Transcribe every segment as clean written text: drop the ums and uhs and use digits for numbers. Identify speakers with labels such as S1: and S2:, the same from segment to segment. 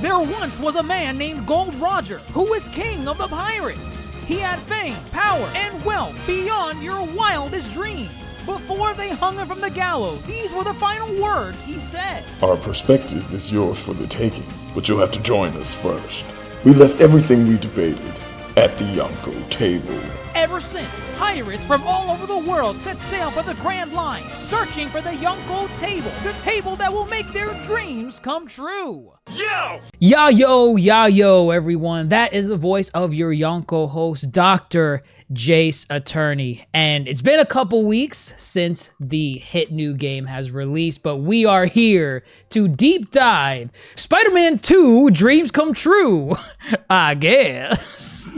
S1: There once was a man named Gold Roger who was king of the pirates. He had fame, power, and wealth beyond your wildest dreams. Before they hung him from the gallows, these were the final words he said.
S2: Our perspective is yours for the taking, but you'll have to join us first. We left everything we debated at the Yonko table.
S1: Ever since, pirates from all over the world set sail for the Grand Line, searching for the Yonko table, the table that will make their dreams come true.
S3: Yo, everyone. That is the voice of your Yonko host, DrJaceAttorney. And it's been a couple weeks since the hit new game has released, but we are here to deep dive Spider-Man 2 Dreams Come True, I guess.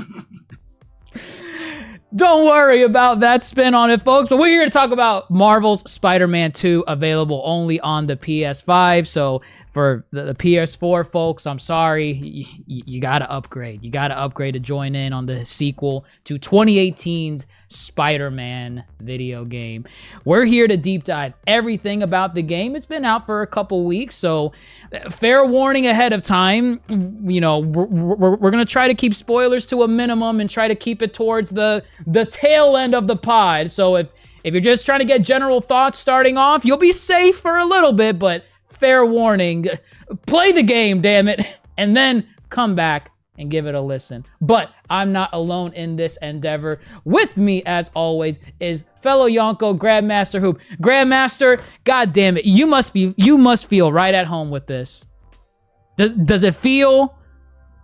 S3: Don't worry about that spin on it, folks. But we're here to talk about Marvel's Spider-Man 2, available only on the PS5. So for the PS4 folks, I'm sorry, you gotta upgrade. You gotta upgrade to join in on the sequel to 2018's Spider-Man video game. We're here to deep dive everything about the game. It's been out for a couple weeks, so fair warning ahead of time. You know, we're gonna try to keep spoilers to a minimum and try to keep it towards the tail end of the pod. So if you're just trying to get general thoughts starting off, you'll be safe for a little bit, but fair warning, play the game, damn it, and then come back and give it a listen. But I'm not alone in this endeavor. With me, as always, is fellow Yonko Grandmaster Hoop. Grandmaster, god damn it, you must feel right at home with this. Does it feel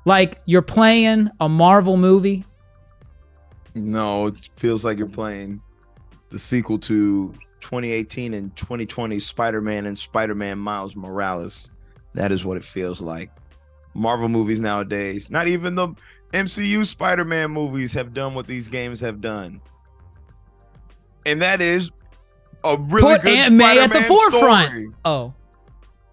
S3: like you're playing a Marvel movie?
S4: No, it feels like you're playing the sequel to 2018 and 2020 Spider-Man and Spider-Man Miles Morales. That is what it feels like. Marvel movies nowadays, not even the MCU Spider-Man movies have done what these games have done. And that is a really
S3: Put
S4: good
S3: Aunt May at the
S4: Spider-Man
S3: forefront.
S4: story.
S3: Oh.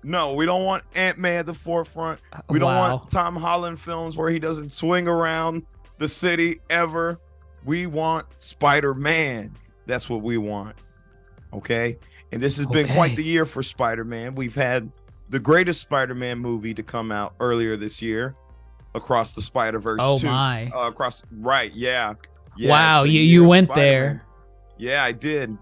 S4: No, we don't want Aunt May at the forefront. We don't want Tom Holland films where he doesn't swing around the city ever. We want Spider-Man. That's what we want. Okay? And this has been quite the year for Spider-Man. We've had the greatest Spider-Man movie to come out earlier this year, Across the Spider-Verse 2.
S3: Oh my.
S4: Yeah.
S3: Wow, you went there.
S4: Yeah, I did.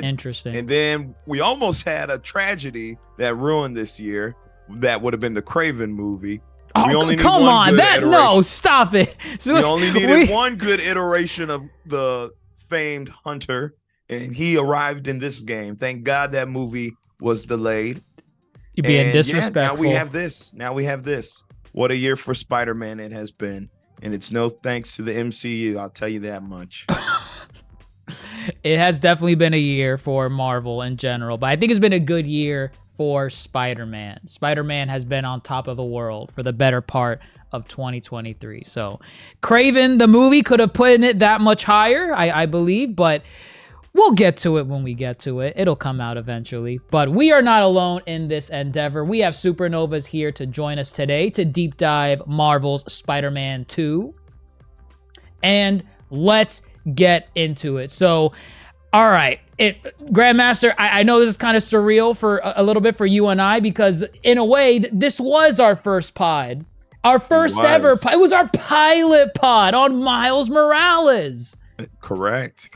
S3: Interesting.
S4: And then we almost had a tragedy that ruined this year. That would have been the Craven movie.
S3: Oh,
S4: we only
S3: come on. No, stop it.
S4: So we only needed one good iteration of the famed Hunter, and he arrived in this game. Thank God that movie was delayed.
S3: You're being disrespectful.
S4: Yeah, now we have this. What a year for Spider-Man it has been. And it's no thanks to the MCU, I'll tell you that much.
S3: It has definitely been a year for Marvel in general, but I think it's been a good year for Spider-Man. Spider-Man has been on top of the world for the better part of 2023. So Craven, the movie, could have put it that much higher, I believe, but we'll get to it when we get to it. It'll come out eventually. But we are not alone in this endeavor. We have Supernovas here to join us today to deep dive Marvel's Spider-Man 2. And let's get into it. So, all right. Grandmaster, I know this is kind of surreal for a little bit for you and I, because in a way, this was our first pod. Our first ever pod. It was our pilot pod on Miles Morales.
S4: Correct.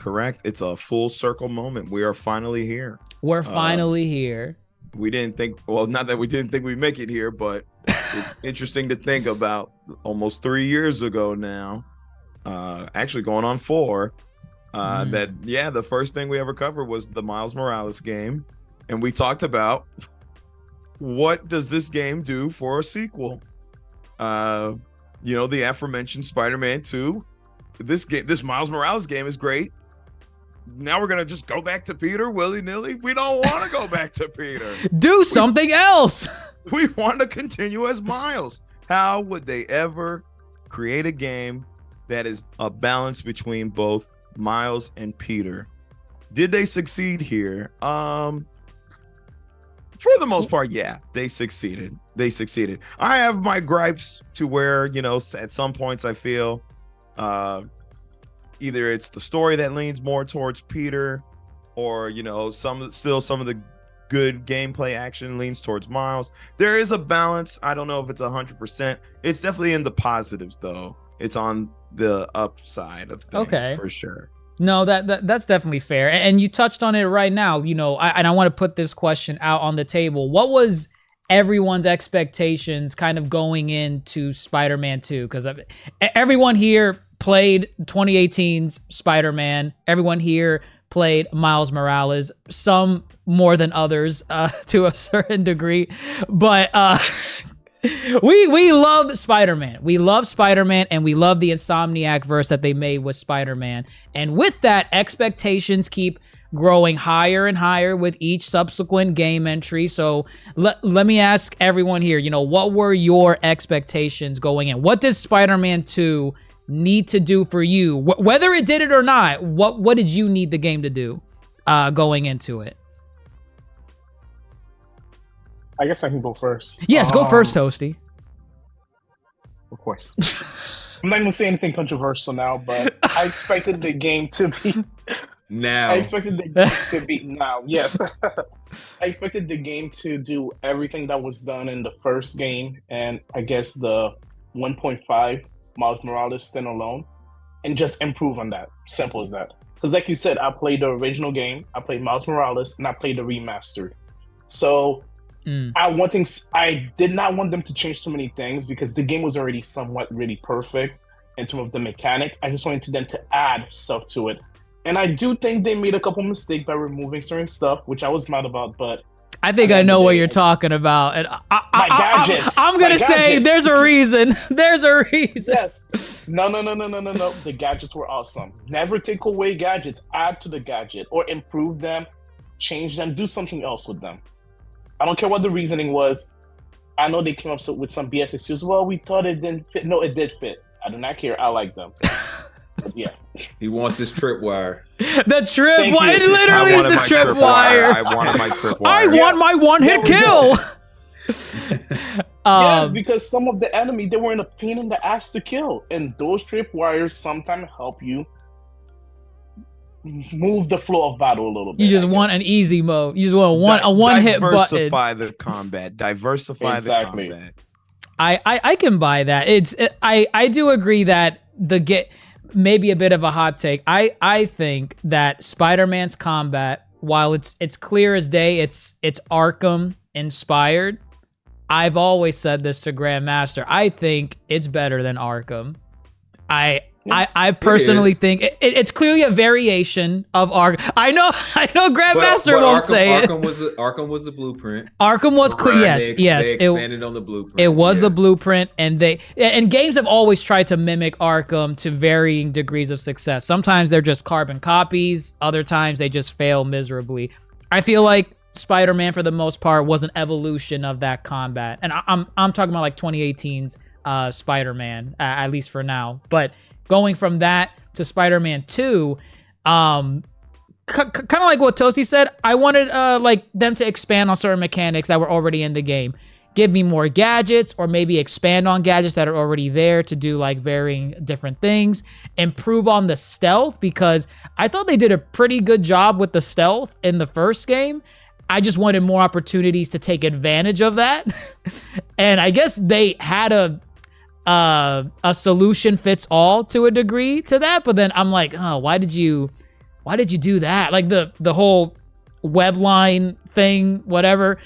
S4: It's a full circle moment. We are finally here.
S3: We're finally here.
S4: We didn't think, well, not that we didn't think we'd make it here, but it's interesting to think about almost 3 years ago now, actually going on 4, the first thing we ever covered was the Miles Morales game. And we talked about what does this game do for a sequel? The aforementioned Spider-Man 2. This Miles Morales game is great. Now we're gonna just go back to Peter willy-nilly. We don't want to go back to Peter.
S3: Do something else.
S4: We want to continue as Miles. How would they ever create a game that is a balance between both Miles and Peter? Did they succeed here? For the most part, yeah, they succeeded. I have my gripes to where, at some points I feel either it's the story that leans more towards Peter, or some of the good gameplay action leans towards Miles. There is a balance. I don't know if it's 100%. It's definitely in the positives though. It's on the upside of things for sure.
S3: No, that's definitely fair. And you touched on it right now, you know, I want to put this question out on the table. What was everyone's expectations kind of going into Spider-Man 2? Because everyone here played 2018's Spider-Man. Everyone here played Miles Morales, some more than others to a certain degree. But we love Spider-Man. We love Spider-Man, and we love the Insomniac verse that they made with Spider-Man. And with that, expectations keep growing higher and higher with each subsequent game entry. So let me ask everyone here, you know, what were your expectations going in? What did Spider-Man 2 need to do for you? Whether it did it or not, what did you need the game to do going into it?
S5: I guess I can go first.
S3: Yes, go first, Toasty.
S5: Of course. I'm not going to say anything controversial now, but I expected the game to be...
S4: Now.
S5: I expected the game to be... Now, yes. I expected the game to do everything that was done in the first game, and I guess the 1.5 Miles Morales standalone, and just improve on that. Simple as that. Because like you said, I played the original game, I played Miles Morales, and I played the remastered. So... I did not want them to change too many things because the game was already somewhat really perfect in terms of the mechanic. I just wanted them to add stuff to it. And I do think they made a couple mistakes by removing certain stuff, which I was mad about, but
S3: I think I know what you're talking about. And I'm going to say there's a reason. There's a reason.
S5: Yes. No. The gadgets were awesome. Never take away gadgets. Add to the gadget or improve them, change them, do something else with them. I don't care what the reasoning was. I know they came up with some BS excuse. Well, we thought it didn't fit. No, it did fit. I do not care. I like them. But yeah.
S6: He wants his tripwire.
S3: The tripwire. It literally is the tripwire.
S4: I wanted my tripwire.
S3: I want my one-hit kill.
S5: Yes, because some of the enemy, they were in a pain in the ass to kill. And those tripwires sometimes help you move the flow of battle a little bit.
S3: You just want an easy mode. You just want a one-hit button.
S4: Diversify the combat. Diversify the combat.
S3: I can buy that. I do agree that maybe a bit of a hot take. I think that Spider-Man's combat, while it's clear as day, it's Arkham inspired. I've always said this to Grandmaster. I think it's better than Arkham. I personally think it's clearly a variation of Arkham. I know Grandmaster won't say it.
S6: Arkham was the blueprint.
S3: Arkham was clear. Yes.
S6: They expanded on the blueprint.
S3: It was the blueprint, and games have always tried to mimic Arkham to varying degrees of success. Sometimes they're just carbon copies. Other times they just fail miserably. I feel like Spider-Man, for the most part, was an evolution of that combat, and I'm talking about like 2018's Spider-Man, at least for now, but. Going from that to Spider-Man 2, kind of like what Toasty said, I wanted like them to expand on certain mechanics that were already in the game. Give me more gadgets, or maybe expand on gadgets that are already there to do like varying different things. Improve on the stealth, because I thought they did a pretty good job with the stealth in the first game. I just wanted more opportunities to take advantage of that. And I guess they had a solution fits all to a degree to that, but then I'm like, oh, why did you do that? Like the whole web line thing, whatever,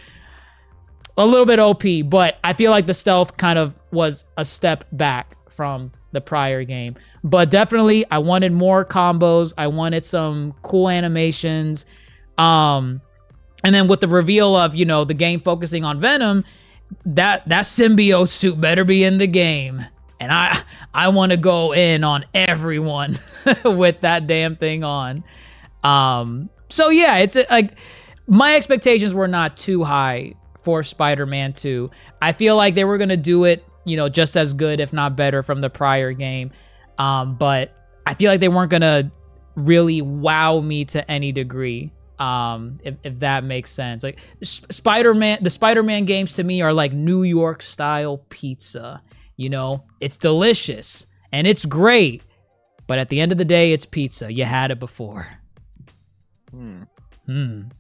S3: a little bit OP, but I feel like the stealth kind of was a step back from the prior game. But definitely I wanted more combos. I wanted some cool animations. And then with the reveal of, the game focusing on Venom, that symbiote suit better be in the game, and I want to go in on everyone with that damn thing on. So yeah, it's like my expectations were not too high for Spider-Man 2. I feel like they were gonna do it, just as good, if not better, from the prior game. But I feel like they weren't gonna really wow me to any degree. If that makes sense. Like the Spider-Man games to me are like New York style pizza. It's delicious and it's great, but at the end of the day, it's pizza. You had it before.
S6: And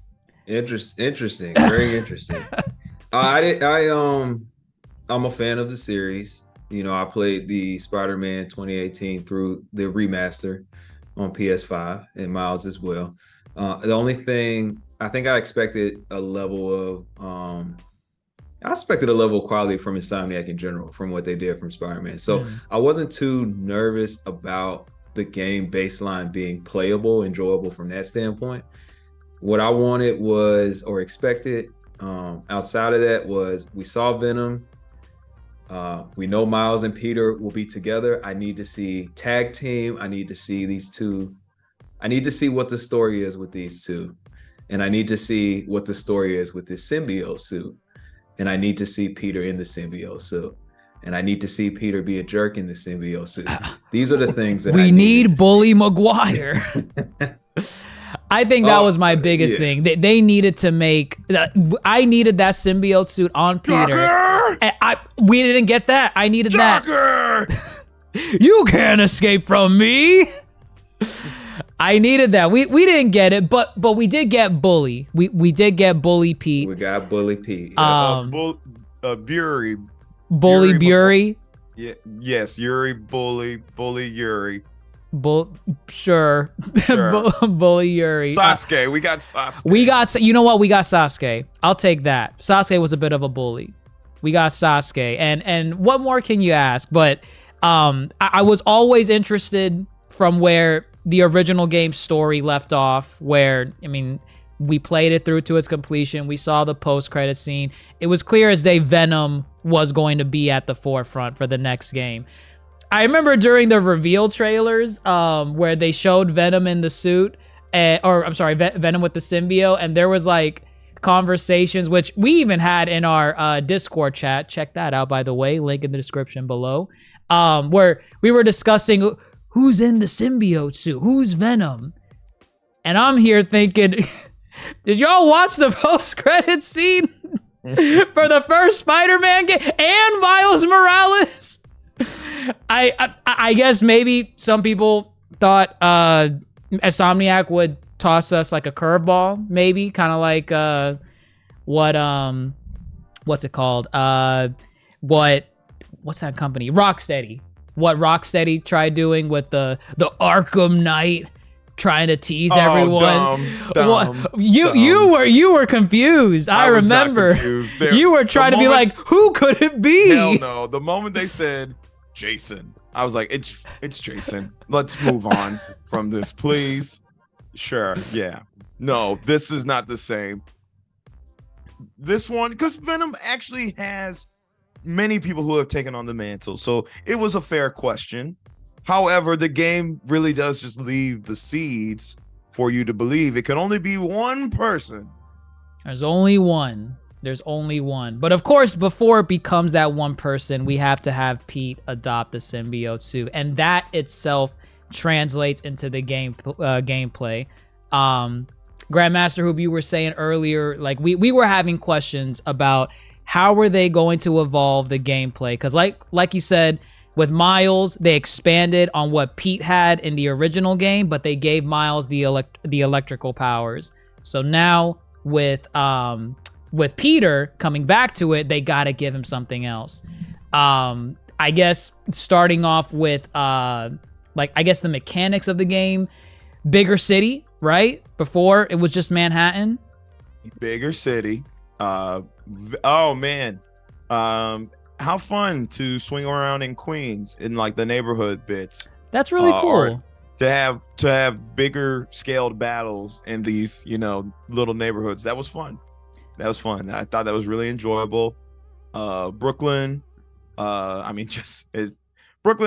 S6: Interesting. Very interesting. I'm a fan of the series. You know, I played the Spider-Man 2018 through the remaster on PS5 and Miles as well. The only thing I think I expected a level of quality from Insomniac in general, from what they did from Spider-Man. So I wasn't too nervous about the game baseline being playable, enjoyable from that standpoint. What I wanted was, or expected, outside of that was, we saw Venom. We know Miles and Peter will be together. I need to see tag team. I need to see these two. I need to see what the story is with these two. And I need to see what the story is with this symbiote suit. And I need to see Peter in the symbiote suit. And I need to see Peter be a jerk in the symbiote suit. These are the things that
S3: we need Bully Maguire. I think that was my biggest thing. They needed to make. I needed that symbiote suit on Peter. And we didn't get that. I needed that. You can't escape from me. I needed that. We didn't get it, but we did get Bully. We did get Bully Pete.
S6: We got Bully Pete.
S4: Bury.
S3: Bully Bury.
S4: Yeah. Yes. Yuri. Bully Yuri.
S3: Sure. Bully Yuri.
S4: Sasuke. We got Sasuke.
S3: You know what? We got Sasuke. I'll take that. Sasuke was a bit of a bully. We got Sasuke. And what more can you ask? But I was always interested from where the original game story left off, where, I mean, we played it through to its completion. We saw the post-credit scene. It was clear as day Venom was going to be at the forefront for the next game. I remember during the reveal trailers where they showed Venom in the suit, Venom with the symbiote, and there was like conversations, which we even had in our Discord chat. Check that out, by the way, link in the description below, where we were discussing who's in the symbiote suit, who's Venom. And I'm here thinking, did y'all watch the post-credit scene for the first Spider-Man game and Miles Morales? I guess maybe some people thought Insomniac would toss us like a curveball, maybe kind of like what's it called? What's that company? Rocksteady. What Rocksteady tried doing with the Arkham Knight, trying to tease everyone.
S4: Dumb.
S3: You were confused. I remember. You were trying to be like, who could it be?
S4: Hell no. The moment they said Jason, I was like, it's Jason. Let's move on from this, please. Sure, yeah. No, this is not the same. This one, because Venom actually has many people who have taken on the mantle, so it was a fair question. However, the game really does just leave the seeds for you to believe it can only be one person.
S3: There's only one. But of course, before it becomes that one person, we have to have Pete adopt the symbiote suit, and that itself translates into the gameplay. Grandmaster Hoop, you were saying earlier, like we were having questions about how were they going to evolve the gameplay, because like you said, with Miles, they expanded on what Pete had in the original game, but they gave Miles the electrical powers. So now with Peter coming back to it, they got to give him something else. I guess starting off with the mechanics of the game, bigger city, right? Before it was just Manhattan.
S4: Bigger city. Oh man. How fun to swing around in Queens in like the neighborhood bits.
S3: That's really cool.
S4: To have bigger scaled battles in these, little neighborhoods. That was fun. I thought that was really enjoyable. Brooklyn. Brooklyn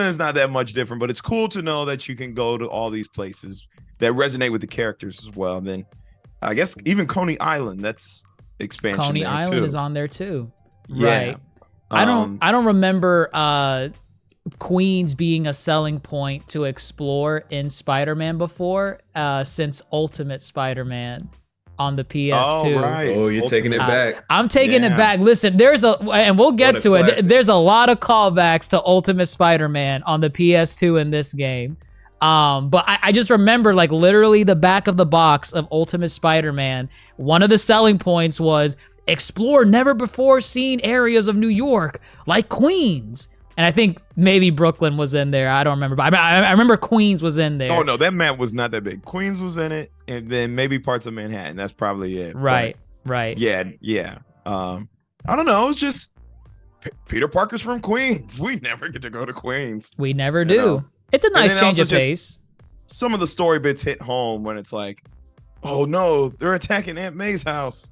S4: is not that much different, but it's cool to know that you can go to all these places that resonate with the characters as well. And then I guess even Coney Island, that's expansion.
S3: Coney Island is on there too.
S4: Yeah.
S3: Right. I don't remember Queens being a selling point to explore in Spider-Man before, since Ultimate Spider-Man on the PS2.
S4: Oh, right.
S6: Oh, you're taking it back.
S3: I'm taking it back. Listen, and we'll get to it. There's a lot of callbacks to Ultimate Spider-Man on the PS2 in this game. But I just remember like literally the back of the box of Ultimate Spider-Man. One of the selling points was explore never before seen areas of New York, like Queens. And I think maybe Brooklyn was in there. I don't remember. But I remember Queens was in there.
S4: Oh, no, that map was not that big. Queens was in it, and then maybe parts of Manhattan. That's probably it.
S3: Right,
S4: but
S3: right.
S4: Yeah. I don't know. It's just Peter Parker's from Queens. We never get to go to Queens.
S3: We never do.
S4: know?
S3: It's a nice
S4: then
S3: change
S4: also
S3: of
S4: just-
S3: pace.
S4: Some of the story bits hit home when it's like, oh no, they're attacking Aunt May's house.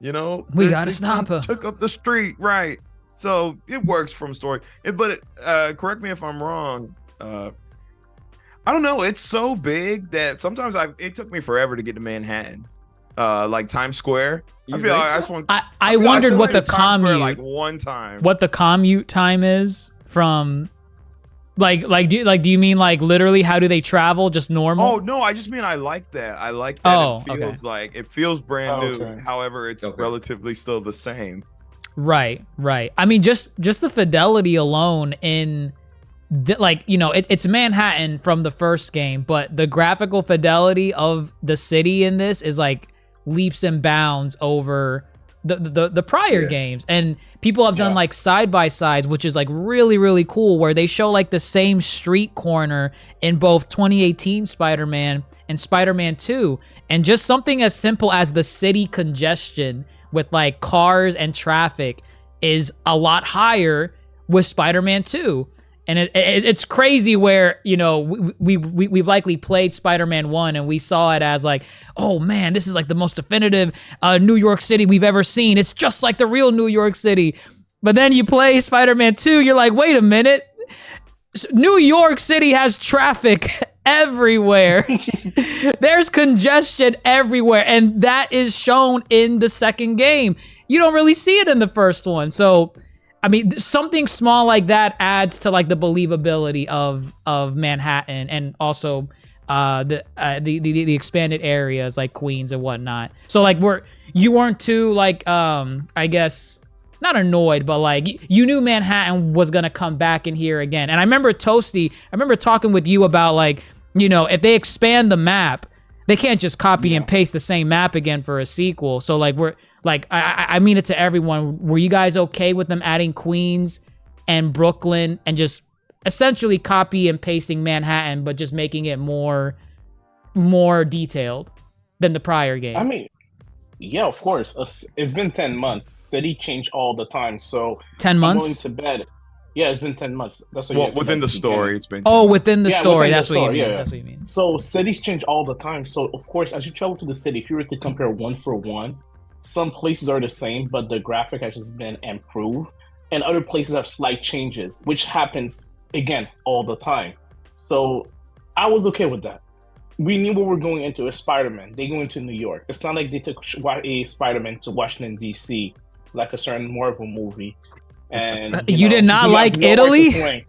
S4: You know,
S3: We gotta stop her.
S4: Took up the street, right? So it works from story. But correct me if I'm wrong. I don't know. It's so big that sometimes it took me forever to get to Manhattan, like Times Square. I feel like I just want.
S3: I wondered what the
S4: Times Square, like
S3: commute,
S4: one time.
S3: what the commute time is from, do you mean like literally how do they travel? Just normal?
S4: Oh no, I just mean I like that. I like that.
S3: Oh,
S4: It feels like it feels brand new. However, it's relatively still the same.
S3: Right. I mean, just the fidelity alone in, it's Manhattan from the first game, but the graphical fidelity of the city in this is like leaps and bounds over the prior games. And people have done like side by sides, which is like really, really cool, where they show like the same street corner in both 2018 Spider-Man and Spider-Man 2. And just something as simple as the city congestion with like cars and traffic is a lot higher with Spider-Man 2. And it's crazy where, we've likely played Spider-Man 1 and we saw it as like, oh man, this is like the most definitive New York City we've ever seen. It's just like the real New York City. But then you play Spider-Man 2, you're like, wait a minute. New York City has traffic everywhere. There's congestion everywhere. And that is shown in the second game. You don't really see it in the first one. So, I mean, something small like that adds to like the believability of Manhattan, and also the expanded areas like Queens and whatnot. So like you weren't too like I guess not annoyed, but like you knew Manhattan was gonna come back in here again. And I remember Toasty, I remember talking with you about like, if they expand the map, they can't just copy and paste the same map again for a sequel. So like I mean it to everyone. Were you guys okay with them adding Queens and Brooklyn and just essentially copy and pasting Manhattan, but just making it more detailed than the prior game?
S5: I mean, yeah, of course. It's been 10 months. City change all the time. So
S3: 10 months?
S5: I'm going to bed. Yeah, it's been 10 months. That's what
S4: Within the story, it's been.
S3: Within the story. That's what you mean.
S5: Yeah.
S3: That's what you mean.
S5: So cities change all the time. So of course, as you travel to the city, if you were to compare one for one, some places are the same, but the graphic has just been improved, and other places have slight changes, which happens again all the time. So I was okay with that. We knew what we're going into. It's Spider-Man. They go into New York. It's not like they took a Spider-Man to Washington D.C. like a certain Marvel movie. And
S3: you did not like Italy?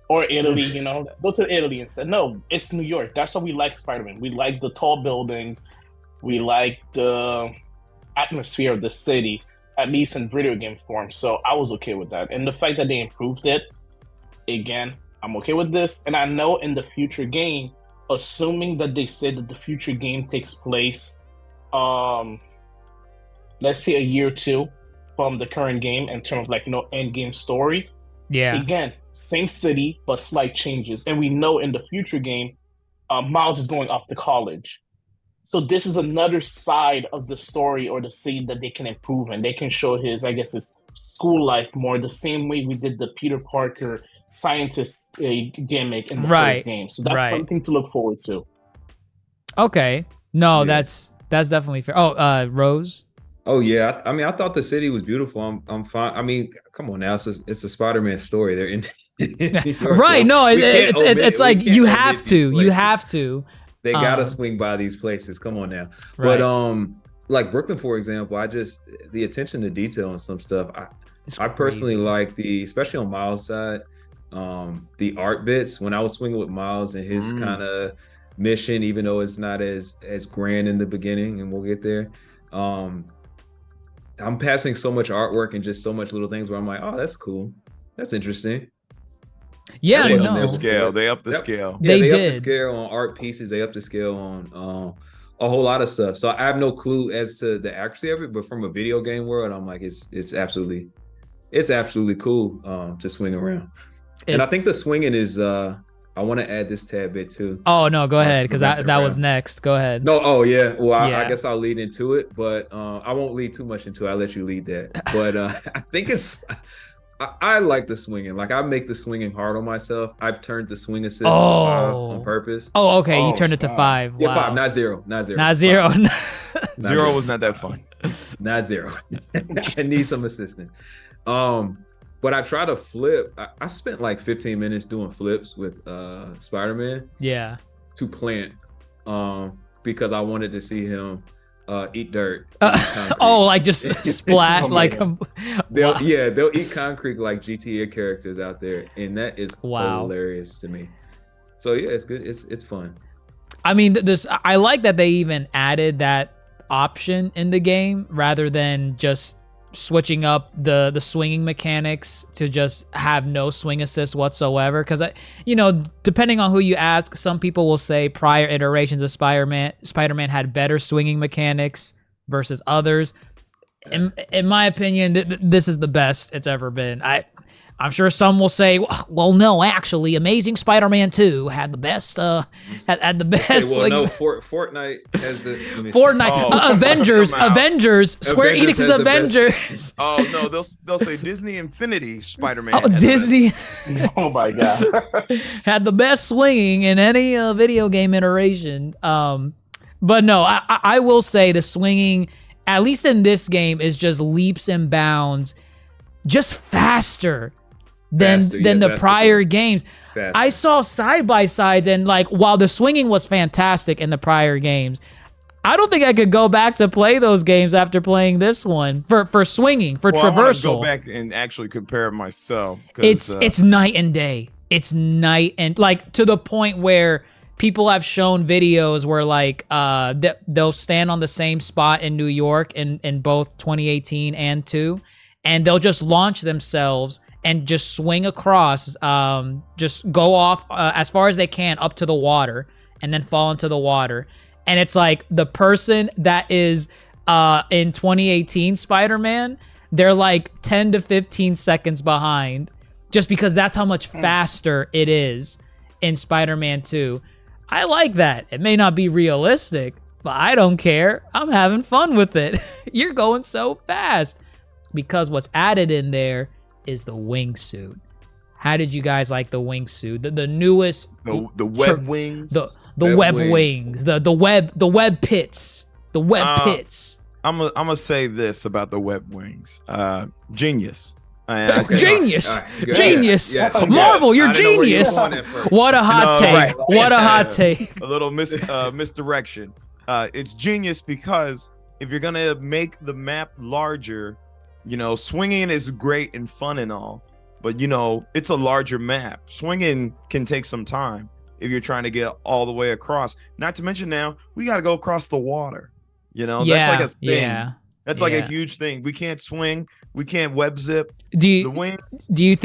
S5: Or Italy, let's go to Italy instead. No, it's New York. That's why we like Spider-Man. We like the tall buildings. We like the atmosphere of the city, at least in video game form. So I was okay with that. And the fact that they improved it, again, I'm okay with this. And I know in the future game, assuming that they said that the future game takes place, let's say a year or two from the current game in terms of like, end game story.
S3: Yeah.
S5: Again, same city, but slight changes. And we know in the future game, Miles is going off to college. So this is another side of the story or the scene that they can improve, and they can show his school life more the same way we did the Peter Parker scientist gimmick in the first game. So that's something to look forward to.
S3: Okay. No, that's definitely fair. Oh, Rose?
S6: Oh yeah, I mean, I thought the city was beautiful. I'm fine. I mean, come on now, it's a Spider-Man story. They're in New York,
S3: right?
S6: So
S3: no, it's like you have to.
S6: They gotta swing by these places. Come on now.
S3: Right.
S6: But like Brooklyn, for example, the attention to detail and some stuff. I personally like especially on Miles' side, the art bits. When I was swinging with Miles and his kind of mission, even though it's not as grand in the beginning, and we'll get there. I'm passing so much artwork and just so much little things where I'm like, oh, that's cool. That's interesting.
S3: Yeah,
S6: They
S4: They
S6: up
S4: up
S3: no.
S4: the scale. They up the
S6: Yep.
S4: scale.
S6: Yeah,
S3: They
S6: they up the
S3: did.
S6: scale on art pieces. They up the scale on a whole lot of stuff. So I have no clue as to the accuracy of it, but from a video game world, I'm like, it's absolutely cool to swing around. And I think the swinging is I want to add this tad bit too.
S3: Oh no, go ahead, because
S6: messing
S3: that was
S6: around.
S3: next. Go ahead.
S6: No, oh yeah. Well,
S3: Yeah.
S6: I guess I'll lead into it, but I won't lead too much into it. I'll let you lead that. But I think I like the swinging. Like I make the swinging hard on myself. I've turned the swing assist to 5 on purpose.
S3: Oh, okay. You
S5: Oh,
S3: turned it to
S5: wow.
S3: 5.
S6: Yeah,
S3: Wow.
S6: 5, not 0, not 0.
S3: Not 0.
S6: Not
S4: Zero was not that fun.
S6: Not 0. I need some assistance. But I try to flip. I spent like 15 minutes doing flips with Spider-Man
S3: Yeah.
S6: to plant because I wanted to see him eat dirt.
S3: Oh, like just splash
S5: Oh,
S3: like
S5: man.
S6: They'll eat concrete like GTA characters out there, and that is
S3: Wow.
S6: hilarious to me. So yeah, it's good. It's fun.
S3: I mean, I like that they even added that option in the game rather than just switching up the swinging mechanics to just have no swing assist whatsoever. Because depending on who you ask, some people will say prior iterations of Spider-Man had better swinging mechanics versus others. In my opinion, this is the best it's ever been. I'm sure some will say, well, no, actually, Amazing Spider-Man 2 had the best, had the best.
S6: Say, well,
S3: swing-
S6: no, Fortnite has the let me see.
S3: Fortnite,
S4: Oh,
S3: Avengers,
S4: come out.
S3: Avengers, Square
S6: Avengers
S3: Enix's
S6: has the best.
S3: Avengers.
S4: Oh no, they'll say Disney Infinity Spider-Man.
S3: Oh,
S4: had the best.
S3: Disney
S5: Oh my god.
S3: had the best swinging in any video game iteration. But no, I will say the swinging, at least in this game, is just leaps and bounds, just faster than
S6: Faster, yes,
S3: the
S6: that's the
S3: prior
S6: thing.
S3: games.
S6: Fast.
S3: I saw side by sides, and like while the swinging was fantastic in the prior games, I don't think I could go back to play those games after playing this one for swinging, for
S4: Well, I wanna
S3: traversal.
S4: go back and actually compare myself. 'Cause,
S3: It's night and day. It's night and like to the point where people have shown videos where like they'll stand on the same spot in New York in both 2018 and 2, and they'll just launch themselves and just swing across, just go off as far as they can up to the water and then fall into the water. And it's like the person that is in 2018 Spider-Man, they're like 10 to 15 seconds behind just because that's how much faster it is in Spider-Man 2. I like that. It may not be realistic, but I don't care. I'm having fun with it. You're going so fast because what's added in there is the wingsuit. How did you guys like the wingsuit? The newest,
S4: the web wings.
S3: the
S6: Web
S3: web
S6: wings.
S3: wings, the web pits, the web pits.
S4: I'm gonna say this about the web wings. Genius. And I
S3: That's
S4: say-
S3: genius.
S6: All right, good.
S3: Genius.
S6: Yeah, yeah.
S3: Marvel, you're
S4: I didn't know where you were
S3: genius.
S6: going at first.
S3: What a hot
S4: No,
S3: take.
S4: right.
S3: What a hot take.
S4: a little misdirection. It's genius because if you're gonna make the map larger, swinging is great and fun and all, but it's a larger map. Swinging can take some time if you're trying to get all the way across. Not to mention now we got to go across the water. That's like a thing.
S3: Yeah.
S4: That's like a
S3: Yeah.
S4: huge thing. We can't swing. We can't web zip.
S3: Do
S4: The
S3: you
S4: wings.
S3: do you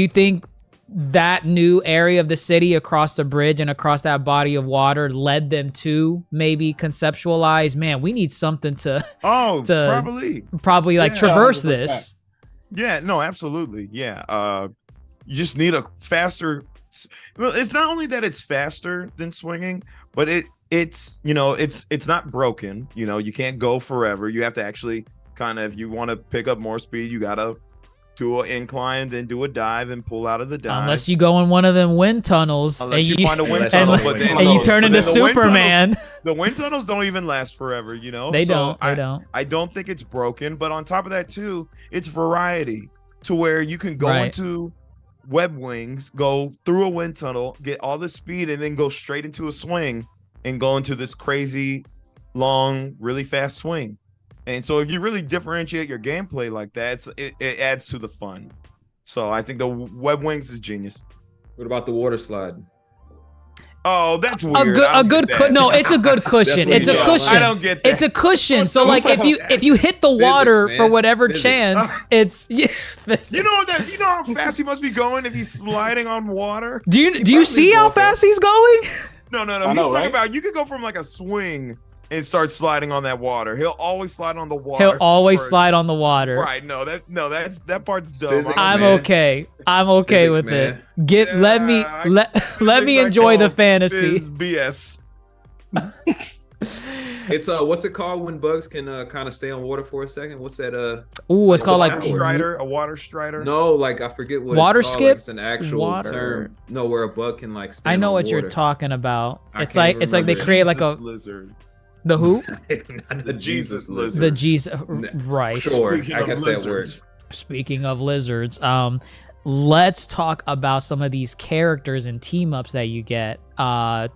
S3: think that new area of the city across the bridge and across that body of water led them to maybe conceptualize, man, we need something to
S4: Oh,
S3: to-
S4: probably.
S3: like
S4: Yeah,
S3: traverse
S5: 100%.
S3: this?
S4: Yeah, no, absolutely. Yeah. You just need a faster. Well, it's not only that it's faster than swinging, but it's not broken. You can't go forever. You have to actually kind of, if you want to pick up more speed, you gotta do an incline, then do a dive and pull out of the dive.
S3: Unless you go in one of them wind tunnels
S4: Unless
S3: and
S4: you find a wind
S6: and-
S4: tunnel,
S6: and-
S4: but then
S3: and you
S6: But
S3: turn
S4: but
S3: into
S4: then the wind tunnels-
S3: Superman.
S4: The wind tunnels don't even last forever,
S3: They
S4: So
S3: don't. They don't.
S4: I don't think it's broken, but on top of that too, it's variety to where you can go
S3: Right.
S4: into web wings, go through a wind tunnel, get all the speed, and then go straight into a swing and go into this crazy, long, really fast swing. And so if you really differentiate your gameplay like that, it adds to the fun. So I think the web wings is genius.
S6: What about the water slide?
S4: Oh, that's
S3: A
S4: weird.
S3: good,
S4: I don't
S3: a good
S4: get that.
S3: no. It's a good cushion.
S6: what
S3: It's a
S6: you do.
S3: cushion.
S4: I don't get that.
S3: It's a cushion. So like if you hit the
S6: Physics,
S3: water
S6: man.
S3: for whatever
S6: Physics.
S3: chance, it's
S4: You know how fast he must be going if he's sliding on water?
S3: Do you see how fast he's going?
S4: No.
S5: I
S4: He's
S5: know,
S4: talking
S5: right?
S4: about you could go from like a swing and start sliding on that water. He'll always slide on the water.
S3: He'll always
S4: first.
S3: slide on the water.
S4: Right. That part's dumb.
S6: Physics,
S3: I'm
S6: man.
S3: okay. I'm okay
S6: Physics,
S3: with
S6: man.
S3: it. Let me let me enjoy the fantasy.
S4: BS.
S6: It's what's it called when bugs can kind of stay on water for a second? What's that?
S3: Ooh, it's called like
S4: a water strider.
S6: No, like I forget what
S3: Water
S6: it's called.
S3: skip?
S6: Like, it's an actual
S3: Water.
S6: term. No, where a bug can like stand
S3: I know
S6: on
S3: what
S6: water.
S3: you're talking about.
S6: I
S3: It's
S6: can't
S3: like they
S6: remember.
S3: create like a
S4: lizard.
S3: the who?
S6: Not
S4: The Jesus lizard.
S3: The Jesus right.
S6: Sure,
S4: Speaking
S6: I
S4: of
S6: guess that
S4: lizards.
S6: works.
S3: Speaking of lizards, let's talk about some of these characters and team ups that you get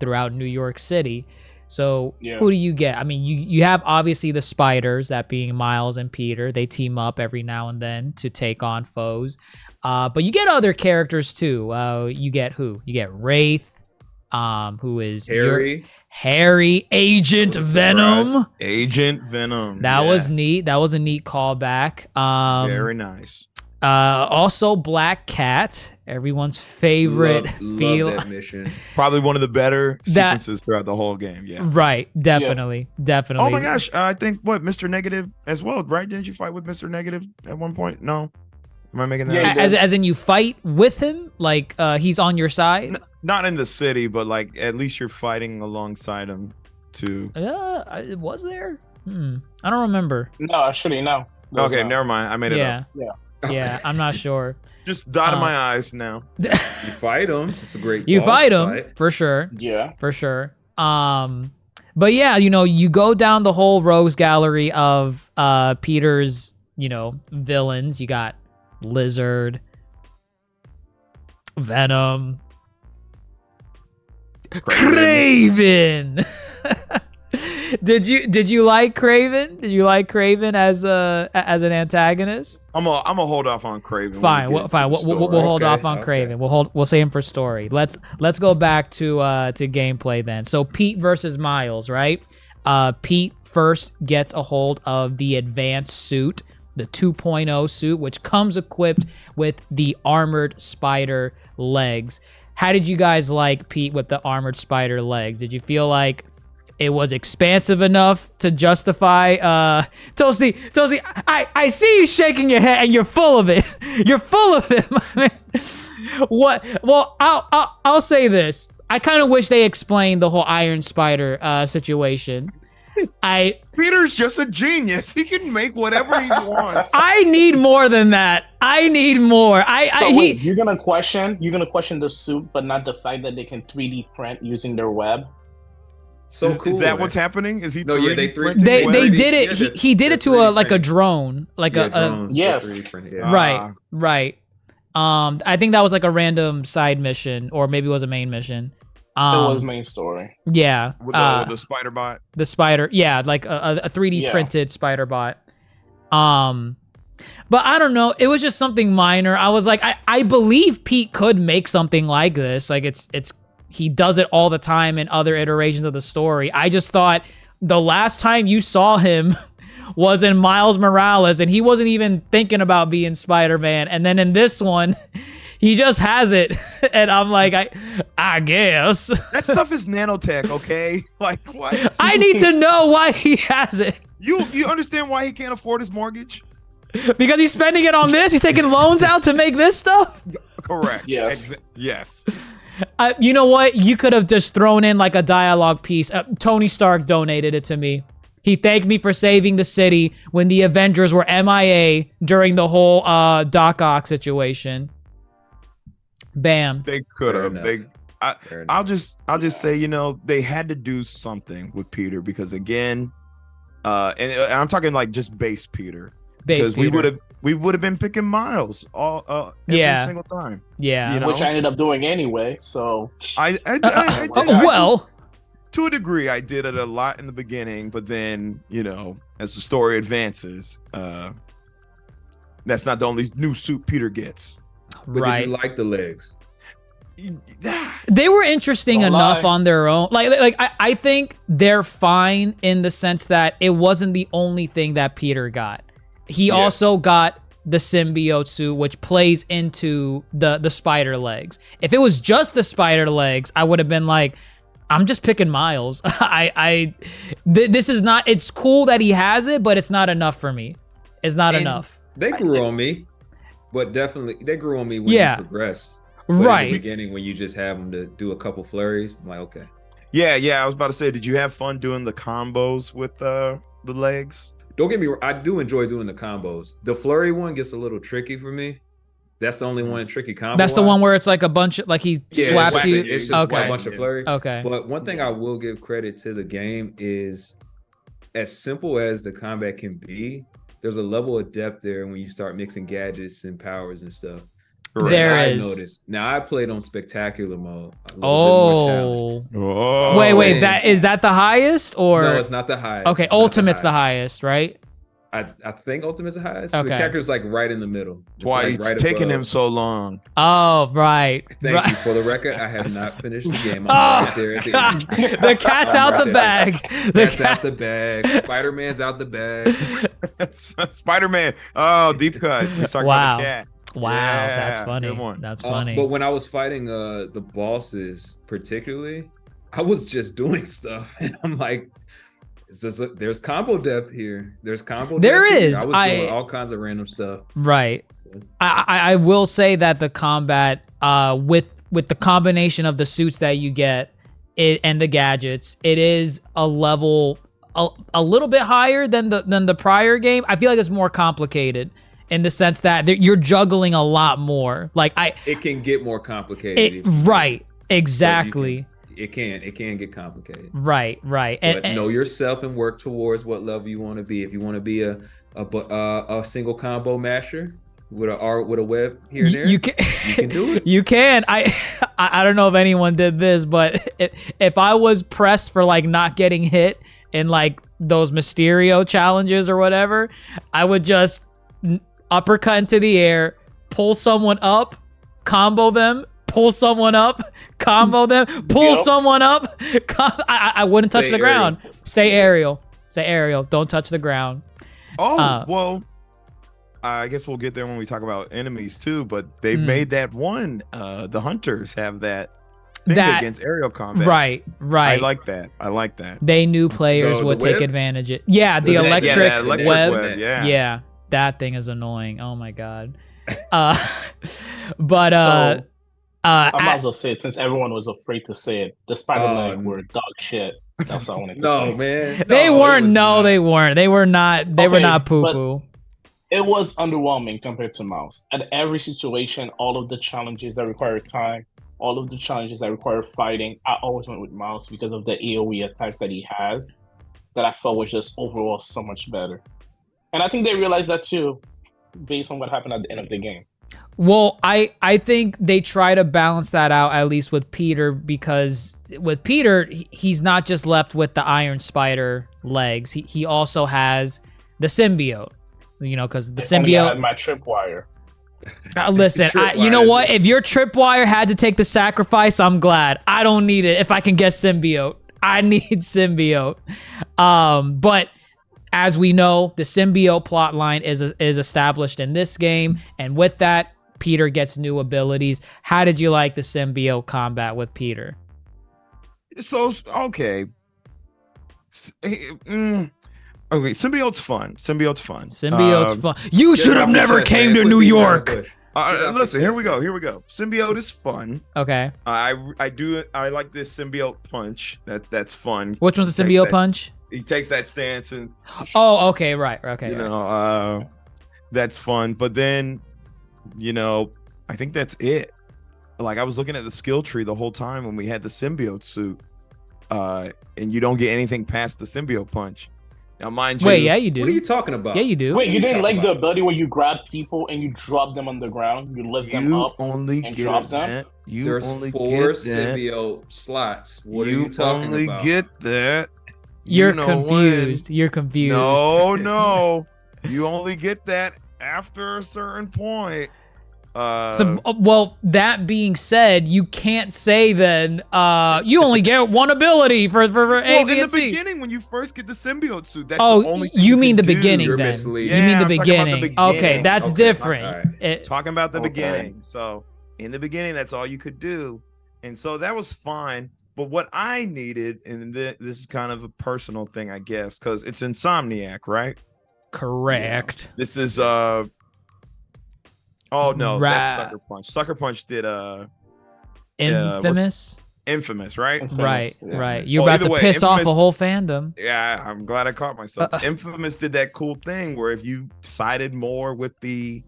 S3: throughout New York City. So
S5: Yeah.
S3: who do you get? I mean, you have obviously the spiders, that being Miles and Peter. They team up every now and then to take on foes. But you get other characters too. You get who? You get Wraith, who is Harry, Agent Venom.
S4: Agent Venom.
S3: That was
S4: yes.
S3: neat. That was a neat callback.
S4: Very nice.
S3: Also Black Cat, everyone's favorite.
S6: Love that mission.
S4: Probably one of the better
S3: That-
S4: sequences throughout the whole game. Yeah.
S3: Right, definitely.
S4: Oh my gosh, I think Mr. Negative as well, right? Didn't you fight with Mr. Negative at one point? No, am I making that?
S5: Yeah,
S4: up?
S3: As in you fight with him, like he's on your side.
S4: Not in the city, but like at least you're fighting alongside him too.
S3: Was there? I don't remember.
S5: No, actually, no. There's
S4: Okay,
S5: not.
S4: never mind. I made it
S3: Yeah,
S4: up.
S3: yeah. I'm not sure.
S4: Just dotted my eyes now.
S6: You fight him. It's a great.
S3: You
S6: boss
S3: fight him
S6: fight.
S3: for sure.
S5: Yeah.
S3: For sure. But yeah, you go down the whole rogues gallery of Peter's, villains. You got Lizard, Venom, Craven. Did you like Craven? Did you like Craven as an antagonist?
S4: I'm gonna hold off on Craven.
S3: Fine, we'll hold
S6: Okay,
S3: off on
S6: okay.
S3: Craven. We'll save him for story. Let's go back to gameplay then. So Pete versus Miles, right? Pete first gets a hold of the advanced suit, the 2.0 suit, which comes equipped with the armored spider legs. How did you guys like Pete with the armored spider legs? Did you feel like it was expansive enough to justify Toasty, I see you shaking your head and you're full of it. You're full of it, my man. What? Well, I'll say this. I kind of wish they explained the whole Iron Spider situation.
S4: Peter's just a genius. He can make whatever he wants.
S3: I need more than that. I need more.
S5: Wait, you're gonna question the suit, but not the fact that they can 3D print using their web.
S6: So
S4: is,
S6: cool.
S4: is that
S6: man.
S4: what's happening? Is he?
S6: No, yeah, they
S4: 3D
S6: 3D
S4: printing
S3: They
S4: web?
S3: did it.
S6: Yeah,
S3: He did
S6: they're
S3: it to a
S6: 3D
S3: like a
S6: printing.
S3: drone, like
S6: Yeah,
S3: a
S6: drones,
S5: yes.
S6: they're 3D printed, yeah.
S3: right. I think that was like a random side mission, or maybe it was a main mission.
S5: It was main story.
S3: Yeah.
S4: with the spider bot.
S3: The spider, yeah, like a 3D
S5: Yeah.
S3: printed spider bot. But I don't know, it was just something minor. I was like, I believe Pete could make something like this. Like it's he does it all the time in other iterations of the story. I just thought the last time you saw him was in Miles Morales, and he wasn't even thinking about being Spider-Man. And then in this one, he just has it, and I'm like, I guess.
S4: That stuff is nanotech, okay? Like what?
S3: I need to know why he has it.
S4: You understand why he can't afford his mortgage?
S3: Because he's spending it on this? He's taking loans out to make this stuff?
S4: Correct.
S5: Yes.
S4: Yes.
S3: You know what? You could have just thrown in like a dialogue piece. Tony Stark donated it to me. He thanked me for saving the city when the Avengers were MIA during the whole Doc Ock situation. Bam.
S4: They could
S6: Fair
S4: have.
S6: enough.
S4: I'll just say, they had to do something with Peter because again, and I'm talking like just base Peter.
S3: Base
S4: Because
S3: Peter.
S4: we would have been picking Miles every
S3: Yeah.
S4: single time.
S3: Yeah.
S4: You know?
S5: Which I ended up doing anyway. So
S4: I did
S3: Well,
S4: to a degree. I did it a lot in the beginning, but then as the story advances, that's not the only new suit Peter gets.
S6: But
S3: right.
S6: did you like the legs?
S3: They were interesting
S5: Don't
S3: enough
S5: lie.
S3: on their own. I think they're fine in the sense that it wasn't the only thing that Peter got. He also got the symbiote suit, which plays into the spider legs. If it was just the spider legs, I would have been like, I'm just picking Miles. This is not. It's cool that he has it, but it's not enough for me. It's not enough.
S6: They grew on me, but definitely they grew on me when you progress. But
S3: Right.
S6: in the beginning, when you just have them to do a couple flurries, I'm like, okay.
S4: Yeah. I was about to say, did you have fun doing the combos with the legs?
S6: Don't get me wrong, I do enjoy doing the combos. The flurry one gets a little tricky for me. That's the only one tricky combo.
S3: That's the one where it's like a bunch of he slaps you.
S6: It's just
S3: Okay.
S6: a bunch of flurry.
S3: Okay.
S6: But one thing I will give credit to the game is, as simple as the combat can be, there's a level of depth there when you start mixing gadgets and powers and stuff.
S3: There
S6: I
S3: is.
S6: noticed. Now I played on spectacular mode.
S3: Oh.
S4: Oh,
S3: Wait. Is that the highest or?
S6: No, it's not the highest.
S3: Okay,
S6: It's not
S3: Ultimate's the highest, right?
S6: I think Ultimate's the highest.
S3: Okay.
S6: The character's like right in the middle.
S4: That's why
S6: like
S4: it's taking him so long.
S3: Oh, right.
S6: Thank you. For the record, I have not finished the game. I'm right there at the end.
S3: The cat's
S6: I'm
S3: out
S6: right
S3: the
S6: there.
S3: bag.
S6: Cat's out the bag. Spider-Man's out the bag.
S4: Spider-Man. Oh, deep cut. He's talking
S3: Wow.
S4: about the cat.
S3: Wow,
S4: Yeah,
S3: that's funny.
S4: good one.
S3: That's funny.
S6: But when I was fighting the bosses, particularly, I was just doing stuff, and I'm like, there's combo depth here. There's combo.
S3: There
S6: depth here.
S3: is.
S6: I was doing all kinds of random stuff.
S3: Right. I will say that the combat with the combination of the suits that you get and the gadgets, it is a level a little bit higher than the prior game. I feel like it's more complicated in the sense that you're juggling a lot more.
S6: It can get more complicated.
S3: Right. Exactly.
S6: It can get complicated.
S3: Right.
S6: But know yourself and work towards what level you want to be. If you want to be a single combo masher with a web here and there, you can do it.
S3: You can. I don't know if anyone did this, but if I was pressed for not getting hit in those Mysterio challenges or whatever, I would just uppercut into the air, pull someone up, combo them, pull someone up, combo them, pull someone up. I wouldn't touch the ground. Stay aerial. Don't touch the ground.
S4: Well, I guess we'll get there when we talk about enemies too, but they made that one, the hunters have that thing against aerial combat.
S3: Right.
S4: I like that.
S3: They knew players would take advantage of it. Yeah, the electric web.
S4: Yeah.
S3: That thing is annoying. Oh my god. But
S5: I might as well say it since everyone was afraid to say it. The Spider-Man were dog shit. That's all I wanted to say.
S6: No, man.
S3: They weren't. They weren't. They were not. They were
S5: Okay,
S3: not poo-poo.
S5: It was underwhelming compared to Mouse. At every situation, all of the challenges that require time, all of the challenges that require fighting, I always went with Mouse because of the AoE attack that he has, that I felt was just overall so much better. And I think they realized that too, based on what happened at the end of the game.
S3: Well, I think they try to balance that out, at least with Peter, because with Peter, he's not just left with the Iron Spider legs. He also has the symbiote, because the symbiote...
S5: I had my tripwire.
S3: Listen, you know what? If your tripwire had to take the sacrifice, I'm glad. I don't need it if I can get symbiote. I need symbiote. But... as we know, the symbiote plotline is established in this game, and with that, Peter gets new abilities. How did you like the symbiote combat with Peter?
S4: So okay, symbiote's fun. Symbiote's fun.
S3: You should have never came to New York.
S4: Listen, here we go. Symbiote is fun.
S3: Okay.
S4: I like this symbiote punch. That's fun.
S3: Which one's the symbiote punch?
S4: He takes that stance and
S3: okay, right. Okay.
S4: That's fun. But then, I think that's it. I was looking at the skill tree the whole time when we had the symbiote suit. And you don't get anything past the symbiote punch. Now, mind you.
S3: Wait, yeah, you do.
S6: What are you talking about?
S3: Yeah, you do.
S5: Wait, you didn't like the ability where you grab people and you drop them on the ground? You lift them up and drop them?
S6: There's 4 symbiote slots. What are you talking about?
S4: You only get that.
S3: You're confused. You're confused.
S4: No. You only get that after a certain point.
S3: Well, that being said, you can't say then you only get one ability for A,
S4: well,
S3: B,
S4: in the
S3: and C.
S4: beginning, when you first get the symbiote suit, that's
S3: Oh,
S4: the only thing
S3: you mean
S4: can
S3: the
S4: do.
S3: beginning
S6: You're
S3: then?
S6: misleading.
S3: You mean
S4: Yeah,
S3: the
S4: I'm talking about the
S3: beginning? Okay,
S4: beginning.
S3: that's
S6: Okay,
S3: different.
S6: alright.
S4: Talking about the
S5: Okay.
S4: beginning. So in the beginning, that's all you could do, and so that was fine. But what I needed, and this is kind of a personal thing, I guess, because it's Insomniac, right?
S3: Correct.
S4: This is oh no, that's
S3: Ra-
S4: Sucker Punch. Sucker Punch did
S3: Infamous.
S4: Infamous, right?
S3: Right,
S5: Infamous, yeah.
S3: right. You're
S4: Well,
S3: about to
S4: either way,
S3: piss off a
S4: Infamous-
S3: whole fandom.
S4: Yeah, I'm glad I caught myself. Infamous did that cool thing where if you sided more with the,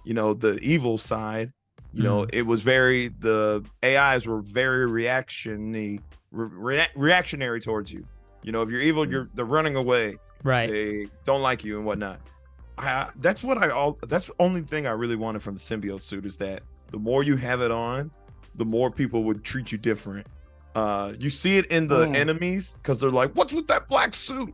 S4: the evil side, it was the AIs were very reactionary towards you. If you're evil, they're running away.
S3: Right.
S4: They don't like you and whatnot. That's the only thing I really wanted from the symbiote suit is that the more you have it on, the more people would treat you different. You see it in the enemies because they're like, "What's with that black suit?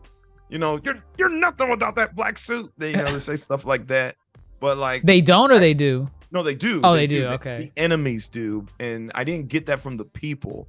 S4: You're nothing without that black suit." They say stuff like that, but like
S3: They don't, or they do.
S4: no, they do.
S3: Oh, they do. Okay.
S4: The enemies do, and I didn't get that from the people.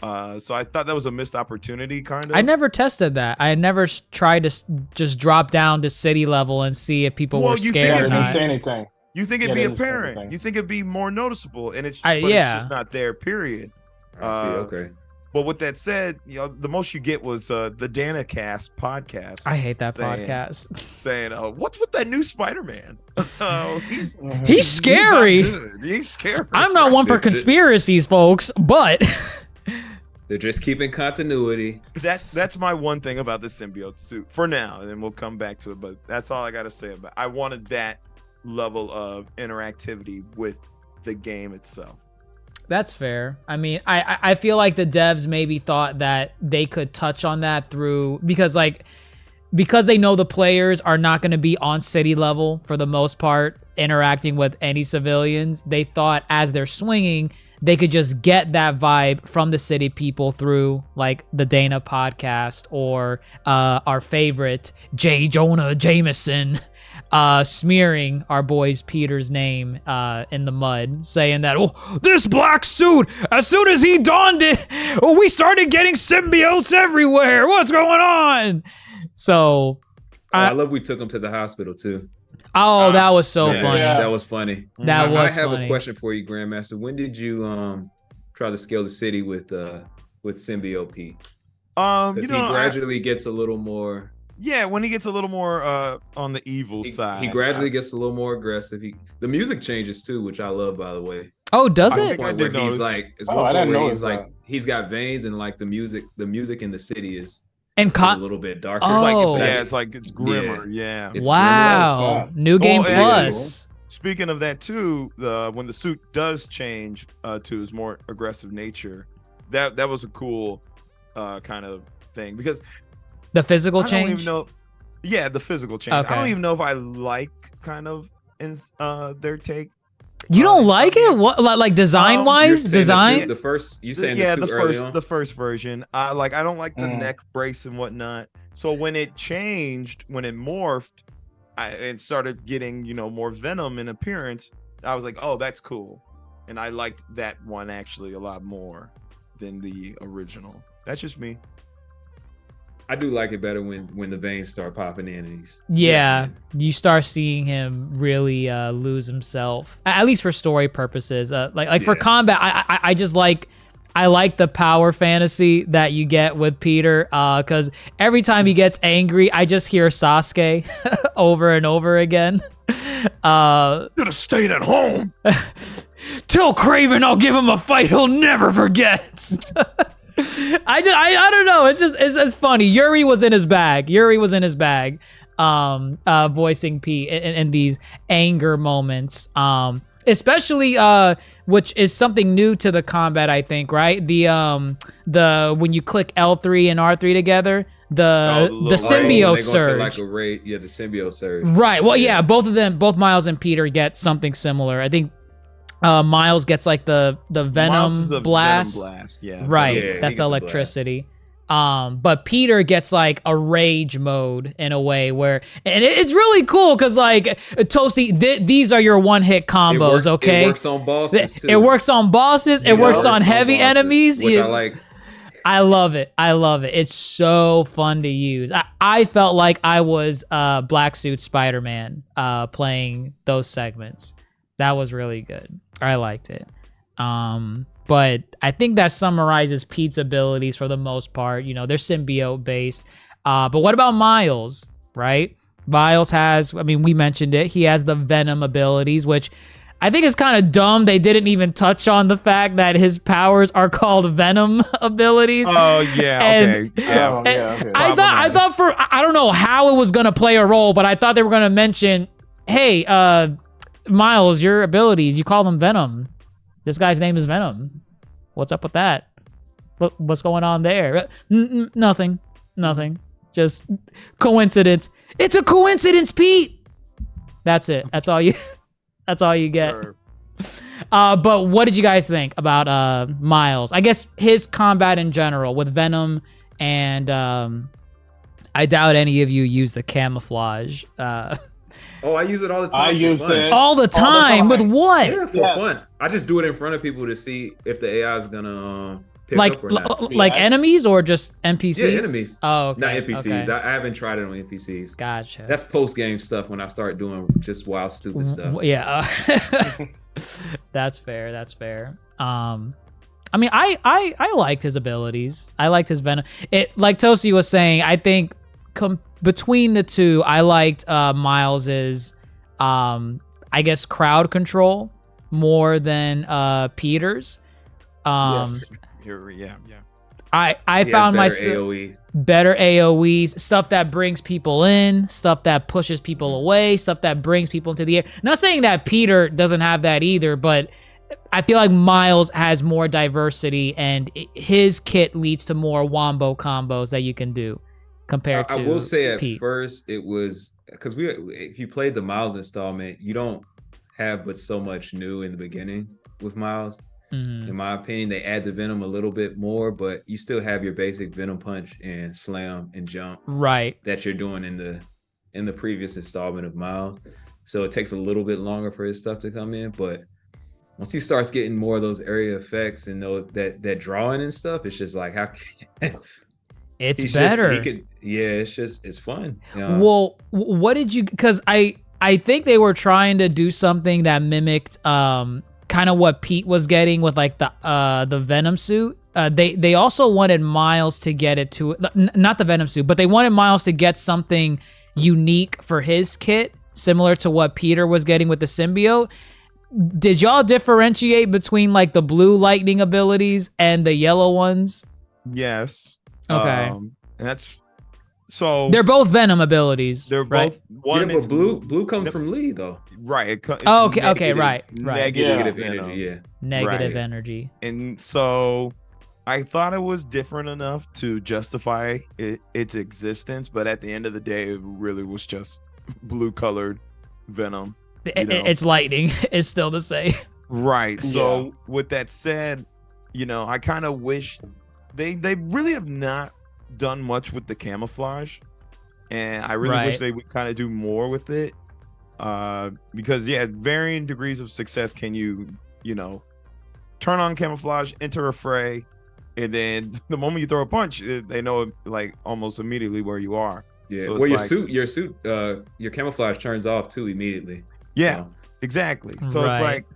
S4: So I thought that was a missed opportunity, kind of.
S3: I never tested that. I never tried to just drop down to city level and see if people were
S4: you think
S3: scared
S5: Yeah,
S3: or
S5: they
S4: it'd
S5: didn't
S3: not.
S5: say anything.
S4: You think it'd
S5: Yeah,
S4: be
S5: they didn't say
S4: apparent.
S5: anything.
S4: You think it'd be more noticeable, and it's
S3: Yeah.
S4: it's just not there. Period.
S6: I see. Okay.
S4: But with that said, the most you get was the DanaCast podcast.
S3: I hate that
S4: saying-
S3: podcast.
S4: saying, "What's with that new Spider-Man? He's
S3: He's scary.
S4: not good. He's scary."
S3: I'm not one for conspiracies, folks, but
S6: They're just keeping continuity.
S4: That's my one thing about the symbiote suit for now, and then we'll come back to it. But that's all I got to say about. I wanted that level of interactivity with the game itself.
S3: that's fair. I mean, I feel like the devs maybe thought that they could touch on that because they know the players are not going to be on city level for the most part interacting with any civilians. They thought as they're swinging, they could just get that vibe from the city people through like the Dana podcast or our favorite J. Jonah Jameson smearing our boy's Peter's name in the mud, saying that, "Oh, this black suit, as soon as he donned it, we started getting symbiotes everywhere. What's going on?" So
S6: I love we took him to the hospital too.
S3: that was so
S6: Yeah,
S3: funny.
S6: That was funny.
S3: That was
S6: I have
S3: funny.
S6: a question for you, Grandmaster. When did you try to scale the city with Symbiote Pete? Because he gradually gets a little more.
S4: Yeah, when he gets a little more on the evil side,
S6: He gradually gets a little more aggressive. The music changes too, which I love, by the way.
S3: Oh, does
S4: I
S3: it?
S4: think I
S6: Point where
S4: did
S6: he's
S4: notice.
S6: like, it's
S5: Oh,
S6: one
S5: I
S6: point
S5: didn't
S6: where
S5: notice
S6: he's like,
S5: that.
S6: he's got veins, and like the music in the city is
S3: And
S6: a little bit darker.
S3: Oh.
S4: it's grimmer. Yeah.
S6: It's
S3: wow,
S5: grimmer.
S3: New Game
S4: Oh, yeah,
S3: Plus.
S4: Speaking of that too, when the suit does change to his more aggressive nature, that was a cool kind of thing because
S3: The physical
S4: I don't
S3: change.
S4: even know. Yeah, the physical change.
S3: Okay.
S4: I don't even know if I like kind of their take.
S3: You don't
S4: Insomniac.
S3: like it? What, like design wise?
S6: You're saying
S3: Design?
S6: the first, you saying
S4: Yeah,
S6: the
S4: the
S6: suit early
S4: first
S6: on?
S4: the first version. I don't like the
S5: Mm.
S4: neck brace and whatnot. So when it changed, when it morphed, it started getting more venom in appearance. I was like, oh, that's cool, and I liked that one actually a lot more than the original. That's just me.
S6: I do like it better when the veins start popping in and he's
S3: Yeah, you start seeing him really lose himself. At least for story purposes. Like for
S6: Yeah.
S3: combat, I just like the power fantasy that you get with Peter. Because every time he gets angry, I just hear Sasuke over and over again.
S4: Should have stayed at home.
S3: Tell Craven I'll give him a fight he'll never forget. I don't know. It's funny. Yuri was in his bag. Voicing Pete in these anger moments. Especially which is something new to the combat, I think, right? The when you click L3 and R3 together, the symbiote surge.
S6: Like a raid, the symbiote surge.
S3: Right. Well, yeah, both of them, both Miles and Peter get something similar. I think Miles gets like the
S4: Miles
S3: venom
S4: is a
S3: blast.
S4: Venom blast. Yeah.
S3: Right.
S6: Yeah, he
S3: That's the
S6: gets a blast.
S3: electricity. But Peter gets like a rage mode in a way where, and it's really cool because like Toasty, these are your one-hit combos. Okay,
S6: it works on bosses too.
S3: It works on bosses. It works on heavy enemies.
S6: Which I like.
S3: I love it. It's so fun to use. I felt like I was Black Suit Spider-Man playing those segments. That was really good. I liked it. But I think that summarizes Pete's abilities for the most part. You know, they're symbiote based. But what about Miles, right? Miles has, I mean, we mentioned it. He has the Venom abilities, which I think it's kind of dumb. They didn't even touch on the fact that his powers are called Venom abilities.
S4: Oh yeah,
S3: And-
S4: okay, yeah.
S5: Oh, yeah, okay.
S3: I thought I don't know how it was gonna play a role, but I thought they were gonna mention, hey, Miles, your abilities, you call them Venom. This guy's name is Venom. What's up with that? What's going on there? Nothing. Just coincidence. It's a coincidence, Pete. That's it. That's all you get.
S4: Sure.
S3: But what did you guys think about Miles? I guess his combat in general with Venom and I doubt any of you use the camouflage.
S6: Oh, I use it all the time.
S5: I
S6: for
S5: used
S6: fun.
S5: it.
S3: All the time with what?
S6: Yeah, for
S5: Yes.
S6: fun. I just do it in front of people to see if the AI is gonna pick
S3: Like
S6: up or not.
S3: like enemies or just NPCs?
S6: Yeah, enemies.
S3: Oh, okay.
S6: Not NPCs.
S3: Okay.
S6: I haven't tried it on NPCs.
S3: Gotcha.
S6: That's post game stuff when I start doing just wild, stupid stuff.
S3: Yeah. That's fair. I mean, I liked his abilities. I liked his Venom. It, like Tosi was saying, I think between the two, I liked Miles's, I guess, crowd control more than Peter's.
S5: Yes.
S4: Yeah.
S3: I
S6: He has
S3: found
S6: better
S3: myself
S6: AoE.
S3: better AoEs, stuff that brings people in, stuff that pushes people away, stuff that brings people into the air. Not saying that Peter doesn't have that either, but I feel like Miles has more diversity, and his kit leads to more wombo combos that you can do compared to
S6: I will say at
S3: Pete.
S6: first it was because if you played the Miles installment, you don't have but so much new in the beginning with Miles.
S3: Mhm.
S6: In my opinion, they add the Venom a little bit more, but you still have your basic Venom punch and slam and jump
S3: Right.
S6: that you're doing in the previous installment of Miles. So it takes a little bit longer for his stuff to come in, but once he starts getting more of those area effects and that drawing and stuff, it's just like how
S3: It's
S6: he's
S3: better.
S6: it's fun.
S3: Well, what did you? Because I think they were trying to do something that mimicked kind of what Pete was getting with like the Venom suit. They also wanted Miles to get it to not the Venom suit, but they wanted Miles to get something unique for his kit, similar to what Peter was getting with the symbiote. Did y'all differentiate between like the blue lightning abilities and the yellow ones?
S4: Yes.
S3: Okay.
S4: And that's so
S3: They're both Venom abilities.
S4: they're
S3: right?
S4: both one
S6: but
S4: is
S6: blue comes from Lee though.
S4: right. It's
S3: Oh, okay,
S4: negative-
S3: right.
S4: Negative
S6: Negative
S4: venom.
S6: energy, yeah.
S3: Negative
S4: Right.
S3: energy.
S4: And so I thought it was different enough to justify its existence, but at the end of the day, it really was just blue colored venom. You know.
S3: It's lightning. It's still the same.
S4: Right. So
S5: Yeah.
S4: with that said, I kind of wish they really have not done much with the camouflage, and I really wish
S3: Right.
S4: they would kind of do more with it. Because varying degrees of success can you turn on camouflage, enter a fray, and then the moment you throw a punch, they know like almost immediately where you are.
S6: Yeah.
S4: So
S6: Well,
S4: it's
S6: your suit, your camouflage turns off too immediately.
S4: Yeah.
S6: So,
S4: Exactly. So it's
S3: Right.
S4: like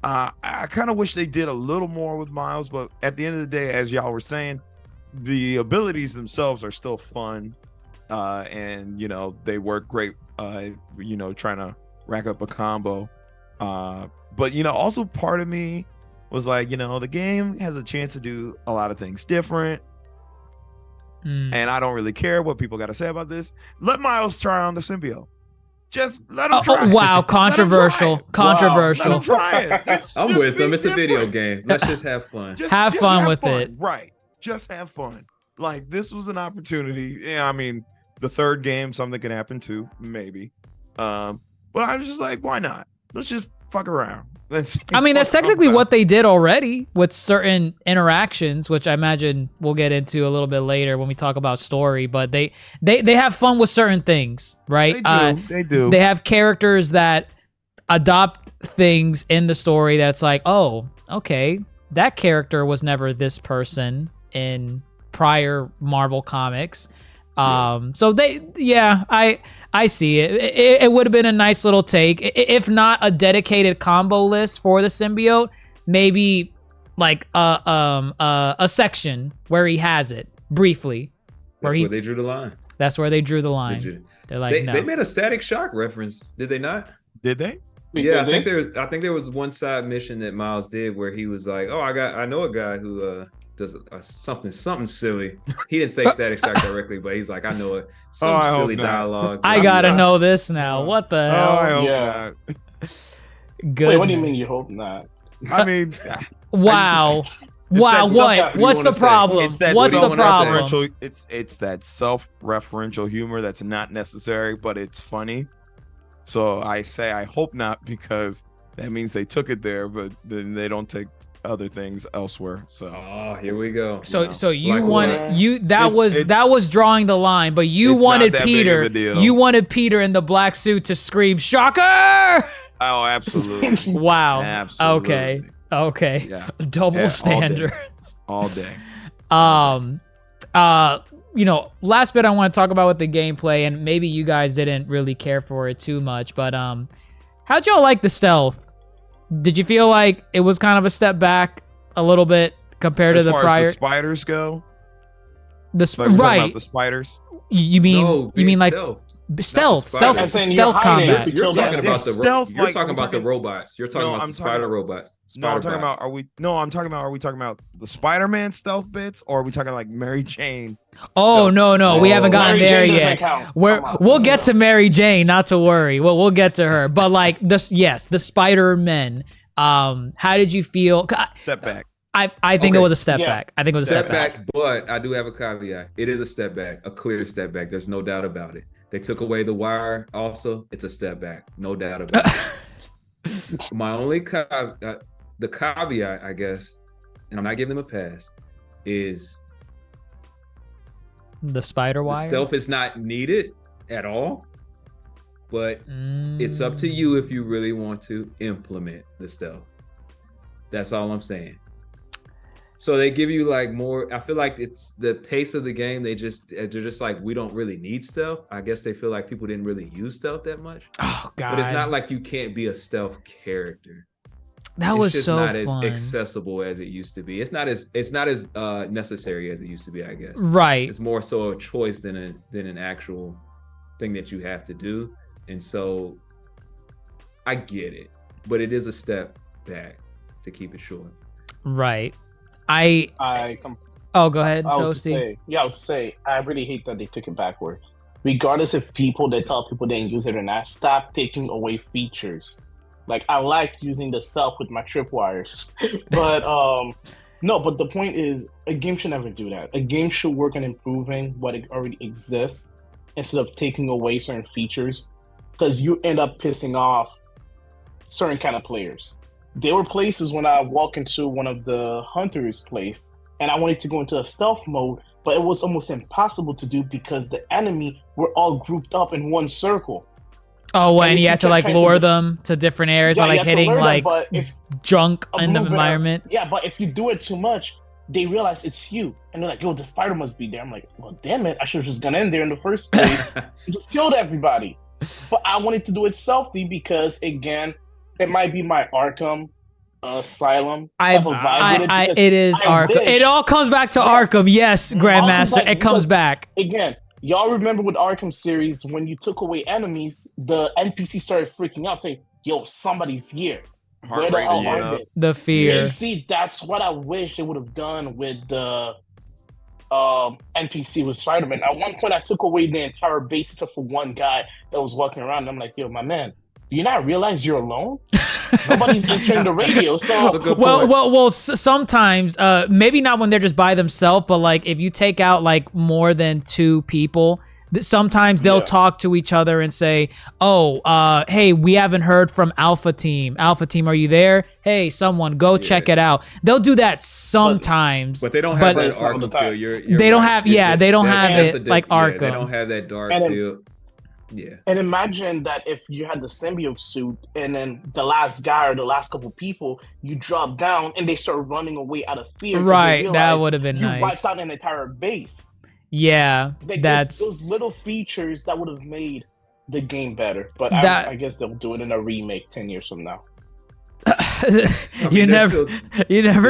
S4: I kind of wish they did a little more with Miles, but at the end of the day, as y'all were saying, the abilities themselves are still fun, and they work great. Trying to rack up a combo, but also part of me was like, the game has a chance to do a lot of things different, and I don't really care what people got to say about this. Let Miles try on the symbiote. Just let him try.
S3: Wow,
S4: Let him try
S3: controversial.
S4: it.
S3: Controversial.
S4: Let him try it.
S6: I'm with them. It's a video game. Let's just have fun.
S3: Have fun with it.
S4: Right. Just have fun. Like, this was an opportunity. Yeah, I mean, the third game, something can happen too, maybe. But I was just like, why not? Let's just fuck around. Let's see
S3: I mean, that's
S4: what comes
S3: technically
S4: out.
S3: what they did already with certain interactions, which I imagine we'll get into a little bit later when we talk about story. But they have fun with certain things, right?
S4: They do.
S3: They have characters that adopt things in the story that's like, oh, okay, that character was never this person in prior Marvel comics. So I see it. It would have been a nice little take, if not a dedicated combo list for the symbiote. Maybe like a section where he has it briefly.
S6: That's where they drew the line.
S3: That's where they drew the line. They're like, no.
S6: They made a Static Shock reference, did they not?
S4: Did they?
S6: Yeah, I think there was one side mission that Miles did where he was like, "Oh, I know a guy who does something silly." He didn't say Static Shock directly, but he's like, "I know some silly dialogue."
S3: I gotta know this now. What the hell?
S4: I hope not.
S3: Good.
S5: Wait, what do you mean you hope not?
S4: I mean,
S3: wow. Wow, what? What's the problem?
S4: It's that
S3: What's the problem?
S4: It's that self-referential humor that's not necessary, but it's funny. So I say I hope not, because that means they took it there, but then they don't take other things elsewhere. So
S6: here we go.
S3: So you wanted that was drawing the line, but you wanted Peter. You wanted Peter in the black suit to scream "Shocker!"
S4: Oh, absolutely.
S3: Wow.
S4: Absolutely.
S3: Okay.
S4: Yeah.
S3: Double standards.
S4: All day.
S3: Last bit I want to talk about with the gameplay, and maybe you guys didn't really care for it too much, but how'd y'all like the stealth? Did you feel like it was kind of a step back a little bit compared to the prior?
S4: As the spiders go?
S3: Right.
S4: The spiders?
S3: You mean like stealth combat?
S6: You're talking about the
S4: stealth.
S6: You're talking about the robots. You're talking about the spider robots.
S4: I'm talking about. Are we talking about the Spider-Man stealth bits, or are we talking like Mary Jane?
S3: Oh no, we haven't gotten there yet. We'll get to Mary Jane, not to worry. We'll get to her. But like this, yes, the Spider-Men. How did you feel?
S4: Step back.
S3: I think it was a step back. I think it was a step back.
S6: But I do have a caveat. It is a step back, a clear step back. There's no doubt about it. They took away the wire. Also, it's a step back. No doubt about it. My only the caveat, I guess, and I'm not giving them a pass, is
S3: the spider wire.
S6: The stealth is not needed at all, but it's up to you if you really want to implement the stealth. That's all I'm saying. So they give you like more. I feel like it's the pace of the game. They're just like, we don't really need stealth. I guess they feel like people didn't really use stealth that much.
S3: Oh god!
S6: But it's not like you can't be a stealth character.
S3: That was
S6: just
S3: so
S6: not
S3: fun.
S6: as accessible as it used to be. It's not as necessary as it used to be, I guess.
S3: Right.
S6: It's more so a choice than an actual thing that you have to do. And so I get it, but it is a step back, to keep it short.
S3: Right. Go ahead, Toasty.
S5: I would say I really hate that they took it backward. Regardless if they tell people they didn't use it or not, stop taking away features. Like, I like using the self with my tripwires, but no. But the point is, a game should never do that. A game should work on improving what it already exists instead of taking away certain features, because you end up pissing off certain kind of players. There were places when I walk into one of the hunters' place, and I wanted to go into a stealth mode, but it was almost impossible to do because the enemy were all grouped up in one circle.
S3: Oh, and you have to like lure them to different areas by like hitting like junk in the environment.
S5: Yeah, but if you do it too much, they realize it's you, and they're like, "Yo, the spider must be there." I'm like, "Well, damn it! I should have just gone in there in the first place and just killed everybody." But I wanted to do it stealthy because, again, it might be my Arkham Asylum type of vibe.
S3: It is Arkham. It all comes back to Arkham. Yes, Grandmaster. It comes back
S5: again. Y'all remember with Arkham series, when you took away enemies, the NPC started freaking out, saying, "Yo, somebody's here." Where the hell are they?
S3: The fear.
S5: And see, that's what I wish they would have done with the NPC with Spider-Man. At one point, I took away the entire base except for one guy that was walking around. And I'm like, "Yo, my man, do you not realize you're alone? Nobody's answering the radio." So
S3: sometimes maybe not when they're just by themselves, but like if you take out like more than two people, Sometimes they'll talk to each other and say, oh, hey, we haven't heard from Alpha Team. Alpha Team, are you there? Hey, someone go check it out. They'll do that sometimes.
S6: But they don't have that Arkham feel.
S3: They don't have, they don't have it like Arkham.
S6: They don't have that dark feel. Yeah.
S5: And imagine that if you had the symbiote suit and then the last guy or the last couple people, you drop down and they start running away out of fear.
S3: Right, that would have been nice.
S5: You wiped out an entire base.
S3: Yeah,
S5: like
S3: that's
S5: those little features that would have made the game better. But I guess they'll do it in a remake 10 years from now.
S3: You never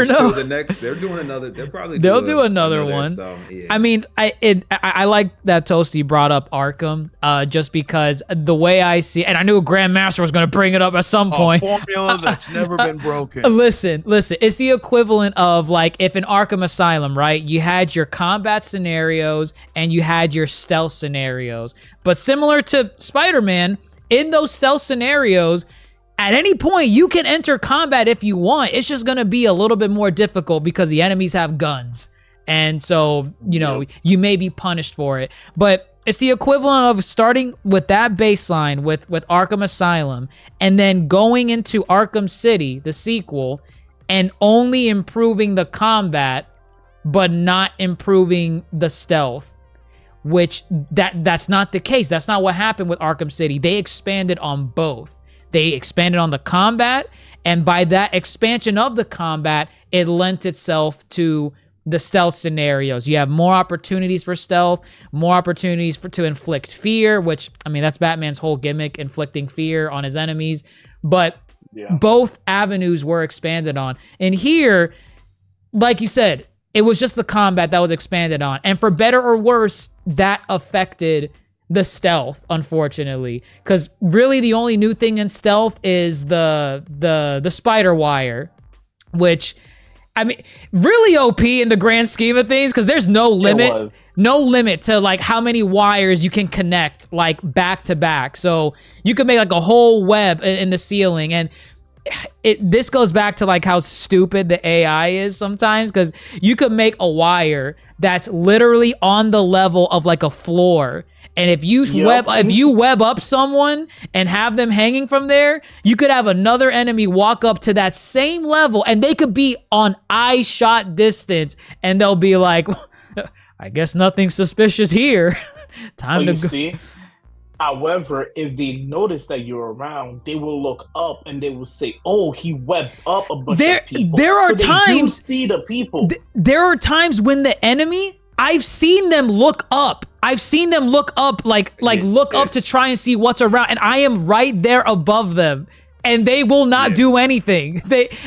S3: know.
S6: They're doing another.
S3: They'll do another one. Yeah. I mean, I like that Toasty brought up Arkham, just because the way I see, and I knew Grandmaster was going to bring it up at some point.
S4: Formula that's never been broken.
S3: Listen, it's the equivalent of like if in Arkham Asylum, right? You had your combat scenarios and you had your stealth scenarios, but similar to Spider-Man, in those stealth scenarios, at any point, you can enter combat if you want. It's just going to be a little bit more difficult because the enemies have guns. And so, you may be punished for it. But it's the equivalent of starting with that baseline with Arkham Asylum and then going into Arkham City, the sequel, and only improving the combat, but not improving the stealth. Which that's not the case. That's not what happened with Arkham City. They expanded on both. They expanded on the combat, and by that expansion of the combat, it lent itself to the stealth scenarios. You have more opportunities for stealth, more opportunities to inflict fear, which, I mean, that's Batman's whole gimmick, inflicting fear on his enemies. But both avenues were expanded on. And here, like you said, it was just the combat that was expanded on. And for better or worse, that affected the stealth, unfortunately, because really the only new thing in stealth is the spider wire, which, I mean, really OP in the grand scheme of things, because there's no limit to like how many wires you can connect like back to back. So you could make like a whole web in the ceiling, and this goes back to like how stupid the AI is sometimes, because you could make a wire that's literally on the level of like a floor. And if you web up someone and have them hanging from there, you could have another enemy walk up to that same level and they could be on eye shot distance and they'll be like, I guess nothing suspicious here. Time to go.
S5: See? However, if they notice that you're around, they will look up and they will say, "Oh, he webbed up a bunch of people."
S3: There are times
S5: they do see the people.
S3: There are times when the enemy, I've seen them look up. I've seen them look up, look up to try and see what's around, and I am right there above them, and they will not do anything.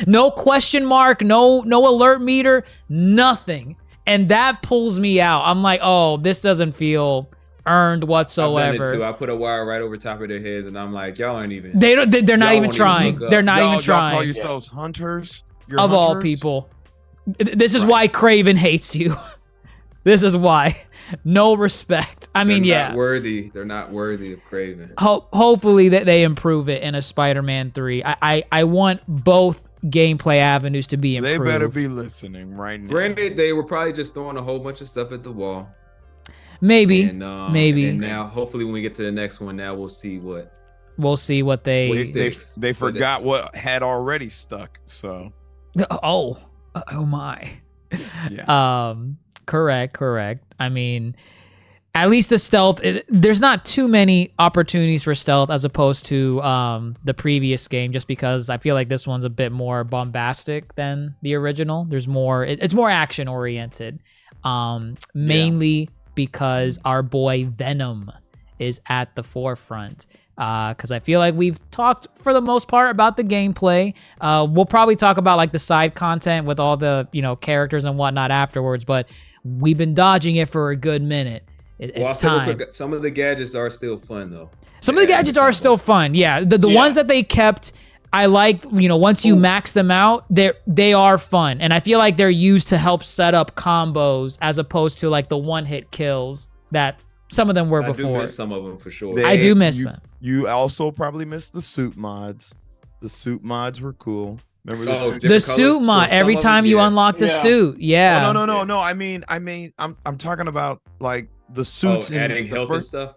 S3: No question mark, no alert meter, nothing, and that pulls me out. I'm like, oh, this doesn't feel earned whatsoever.
S6: I've done it too. I put a wire right over top of their heads, and I'm like, y'all aren't even.
S3: They're not even trying. They're not even trying.
S4: Y'all call yourselves hunters?
S3: Of all people. This is why Craven hates you. This is why. No respect. I mean,
S6: They're not worthy of Craven.
S3: Hopefully that they improve it in a Spider-Man 3. I want both gameplay avenues to be improved.
S4: They better be listening right now.
S6: Granted, they were probably just throwing a whole bunch of stuff at the wall.
S3: Maybe.
S6: And now, hopefully, when we get to the next one, now we'll see what
S4: they forgot what had already stuck. So.
S3: Oh my.
S4: Yeah.
S3: Correct. I mean, at least the stealth, there's not too many opportunities for stealth as opposed to the previous game, just because I feel like this one's a bit more bombastic than the original. There's more, it's more action oriented, mainly because our boy Venom is at the forefront. Because I feel like we've talked for the most part about the gameplay. We'll probably talk about like the side content with all the characters and whatnot afterwards, but we've been dodging it for a good minute. It's time.
S6: Some of the gadgets are still fun though.
S3: Some of the gadgets are still fun. Yeah, the ones that they kept, I like. Once you max them out, they are fun, and I feel like they're used to help set up combos as opposed to like the one-hit kills that some of them were before.
S6: I do miss some of them for sure.
S3: I do miss them.
S4: You also probably miss the suit mods. The suit mods were cool. Remember
S3: the suit mod? Every time you unlocked a suit, yeah.
S4: No. I mean, I'm talking about like the suits in
S6: adding
S4: the
S6: health and
S4: first.
S6: stuff.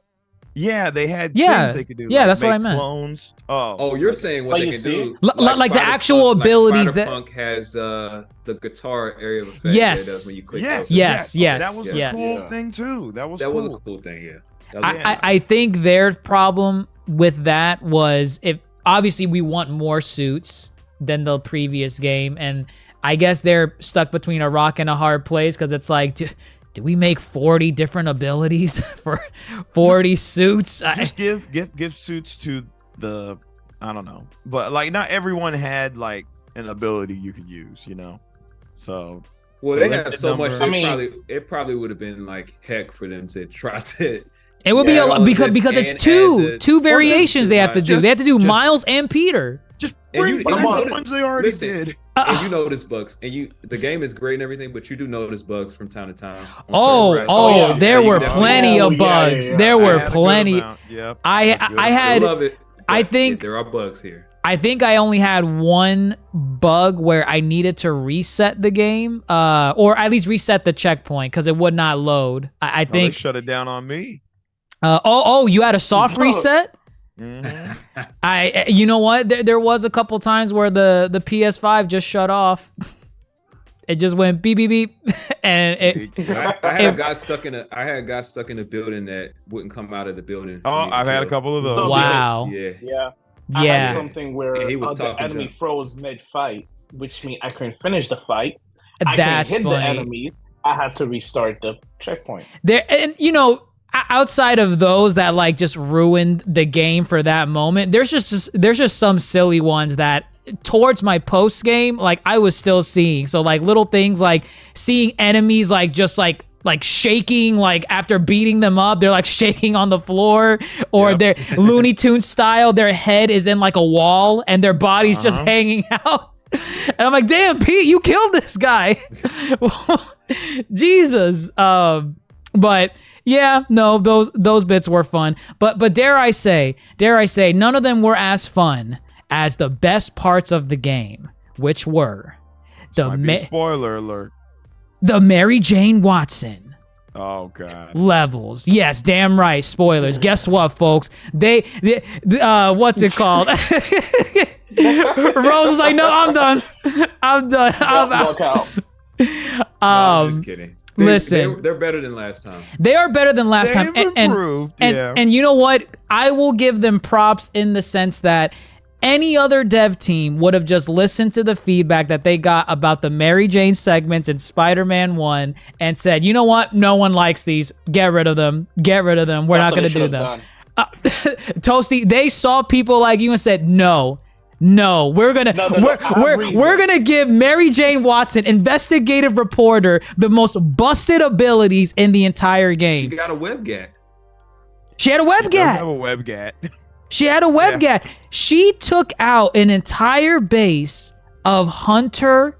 S4: Yeah, they had
S3: Yeah.
S4: things they could do.
S3: Yeah,
S4: like
S3: that's what
S4: make
S3: I meant.
S4: Clones.
S6: Oh, you're saying what
S5: Oh,
S6: they
S5: you
S6: can
S5: see?
S6: do,
S3: Like the actual
S6: Spider-Punk-
S3: abilities
S6: like
S3: that-
S6: Spider-Punk has the guitar area of effect.
S3: Yes.
S6: That it does when you click.
S4: Yes,
S6: those.
S3: Yes, yes,
S4: That was
S3: yes.
S4: a cool
S5: Yeah.
S4: thing too. That was
S6: That
S4: cool.
S6: was a cool thing. Yeah. That was
S3: I think their problem with that was if obviously we want more suits than the previous game, and I guess they're stuck between a rock and a hard place because it's like, do we make 40 different abilities for 40 suits?
S4: Just give suits to the, I don't know, but like not everyone had like an ability you could use, you know. So
S6: Well, they
S4: Limited
S6: have so much.
S4: number.
S6: It probably would have been like heck for them to try to.
S3: It would be
S6: Yeah,
S3: a lot
S6: all of
S3: because
S6: this
S3: it's
S6: and
S3: two
S6: add the-
S3: variations they have to do.
S6: just-
S3: They have to do
S4: just-
S3: Miles and Peter.
S4: just
S6: And
S4: bring
S6: you-
S4: back
S5: and you
S4: the ones they already
S6: listen,
S4: did.
S6: And you notice bugs, and the game is great and everything, but you do notice bugs from time to time. on
S3: Oh,
S6: certain
S3: oh,
S6: tracks.
S5: yeah.
S3: there
S6: Yeah,
S3: were
S6: you definitely-
S3: plenty of
S5: yeah,
S3: bugs.
S5: yeah, yeah.
S3: There
S4: I
S3: were
S4: had a good
S3: plenty.
S4: amount. Yep.
S3: I
S6: I
S3: had
S6: love it.
S3: I
S6: but
S3: think-
S6: there are bugs here.
S3: I think I only had one bug where I needed to reset the game, or at least reset the checkpoint because it would not load. I
S4: Oh, they
S3: think.
S4: shut it down on me.
S3: You had a soft
S5: No.
S3: reset.
S4: Mhm.
S3: You know what? There was a couple times where the PS5 just shut off. It just went beep beep beep, and it.
S6: I had got stuck in a building that wouldn't come out of the building. for
S4: Oh,
S6: me to
S4: I've had a
S6: kill.
S4: couple of those.
S5: So-
S3: Wow.
S6: Yeah.
S5: Yeah. I had
S3: Yeah.
S5: something where
S6: And he was
S5: the
S6: talking
S5: enemy
S6: to-
S5: froze mid-fight, which means I couldn't finish the fight. I
S3: That's
S5: couldn't hit the
S3: funny.
S5: enemies. I had to restart the checkpoint.
S3: There, and outside of those that like just ruined the game for that moment, there's just some silly ones that towards my post game, like I was still seeing. So like little things like seeing enemies like just like shaking, like after beating them up, they're like shaking on the floor, or
S4: Yep.
S3: they're Looney Tunes style, their head is in like a wall and their body's just
S4: Uh-huh.
S3: hanging out. And I'm like, damn, Pete, you killed this guy. Jesus. But yeah, no, those bits were fun. But dare I say, none of them were as fun as the best parts of the game, which were
S4: Might be a spoiler alert.
S3: the Mary Jane Watson
S4: Oh god.
S3: levels. Yes, damn right. Spoilers. Guess what, folks? They what's it called? Rose is like, no, I'm done. I'm done. I'm
S5: Walk out.
S6: No, I'm just kidding.
S3: listen.
S6: They're better than last time.
S3: They are better than last
S4: They've
S3: time.
S4: improved. Yeah.
S3: And you know what? I will give them props in the sense that any other dev team would have just listened to the feedback that they got about the Mary Jane segments in Spider-Man 1 and said, you know what? No one likes these. Get rid of them. Get rid of them. We're
S5: That's
S3: not
S5: what
S3: going
S5: they
S3: to do
S5: should
S3: them.
S5: have done.
S3: Toasty, they saw people like you and said, no, we're gonna
S5: No, I have
S3: we're
S5: reason.
S3: gonna give Mary Jane Watson, investigative reporter, the most busted abilities in the entire
S6: You
S3: game.
S6: got a webgat.
S3: She had a
S4: It does have
S3: webgat.
S4: a webgat.
S3: She had a webgat. She took out an entire base of hunter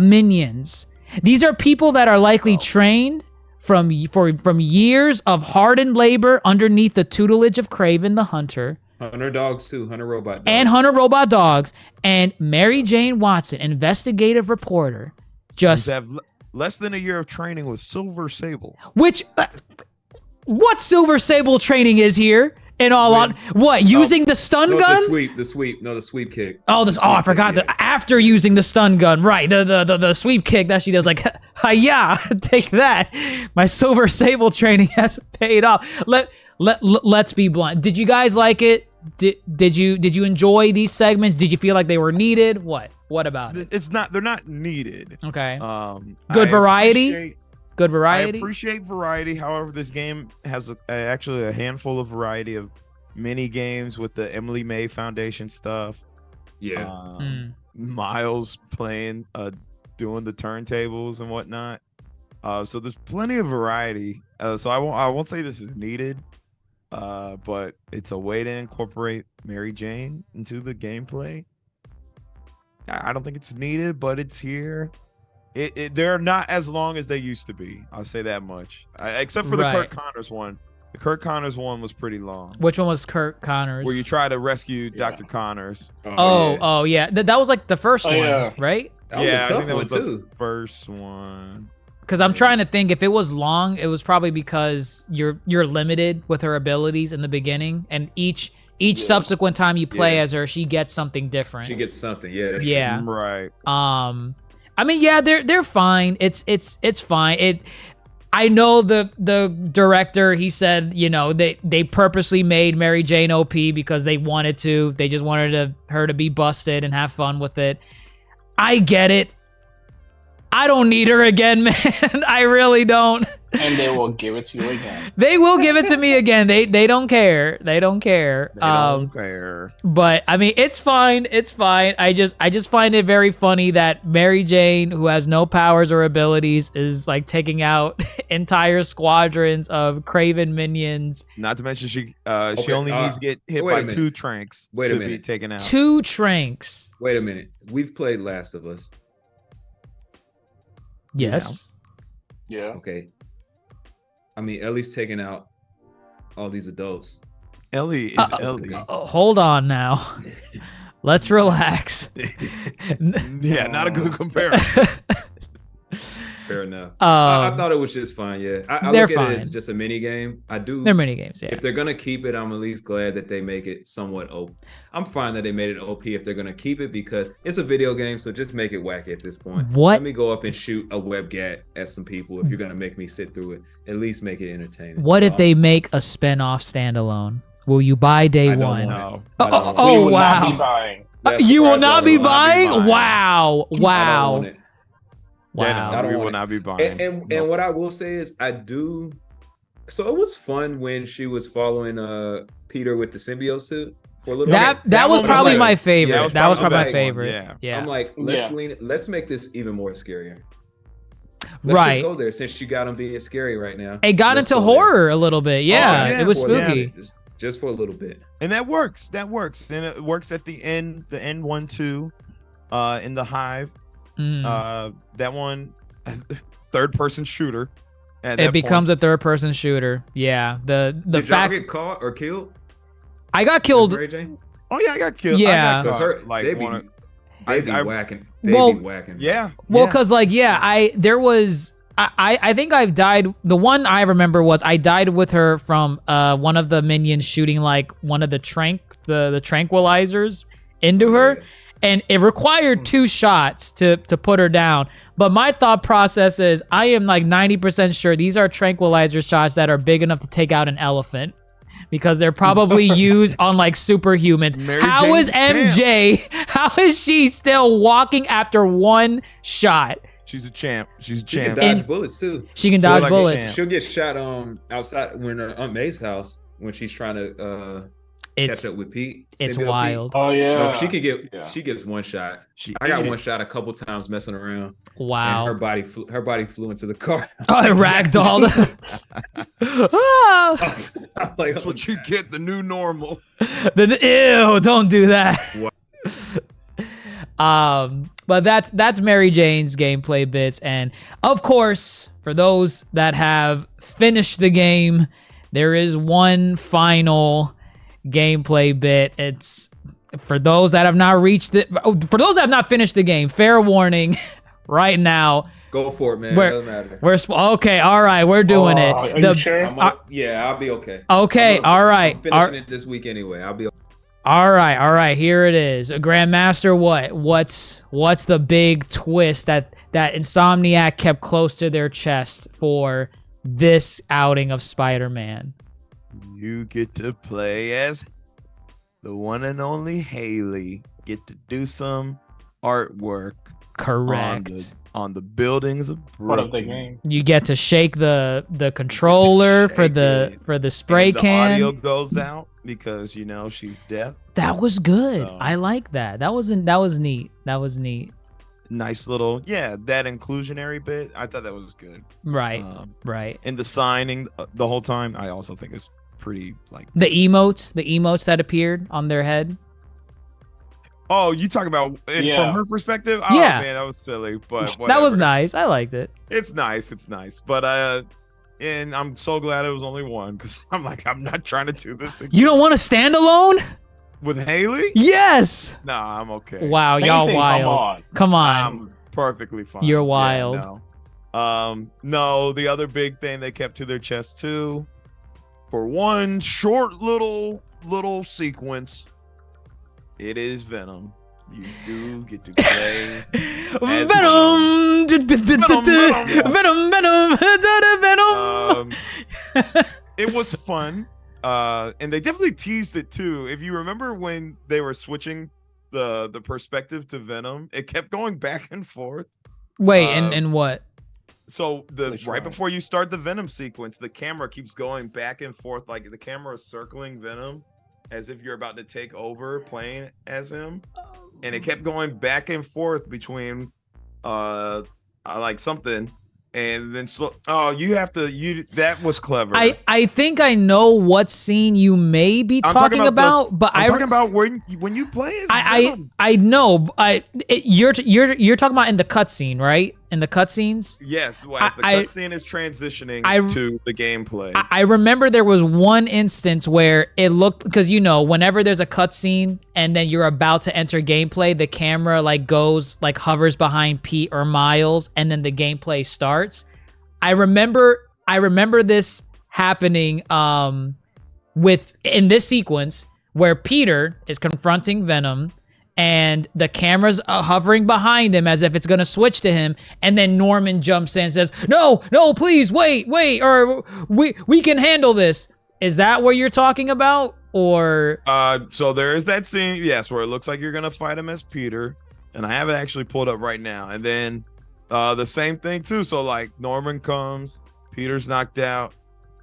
S3: minions. These are people that are likely trained from years of hardened labor underneath the tutelage of Kraven the Hunter.
S6: Hunter dogs too. Hunter robot dogs.
S3: And Hunter Robot Dogs, and Mary Jane Watson, investigative reporter, just
S4: Have less than a year of training with Silver Sable.
S3: which what Silver Sable training is here in all on what using the stun
S6: no,
S3: gun?
S6: the sweep kick.
S3: Oh, this! Oh, I forgot
S6: yeah.
S3: that after using the stun gun, right? The sweep kick that she does, like, hiya, take that. My Silver Sable training has paid off. Let's be blunt. Did you guys like it? Did you enjoy these segments? Did you feel like they were needed? What about it?
S4: It's not. They're not needed.
S3: Okay,
S4: I
S3: Good variety?
S4: appreciate-
S3: good
S4: I
S3: variety.
S4: appreciate variety. However, this game has actually a handful of variety of mini games with the Emily May Foundation stuff.
S6: Yeah.
S4: Miles playing, doing the turntables and whatnot. So there's plenty of variety. So I won't say this is needed, but it's a way to incorporate Mary Jane into the gameplay. I don't think it's needed, but it's here. They're not as long as they used to be. I'll say that much. Except for the
S3: Right.
S4: Kurt Connors one. The Kurt Connors one was pretty long.
S3: Which one was Kurt Connors?
S4: Where you try to rescue Dr. Connors.
S3: Oh yeah. That was like the first
S5: Oh,
S3: one,
S5: yeah.
S3: right?
S6: That was
S4: Yeah,
S6: a
S4: I
S6: tough
S4: think that
S6: one
S4: was
S6: too.
S4: the first one.
S3: Because I'm trying to think, if it was long, it was probably because you're limited with her abilities in the beginning, and each subsequent time you play as her, she gets something different.
S6: She gets something. Yeah. That's
S3: Yeah.
S4: Right.
S3: I mean, yeah, they're fine. It's fine. I know the director, he said, you know, they purposely made Mary Jane OP because they wanted to. They just wanted her to be busted and have fun with it. I get it. I don't need her again, man. I really don't.
S5: And they will give it to you again.
S3: They will give it to me again. They don't care. They don't care.
S4: They don't care.
S3: But I mean, it's fine. It's fine. I just find it very funny that Mary Jane, who has no powers or abilities, is like taking out entire squadrons of Craven minions.
S4: Not to mention she only needs to get hit by 2 tranks to be taken out.
S3: 2 tranks.
S6: Wait a minute. We've played Last of Us.
S3: Yes.
S5: Yeah.
S6: Okay. I mean, Ellie's taking out all these adults.
S4: Ellie is Ellie.
S3: Hold on now. Let's relax.
S4: Yeah, not a good comparison.
S6: Fair enough. I thought it was just fine. Yeah, I
S3: they're
S6: look at
S3: fine.
S6: it as just a mini game. I do.
S3: They're mini games. Yeah.
S6: If they're gonna keep it, I'm at least glad that they make it somewhat OP. I'm fine that they made it OP if they're gonna keep it because it's a video game. So just make it wacky at this point.
S3: What?
S6: Let me go up and shoot a webgat at some people. If you're gonna make me sit through it, at least make it entertaining.
S3: What if they make a spin-off standalone? Will you buy day
S6: I don't
S3: one?
S6: want it.
S3: Oh,
S5: We will
S3: wow.
S5: not be buying.
S3: You will not be
S6: I don't
S3: buying?
S6: want it.
S3: Wow.
S6: I don't
S3: Wow.
S6: want it.
S3: Wow.
S6: I don't
S4: we
S6: want
S4: will
S6: it.
S4: not be buying.
S6: And what I will say is I do. So it was fun when she was following Peter with the symbiote suit for a little bit.
S3: That was
S4: one was
S3: probably
S4: like-
S3: my favorite.
S4: yeah,
S3: that was probably my
S6: like-
S3: favorite. Yeah.
S6: I'm like, let's make this even more scarier. Let's
S3: Right.
S6: just go there since you got him being scary right now.
S3: It got
S6: Let's
S3: into
S6: go there.
S3: horror a little bit. Yeah,
S4: yeah,
S3: it was
S6: For a little
S3: spooky.
S6: bit. Just for a little bit.
S4: And that works. And it works at the end 1-2 in the Hive. That one, third person shooter.
S3: It becomes a third person shooter. Yeah. The
S6: Did
S3: fact
S6: y'all get caught or killed?
S3: I got killed.
S6: Mary Jane?
S4: Oh yeah, I got killed.
S3: Yeah.
S4: I got
S6: Because
S4: caught,
S6: they be whacking. They
S3: Well,
S6: be whacking.
S4: Yeah.
S3: Well, cause like I think I've died. The one I remember was I died with her from one of the minions shooting like one of the tranquilizers into her, and it required 2 shots to put her down. But my thought process is I am like 90% sure these are tranquilizer shots that are big enough to take out an elephant. Because they're probably used on like superhumans. How is MJ? How is she still walking after 1 shot?
S4: She's a champ. She's a
S6: She can
S4: champ.
S6: dodge bullets too.
S3: She can dodge
S4: like a
S3: bullets.
S4: champ.
S6: She'll get shot outside when Aunt May's house when she's trying to
S3: It's
S6: catch up with Pete.
S3: it's
S6: symbiote
S3: wild.
S6: Pete.
S5: Oh yeah.
S6: No, she can get.
S5: Yeah.
S6: She gets 1 shot. I
S4: ate
S6: got
S4: it.
S6: 1 shot a couple times messing around.
S3: Wow.
S6: And her body flew into the car.
S3: Oh, it ragdolled. Ah!
S6: I'm like,
S4: That's what you get. The new normal.
S3: Ew, don't do that. But that's Mary Jane's gameplay bits, and of course, for those that have finished the game, there is one final gameplay bit. It's for those that have not reached it. For those that have not finished the game, fair warning, right now.
S6: Go for it, man.
S3: We're-
S6: Doesn't matter.
S3: We're okay. All right, we're doing it.
S5: Are you sure?
S6: Yeah, I'll be okay.
S3: Okay, all right.
S6: I'm finishing it this week anyway. I'll be okay.
S3: All right. Here it is. Grandmaster, what's the big twist that Insomniac kept close to their chest for this outing of Spider-Man?
S4: You get to play as the one and only Haley. Get to do some artwork.
S3: Correct.
S4: On the buildings of
S5: Part of the
S4: Brooklyn.
S5: game.
S3: You get to shake the controller for the spray
S4: And
S3: can.
S4: The audio goes out because she's deaf.
S3: That was good.
S4: So-
S3: I like that. That was neat. That was neat.
S4: Nice little that inclusionary bit. I thought that was good.
S3: Right. Right.
S4: And the signing the whole time, I also think is pretty like.
S3: The emotes that appeared on their head.
S4: Oh, you talk about it
S5: Yeah.
S4: from her perspective? Oh
S3: Yeah.
S4: man, that was silly, but
S3: That was
S4: whatever.
S3: nice. I liked it.
S4: It's nice. But and I'm so glad it was only one because I'm not trying to do this again.
S3: You don't want to stand alone?
S4: With Haley?
S3: Yes.
S4: Nah, I'm okay.
S3: Wow, y'all
S5: Painting,
S3: wild. Come on.
S4: I'm perfectly fine.
S3: You're
S4: Yeah,
S3: wild.
S4: no. No, the other big thing they kept to their chest too, for one short little sequence, it is Venom. You do get to play as
S3: Venom, Venom.
S4: It was fun, and they definitely teased it too. If you remember when they were switching the perspective to Venom, it kept going back and forth.
S3: Wait, and what?
S4: So
S5: Which
S4: right
S5: one?
S4: before you start the Venom sequence, the camera keeps going back and forth, like the camera is circling Venom as if you're about to take over playing as him. And it kept going back and forth between like something, and then that was clever.
S3: I think I know what scene you may be talking about, but
S4: I'm talking about when you play as Venom.
S3: I know. You're talking about in the cutscene, right? In the cutscenes.
S4: Yes, as the cutscene is transitioning to the gameplay.
S3: I remember there was one instance where it looked, because whenever there's a cutscene and then you're about to enter gameplay, the camera hovers behind Pete or Miles, and then the gameplay starts. I remember this happening in this sequence where Peter is confronting Venom, and the camera's hovering behind him as if it's going to switch to him, and then Norman jumps in and says, no, please, wait, or we can handle this. Is that what you're talking about? Or
S4: so there is that scene, yes, where it looks like you're going to fight him as Peter, and I have it actually pulled up right now. And then the same thing too, so like Norman comes, Peter's knocked out,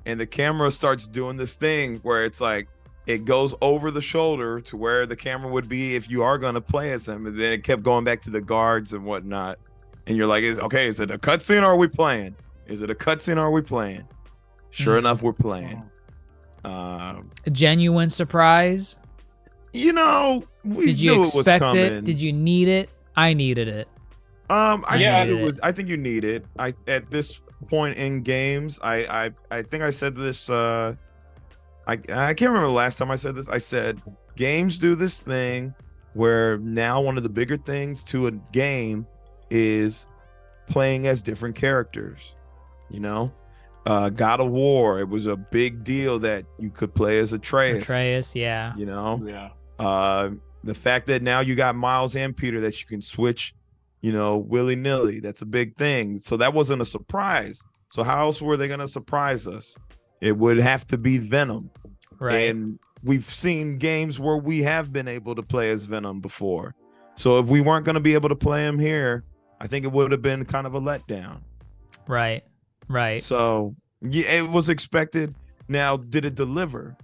S4: and the camera starts doing this thing where it's like it goes over the shoulder to where the camera would be if you are going to play as him. And then it kept going back to the guards and whatnot. And you're like, is it a cutscene or are we playing? Is it a cutscene or are we playing? Sure enough, we're playing.
S3: A genuine surprise.
S4: We
S3: Did you
S4: knew
S3: expect
S4: it was coming.
S3: it? Did you need it? I needed it.
S4: I think you need it. At this point in games, I think I said this, I can't remember the last time I said this. I said games do this thing where now one of the bigger things to a game is playing as different characters. God of War, it was a big deal that you could play as Atreus.
S3: Yeah.
S5: Yeah.
S4: The fact that now you got Miles and Peter that you can switch, willy-nilly, that's a big thing. So that wasn't a surprise. So how else were they going to surprise us? It would have to be Venom.
S3: Right.
S4: And we've seen games where we have been able to play as Venom before. So if we weren't going to be able to play him here, I think it would have been kind of a letdown.
S3: Right.
S4: So yeah, it was expected. Now, did it deliver?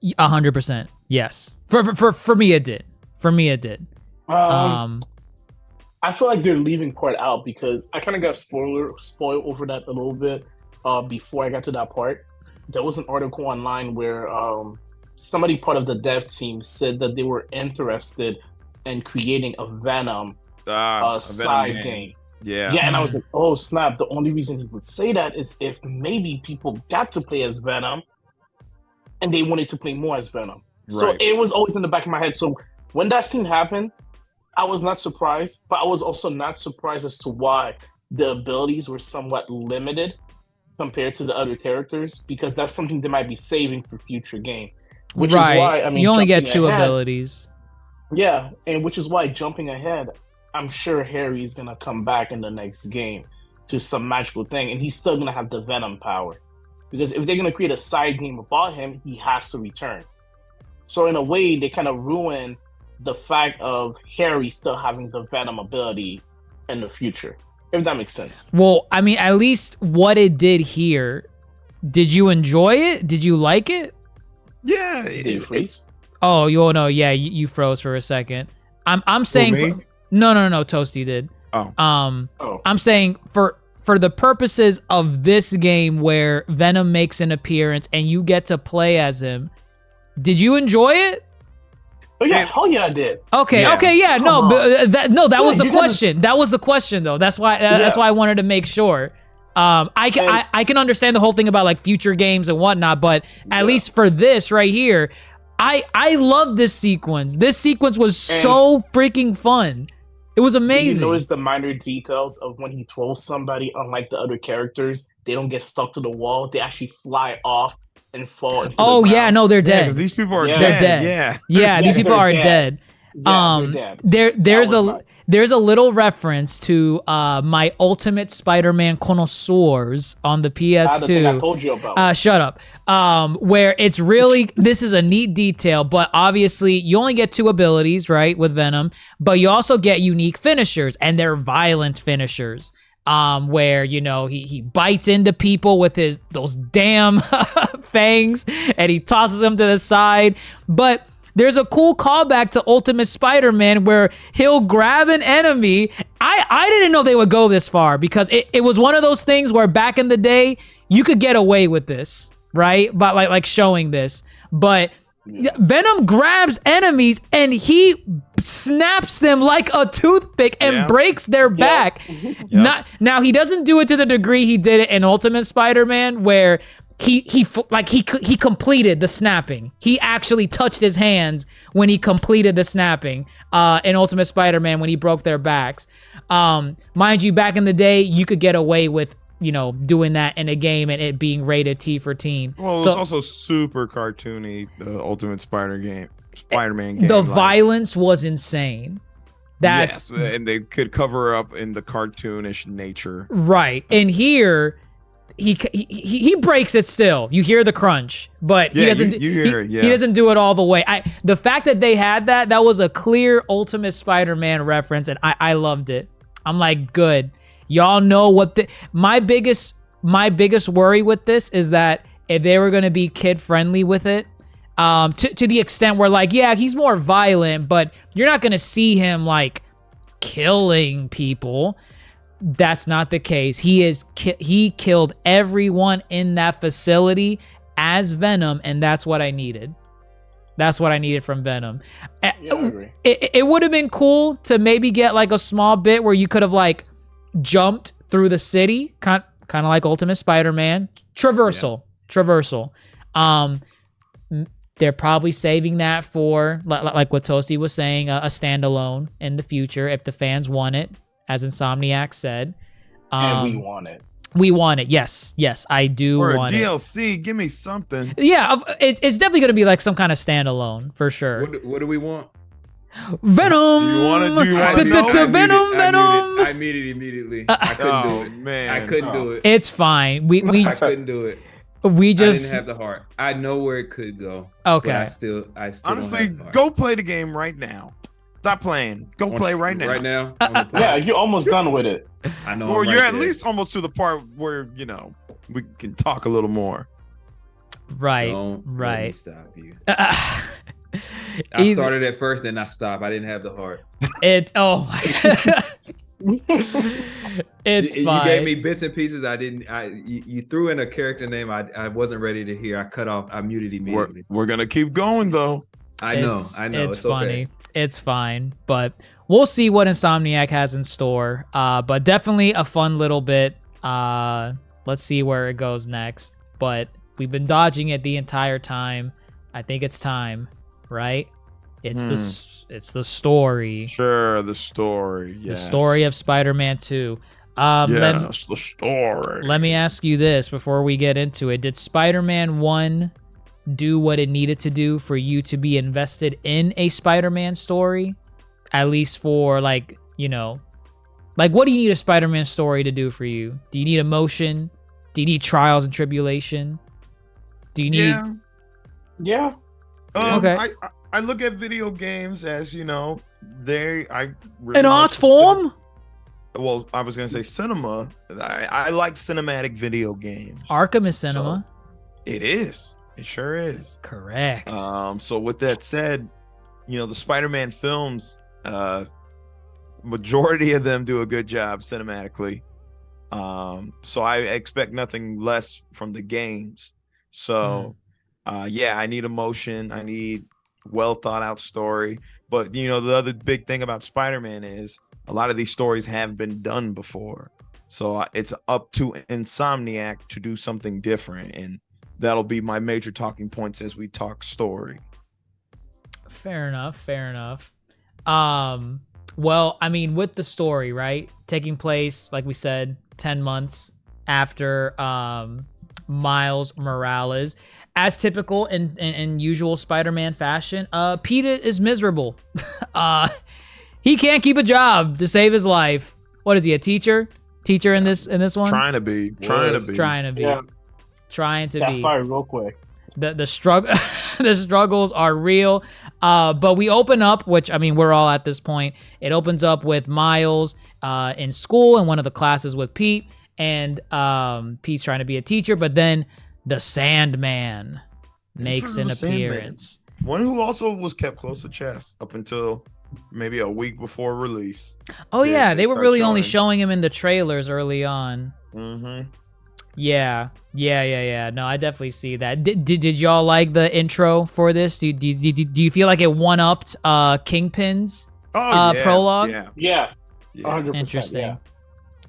S3: 100%. Yes. For me, it did.
S5: I feel like they're leaving part out because I kind of got spoiled over that a little bit before I got to that part. There was an article online where somebody part of the dev team said that they were interested in creating a Venom side game.
S4: Yeah,
S5: and I was like, oh snap, the only reason he would say that is if maybe people got to play as Venom and they wanted to play more as Venom.
S4: Right.
S5: So it was always in the back of my head. So when that scene happened, I was not surprised, but I was also not surprised as to why the abilities were somewhat limited compared to the other characters, because that's something they might be saving for future game. Which is why,
S3: you only get two abilities.
S5: Yeah, and which is why jumping ahead, I'm sure Harry's gonna come back in the next game to some magical thing, and he's still gonna have the Venom power. Because if they're gonna create a side game about him, he has to return. So in a way, they kind of ruin the fact of Harry still having the Venom ability in the future. If that makes sense.
S3: Well, I mean, at least what it did here, did you enjoy it? Did you like it?
S4: Yeah.
S5: Did you freeze?
S3: Oh, you froze for a second. I'm saying no, Toasty did.
S4: Oh.
S3: I'm saying for the purposes of this game where Venom makes an appearance and you get to play as him, did you enjoy it?
S5: Oh yeah, I did.
S3: Okay, yeah, that was the question. That was the question, though. That's why I wanted to make sure. I can understand the whole thing about like future games and whatnot, but at least for this right here, I love this sequence. This sequence was so freaking fun. It was
S5: Did you
S3: amazing.
S5: notice the minor details of when he throws somebody, unlike the other characters, they don't get stuck to the wall. They actually fly off and fall into the
S3: Oh yeah,
S5: ground.
S3: no, they're
S4: Yeah,
S3: dead.
S4: because these people are
S5: Yeah.
S3: They're
S4: dead.
S3: dead.
S4: Yeah.
S3: Yeah, these
S5: Yes,
S3: people
S5: they're
S3: are
S5: dead.
S3: dead.
S5: Yeah, they're dead.
S3: There's
S5: That
S3: a
S5: was nice.
S3: there's a little reference to my Ultimate Spider-Man connoisseurs on the
S5: Ah, the thing I
S3: PS2.
S5: told you about.
S3: Shut up. Where it's really, this is a neat detail, but obviously you only get 2 abilities, right, with Venom, but you also get unique finishers, and they're violent finishers. Where, you know, he bites into people with those damn fangs, and he tosses them to the side. But there's a cool callback to Ultimate Spider-Man where he'll grab an enemy. I didn't know they would go this far, because it was one of those things where back in the day you could get away with this, right? But like showing this. But Venom grabs enemies and he snaps them like a toothpick and
S4: Yeah.
S3: breaks their back. Now he doesn't do it to the degree he did it in Ultimate Spider-Man, where he completed the snapping. He actually touched his hands when he completed the snapping in Ultimate Spider-Man when he broke their backs. Mind you, back in the day, you could get away with, you know, doing that in a game and it being rated T for teen.
S4: Well, it was also super cartoony, the Ultimate Spider-Man game.
S3: The
S4: like,
S3: violence was insane. That's
S4: yes, and they could cover up in the cartoonish nature.
S3: right. And here, he breaks it still. You hear the crunch, but he
S4: Yeah,
S3: doesn't.
S4: you hear it, yeah.
S3: He doesn't do it all the way. The fact that they had that was a clear Ultimate Spider-Man reference, and I loved it. I'm like, good. Y'all know what my biggest worry with this is that if they were gonna be kid friendly with it, to the extent where, like, yeah, he's more violent, but you're not gonna see him like killing people. That's not the case. He killed everyone in that facility as Venom, and that's what I needed. That's what I needed from Venom.
S5: Yeah, I agree.
S3: It would have been cool to maybe get like a small bit where you could have like jumped through the city, kind of like Ultimate Spider-Man. Traversal. They're probably saving that for, like what Toasty was saying, a standalone in the future if the fans want it, as Insomniac said.
S5: And we want it.
S3: We want it. Yes, I do
S4: Or a
S3: want it.
S4: DLC, give me something.
S3: Yeah, it's definitely going to be like some kind of standalone for sure.
S6: What do we want?
S3: Venom.
S4: Do you want to know?
S3: Venom.
S6: I muted immediately. I couldn't do it.
S4: Man.
S6: I couldn't do it.
S3: It's fine. We
S6: I couldn't do it.
S3: we
S6: I
S3: just
S6: didn't have the heart. I know where it could go.
S3: Okay.
S6: But I still
S4: Honestly,
S6: don't have the heart.
S4: go play the game right now. Stop playing. Go play right now.
S6: Right now.
S5: Yeah, you're almost done with it.
S6: I know.
S4: Or
S6: I'm
S4: you're
S6: right
S4: at
S6: there.
S4: least almost to the part where, you know, we can talk a little more.
S3: right.
S6: Don't let me
S3: right.
S6: stop you.
S3: I
S6: I started at first, and I stopped. I didn't have the heart.
S3: It. Oh. It's
S6: you
S3: fine.
S6: gave me bits and pieces. I didn't. You threw in a character name. I wasn't ready to hear. I cut off. I muted immediately.
S4: We're gonna keep going though.
S6: I know.
S3: It's funny.
S6: Okay.
S3: It's fine, but we'll see what Insomniac has in store. But definitely a fun little bit. Let's see where it goes next. But we've been dodging it the entire time. I think it's time, right? It's the story.
S4: Sure, the story.
S3: The
S4: Yes.
S3: story of Spider-Man 2.
S4: Yes, the story.
S3: Let me ask you this before we get into it. Did Spider-Man 1 do what it needed to do for you to be invested in a Spider-Man story? At least for, like, you know, like, what do you need a Spider-Man story to do for you? Do you need emotion? Do you need trials and tribulation? Do you need...
S5: Yeah.
S3: Okay.
S4: I look at video games as, you know, really
S3: An art form?
S4: Well, I was gonna say cinema. I like cinematic video games.
S3: Arkham is cinema.
S4: It is. It sure is.
S3: Correct.
S4: So with that said, you know, the Spider-Man films, majority of them do a good job cinematically. So I expect nothing less from the games. So yeah, I need emotion. I need well thought out story. But you know, the other big thing about Spider-Man is a lot of these stories have been done before. So it's up to Insomniac to do something different, and that'll be my major talking points as we talk story.
S3: Fair enough. Well, I mean, with the story, right, taking place, like we said, 10 months after Miles Morales, as typical in usual Spider-Man fashion, Peter is miserable. He can't keep a job to save his life. What is he, a teacher? Teacher in this one?
S4: Trying to be.
S3: Trying to be.
S5: Yeah.
S3: Trying to
S5: Got
S3: be.
S5: fired real quick.
S3: The struggle, the struggles are real. But we open up, which I mean, we're all at this point. It opens up with Miles in school in one of the classes with Pete, and Pete's trying to be a teacher, but then the Sandman makes an appearance.
S4: One who also was kept close to chest up until maybe a week before release.
S3: Oh yeah, they were
S4: start
S3: really only showing him in the trailers early on.
S4: Mm-hmm.
S3: Yeah. No, I definitely see that. Did y'all like the intro for this? Do you feel like it one-upped Kingpin's prologue?
S5: Yeah, 100%.
S3: Interesting.
S5: Yeah.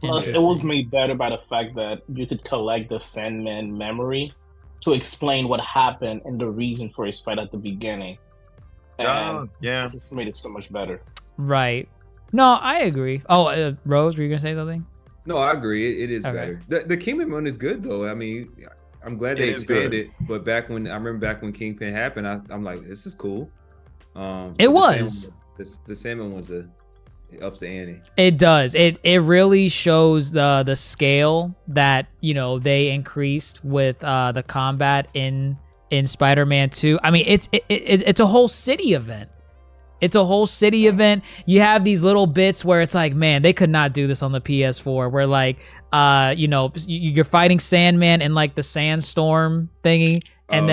S5: Plus, it was made better by the fact that you could collect the Sandman memory to explain what happened and the reason for his fight at the beginning. And
S4: yeah.
S5: it just made it so much better.
S3: Right. No, I agree. Oh, Rose, were you gonna say something?
S6: No, I agree. It is
S3: Okay.
S6: better. The Kingpin one is good though. I mean, I'm glad they expanded. But I remember back when Kingpin happened, I'm like, this is cool.
S3: It was.
S6: The Sandman was it ups the ante.
S3: It does. It really shows the scale that they increased with the combat in Spider-Man 2. I mean, it's a whole city event. It's a whole city event. You have these little bits where it's like, man, they could not do this on the PS4. Where like, you're fighting Sandman in like the sandstorm thingy, and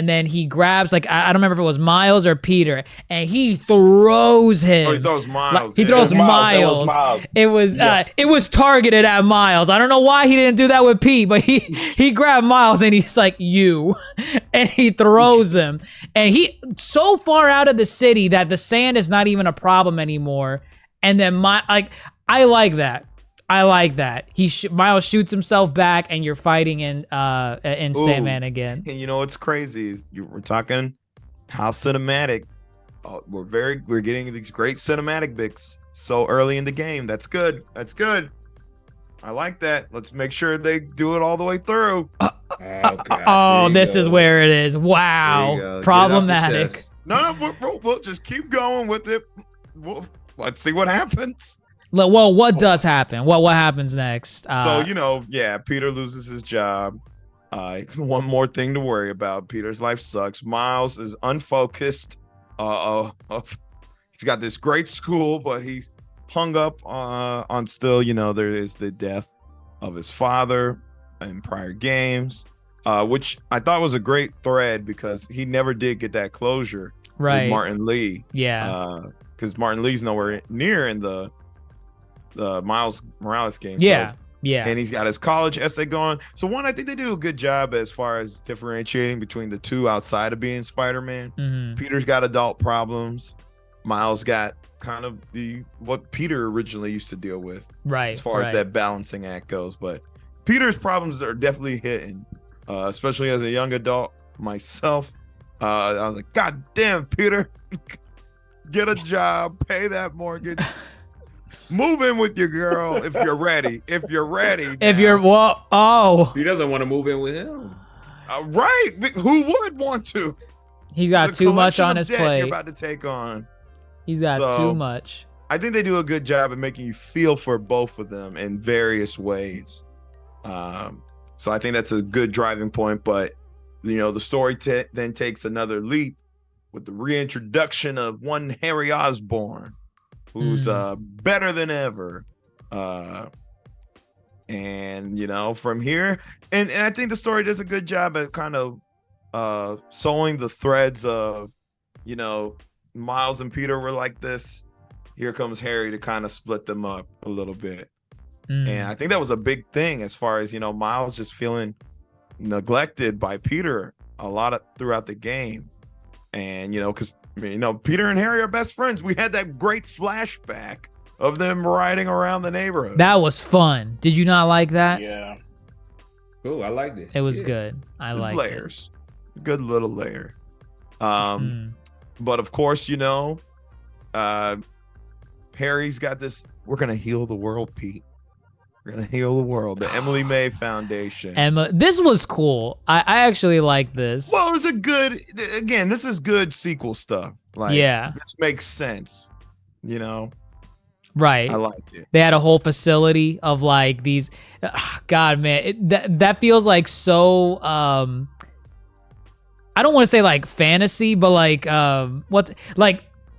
S3: then he grabs like I don't remember if it was Miles or Peter, and he throws him.
S4: Oh, he throws Miles.
S3: He throws Miles. It was targeted at Miles. I don't know why he didn't do that with Pete, but he grabbed Miles and he's like, you, and he throws him, and he so far out of the city that the sand is not even a problem anymore. And then I like that. Miles shoots himself back, and you're fighting in Sandman again.
S4: And you know what's crazy is we're talking how cinematic. We're getting these great cinematic bits so early in the game. That's good. I like that. Let's make sure they do it all the way through.
S3: This is where it is. Wow, problematic.
S4: No, we'll just keep going with it. Let's see what happens.
S3: Well, what does happen? What happens next?
S4: Peter loses his job. One more thing to worry about. Peter's life sucks. Miles is unfocused. He's got this great school, but he's hung up on still, there is the death of his father in prior games, which I thought was a great thread because he never did get that closure with Martin Lee.
S3: Yeah.
S4: Because Martin Lee's nowhere near in the Miles Morales game.
S3: Yeah.
S4: And he's got his college essay going. So I think they do a good job as far as differentiating between the two outside of being Spider-Man.
S3: Mm-hmm.
S4: Peter's got adult problems. Miles got kind of what Peter originally used to deal with.
S3: Right.
S4: As far as that balancing act goes. But Peter's problems are definitely hitting, especially as a young adult myself. I was like, God damn, Peter, get a job, pay that mortgage. Move in with your girl if you're ready. He
S6: doesn't want to move in with him.
S4: Right. Who would want to?
S3: He's got too much on his plate.
S4: You're about to take on.
S3: He's got too much.
S4: I think they do a good job at making you feel for both of them in various ways. So I think that's a good driving point. But the story then takes another leap with the reintroduction of one Harry Osborn, who's better than ever. And from here, and I think the story does a good job at kind of sewing the threads of, Miles and Peter were like this. Here comes Harry to kind of split them up a little bit. And I think that was a big thing as far as, Miles just feeling neglected by Peter a lot throughout the game. And, because Peter and Harry are best friends. We had that great flashback of them riding around the neighborhood.
S3: That was fun. Did you not like that?
S5: Yeah.
S6: Cool. I liked it.
S3: It was good. I liked
S4: layers. Good little layer. But of course, Harry's got this. We're gonna heal the world, Pete. We're gonna heal the world. The Emily May Foundation.
S3: Emma, this was cool. I actually like this.
S4: Well, it was a good. Again, this is good sequel stuff. Like,
S3: yeah,
S4: this makes sense. You know,
S3: right.
S4: I liked it.
S3: They had a whole facility of like these. God, man, that feels like so. I don't want to say like fantasy, but like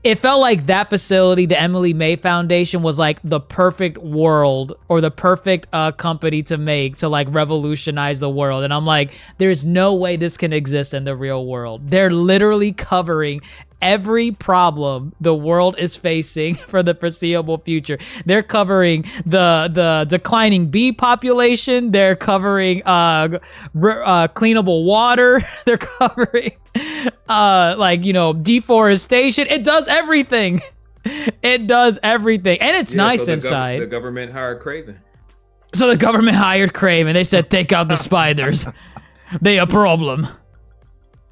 S3: it felt like that facility, the Emily May Foundation, was like the perfect world or the perfect company to make to like revolutionize the world. And I'm like, there's no way this can exist in the real world. They're literally covering every problem the world is facing for the foreseeable future. They're covering the declining bee population. They're covering cleanable water. They're covering deforestation. It does everything. It does everything, and it's nice inside.
S6: The government hired Craven.
S3: So the government hired Craven. They said, take out the spiders. They a problem.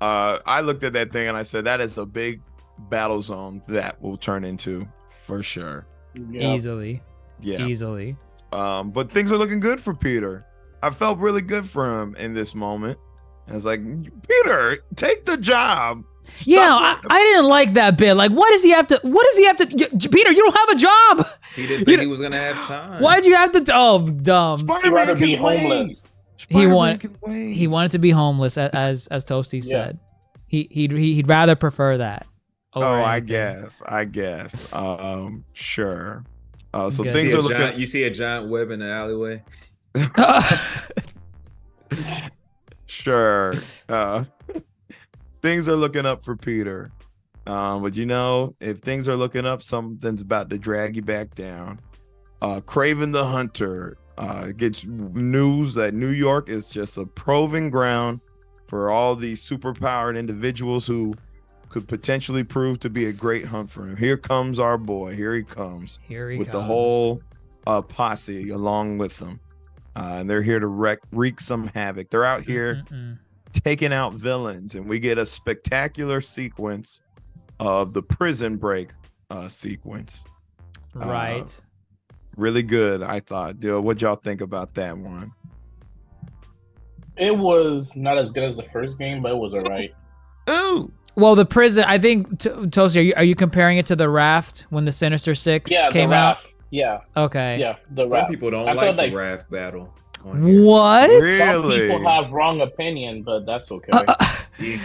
S4: I looked at that thing and I said, that is a big battle zone that will turn into for sure.
S5: Yeah.
S3: Easily.
S4: Yeah.
S3: Easily.
S4: But things are looking good for Peter. I felt really good for him in this moment. I was like, Peter, take the job.
S3: Yeah, I didn't like that bit. Like, what does he have to? Peter, you don't have a job.
S6: He didn't think he was gonna have time.
S3: Why'd you have to? Oh, dumb.
S5: He'd rather be homeless.
S3: He wanted to be homeless, as Toasty said. He'd rather prefer that.
S4: I guess. Sure. So
S3: Good.
S4: things are looking.
S6: You see a giant web in the alleyway.
S4: Sure. Things are looking up for Peter. But if things are looking up, something's about to drag you back down. Craven the Hunter gets news that New York is just a proving ground for all these superpowered individuals who could potentially prove to be a great hunt for him. Here comes our boy. Here he comes. With the whole posse along with them. And they're here to wreak some havoc. They're out here taking out villains, and we get a spectacular sequence of the prison break sequence.
S3: Right.
S4: Really good, I thought. What'd y'all think about that one?
S5: It was not as good as the first game, but it was alright.
S4: Ooh.
S3: Well, the prison. I think Toasty, are you comparing it to the Raft when the Sinister Six came out?
S5: Yeah.
S3: Okay.
S5: Yeah, the
S6: Some
S5: Raft.
S6: people don't
S5: I
S6: like
S5: thought
S6: the Raft battle. on here.
S3: What?
S4: Really?
S5: Some people have wrong opinion, but that's okay.
S4: No.
S3: Wait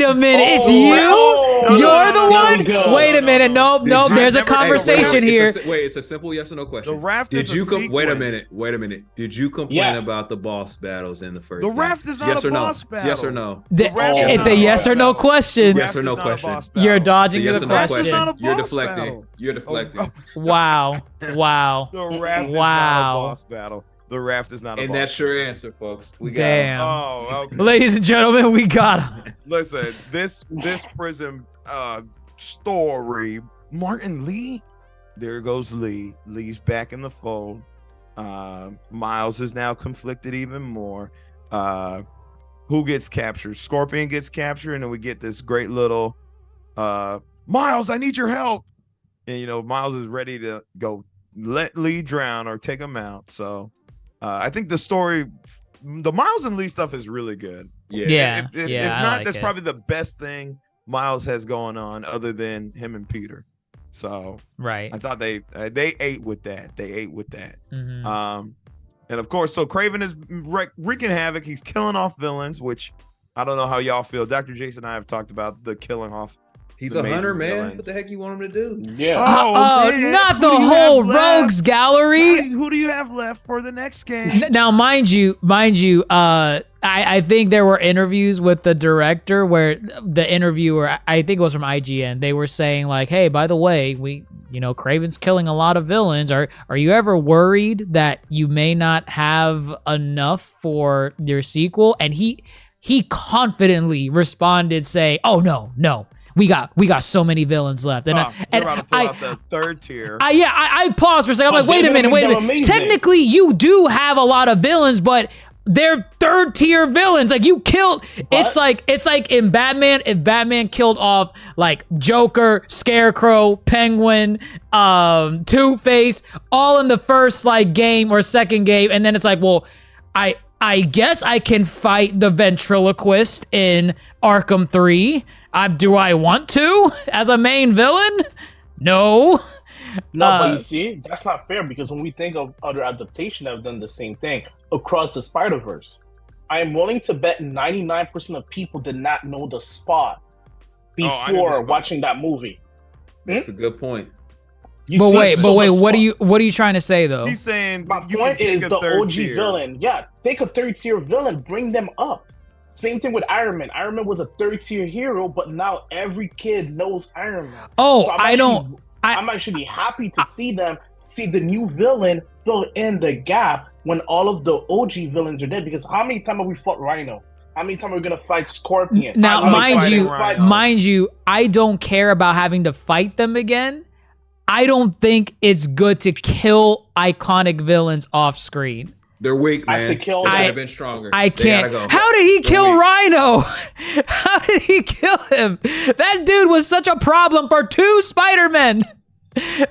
S3: a minute, it's you? You're the one?
S5: Go.
S3: Wait a minute, nope, there's a conversation here.
S6: It's a simple yes or no question.
S4: The Raft
S6: Did
S4: is a
S6: you wait a
S4: sequence.
S6: minute. Did you complain about the boss battles in the first
S4: The
S6: game?
S4: Raft is not
S6: yes
S4: a
S6: or no?
S4: boss battle.
S6: Yes or no?
S3: It's a yes or no question.
S6: Yes or no question.
S3: You're dodging
S6: Yes
S3: the
S6: or no
S3: question.
S4: not a
S6: You're
S4: boss
S6: deflecting.
S4: battle.
S6: You're deflecting.
S3: Wow.
S4: The Raft is not a boss battle. The Raft is not a
S6: And
S4: boss.
S6: that's your answer, folks. We got
S3: Damn.
S4: Oh, okay.
S3: Ladies and gentlemen, we got him.
S4: Listen, this prison story, Martin Lee, there goes Lee. Lee's back in the fold. Miles is now conflicted even more. Who gets captured? Scorpion gets captured, and then we get this great little Miles, I need your help. And Miles is ready to go let Lee drown or take him out. So I think the story, the Miles and Lee stuff is really good.
S3: Yeah.
S4: If
S3: I
S4: not,
S3: like
S4: that's
S3: it.
S4: probably the best thing Miles has going on other than him and Peter. So
S3: Right.
S4: I thought they ate with that.
S3: Mhm.
S4: And of course, so Craven is wreaking havoc. He's killing off villains, which I don't know how y'all feel. Dr. Jason and I have talked about the killing off.
S6: He's
S4: the
S6: a
S4: major
S6: hunter, man.
S4: villains.
S6: What the heck you want him to do?
S5: Yeah.
S3: Oh,
S4: man.
S3: not
S4: Who
S3: the
S4: do you
S3: whole
S4: have left?
S3: rogues gallery.
S4: Who do you have left for the next game?
S3: Now, mind you, I think there were interviews with the director where the interviewer, I think it was from IGN, they were saying like, hey, by the way, Craven's killing a lot of villains. Are you ever worried that you may not have enough for your sequel? And he confidently responded saying, oh, no. We got so many villains left, and
S4: You're about to pull out the third tier.
S3: I paused for a second. I'm like, wait a
S5: they're
S3: minute.
S5: amazing.
S3: Technically, you do have a lot of villains, but they're third tier villains. Like you killed. It's like in Batman. If Batman killed off like Joker, Scarecrow, Penguin, Two-Face, all in the first like game or second game, and then it's like, well, I guess I can fight the ventriloquist in Arkham 3. Do I want to as a main villain? No.
S5: No, but you see, that's not fair because when we think of other adaptations that have done the same thing across the Spider-Verse, I am willing to bet 99% of people did not know the spot before watching that movie.
S6: That's a good point.
S3: But wait, what are you trying to say though?
S4: He's saying
S5: my point is the OG villain. Yeah, take a third tier villain, bring them up. Same thing with Iron Man. Iron Man was a third tier hero, but now every kid knows Iron Man.
S3: Oh,
S5: so I'm actually happy to see the new villain fill in the gap when all of the OG villains are dead. Because how many times have we fought Rhino? How many times are we gonna fight Scorpion?
S3: Now, mind you, I don't care about having to fight them again. I don't think it's good to kill iconic villains off screen.
S6: They're weak, man. They could have been stronger.
S3: I can't. Go. How did he kill Rhino? How did he kill him? That dude was such a problem for 2 Spider-Men.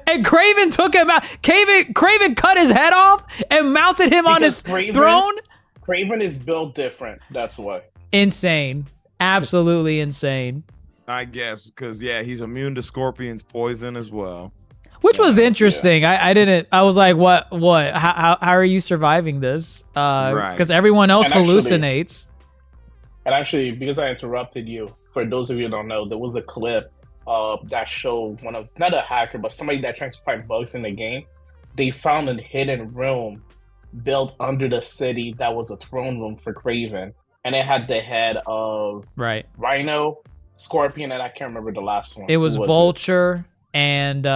S3: And Craven took him out. Craven cut his head off and mounted him on his throne.
S5: Craven is built different. That's why.
S3: Insane. Absolutely insane.
S4: I guess because yeah, he's immune to Scorpion's poison as well.
S3: Which was interesting. Yeah. I was like, what? How are you surviving this?
S4: Right.
S3: Because everyone else hallucinates.
S5: And actually, because I interrupted you, for those of you who don't know, there was a clip that showed not a hacker, but somebody that tries to find bugs in the game. They found a hidden room built under the city that was a throne room for Craven. And it had the head of Rhino, Scorpion, and I can't remember the last one.
S3: It was Vulture. And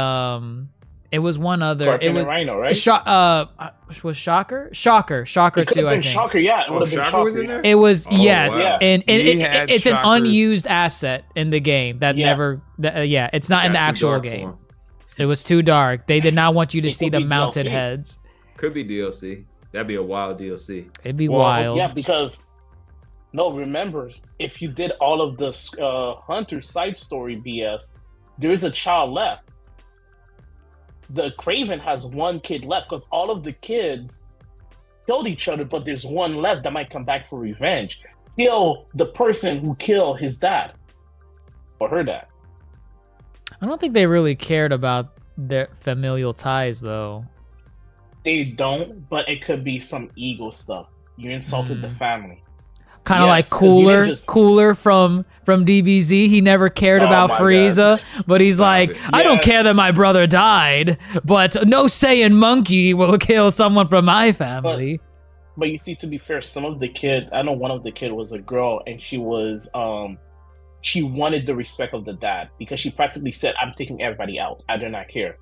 S3: it was one other.
S5: Scorpion
S3: it was
S5: and Rhino, right?
S3: Was Shocker too. I think
S5: Shocker, yeah. It would have been Shocker. Was in there?
S3: It was yes,
S5: wow.
S3: And it's an unused asset in the game that never. It's not in the actual game. It was too dark. They did not want you to see the mounted heads.
S6: Could be DLC. That'd be a wild DLC.
S3: It'd be wild.
S5: Yeah, because remember, if you did all of the Hunter side story BS. There is a child left. The Craven has one kid left because all of the kids killed each other, but there's one left that might come back for revenge. Kill the person who killed his dad or her dad.
S3: I don't think they really cared about their familial ties, though.
S5: They don't, but it could be some ego stuff. You insulted the family.
S3: Kind of like Cooler from DBZ. He never cared about Frieza, but he's like, I don't care that my brother died, but no Saiyan monkey will kill someone from my family.
S5: But you see, to be fair, some of the kids, I know one of the kids was a girl, and she was, she wanted the respect of the dad because she practically said, I'm taking everybody out. I do not care.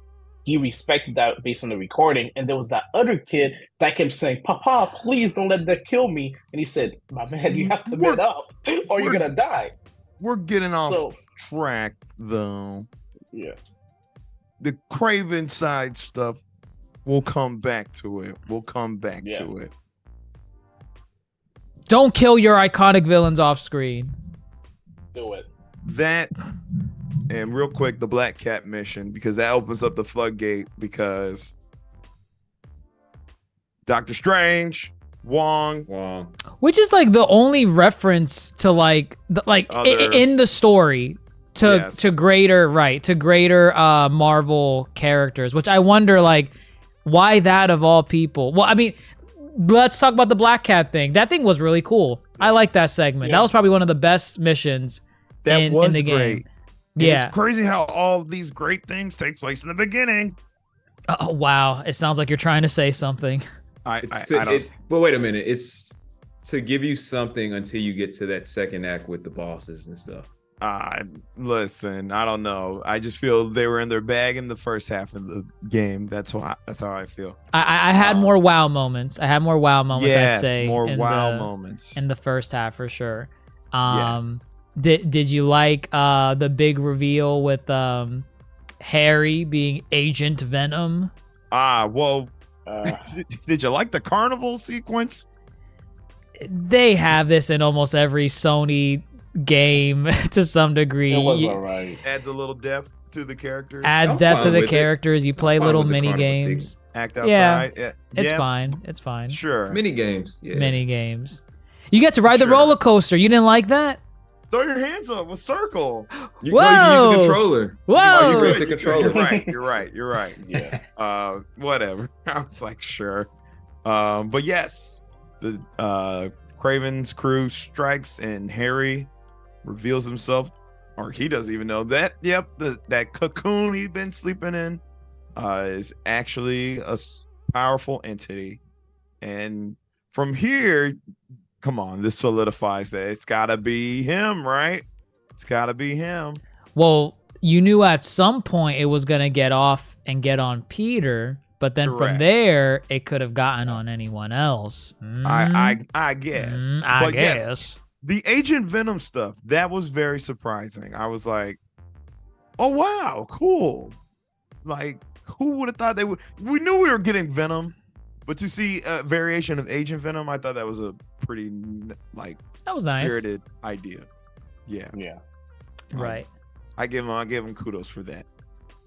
S5: He respected that based on the recording. And there was that other kid that kept saying, Papa, please don't let that kill me. And he said, my man, you have to man up or you're going to die.
S4: We're getting off track, though.
S5: Yeah.
S4: The Craven side stuff, we'll come back to it. To it.
S3: Don't kill your iconic villains off screen.
S5: Do it.
S4: That... And real quick, the Black Cat mission, because that opens up the floodgate because Doctor Strange, Wong.
S3: Which is like the only reference to in the story to greater Marvel characters, which I wonder like why that of all people. Well, I mean, let's talk about the Black Cat thing. That thing was really cool. I like that segment. That was probably one of the best missions in the game.
S4: Great. Yeah, it's crazy how all these great things take place in the beginning.
S3: Oh wow! It sounds like you're trying to say something.
S6: But wait a minute. It's to give you something until you get to that second act with the bosses and stuff.
S4: Listen, I don't know. I just feel they were in their bag in the first half of the game. That's how I feel.
S3: I had more wow moments. I'd say.
S4: More wow moments
S3: in the first half for sure. Did you like the big reveal with Harry being Agent Venom?
S4: Did you like the carnival sequence?
S3: they have this in almost every Sony game to some degree.
S5: It was alright.
S4: Adds a little depth to the characters.
S3: Adds
S6: I'm
S3: depth to
S6: fine
S3: the
S6: with it.
S3: characters. You play
S6: fine
S3: little
S6: with the
S3: mini
S6: Carnival
S3: games.
S4: Act
S3: Yeah.
S4: outside. Yeah.
S3: It's
S4: Yeah,
S3: fine. It's fine.
S4: Sure.
S6: Mini games. Yeah.
S3: Mini games. You get to ride the
S4: Sure.
S3: roller coaster. You didn't like that?
S4: Throw your hands up with circle.
S6: You can use
S3: Whoa.
S6: a controller.
S3: Whoa.
S6: Oh, you
S4: Good,
S6: press the
S4: you're
S6: controller.
S4: right. You're right. You're right.
S5: Yeah.
S4: Whatever. I was like, sure. But yes, the Craven's crew strikes and Harry reveals himself, or he doesn't even know that. Yep, that cocoon he'd been sleeping in is actually a powerful entity, and from here, come on, this solidifies that it's gotta be him, right? It's gotta be him.
S3: Well, you knew at some point it was gonna get off and get on Peter, but then from
S4: Correct.
S3: there it could have gotten on anyone else.
S4: I guess.
S3: I
S4: But yes,
S3: guess.
S4: the Agent Venom stuff, that was very surprising. I was like, oh wow, cool. Like, who would have thought they would? We knew we were getting Venom, but to see a variation of Agent Venom, I thought that was a pretty like
S3: That was nice.
S4: spirited idea. Yeah,
S5: Yeah.
S3: Right.
S4: I give him kudos for that.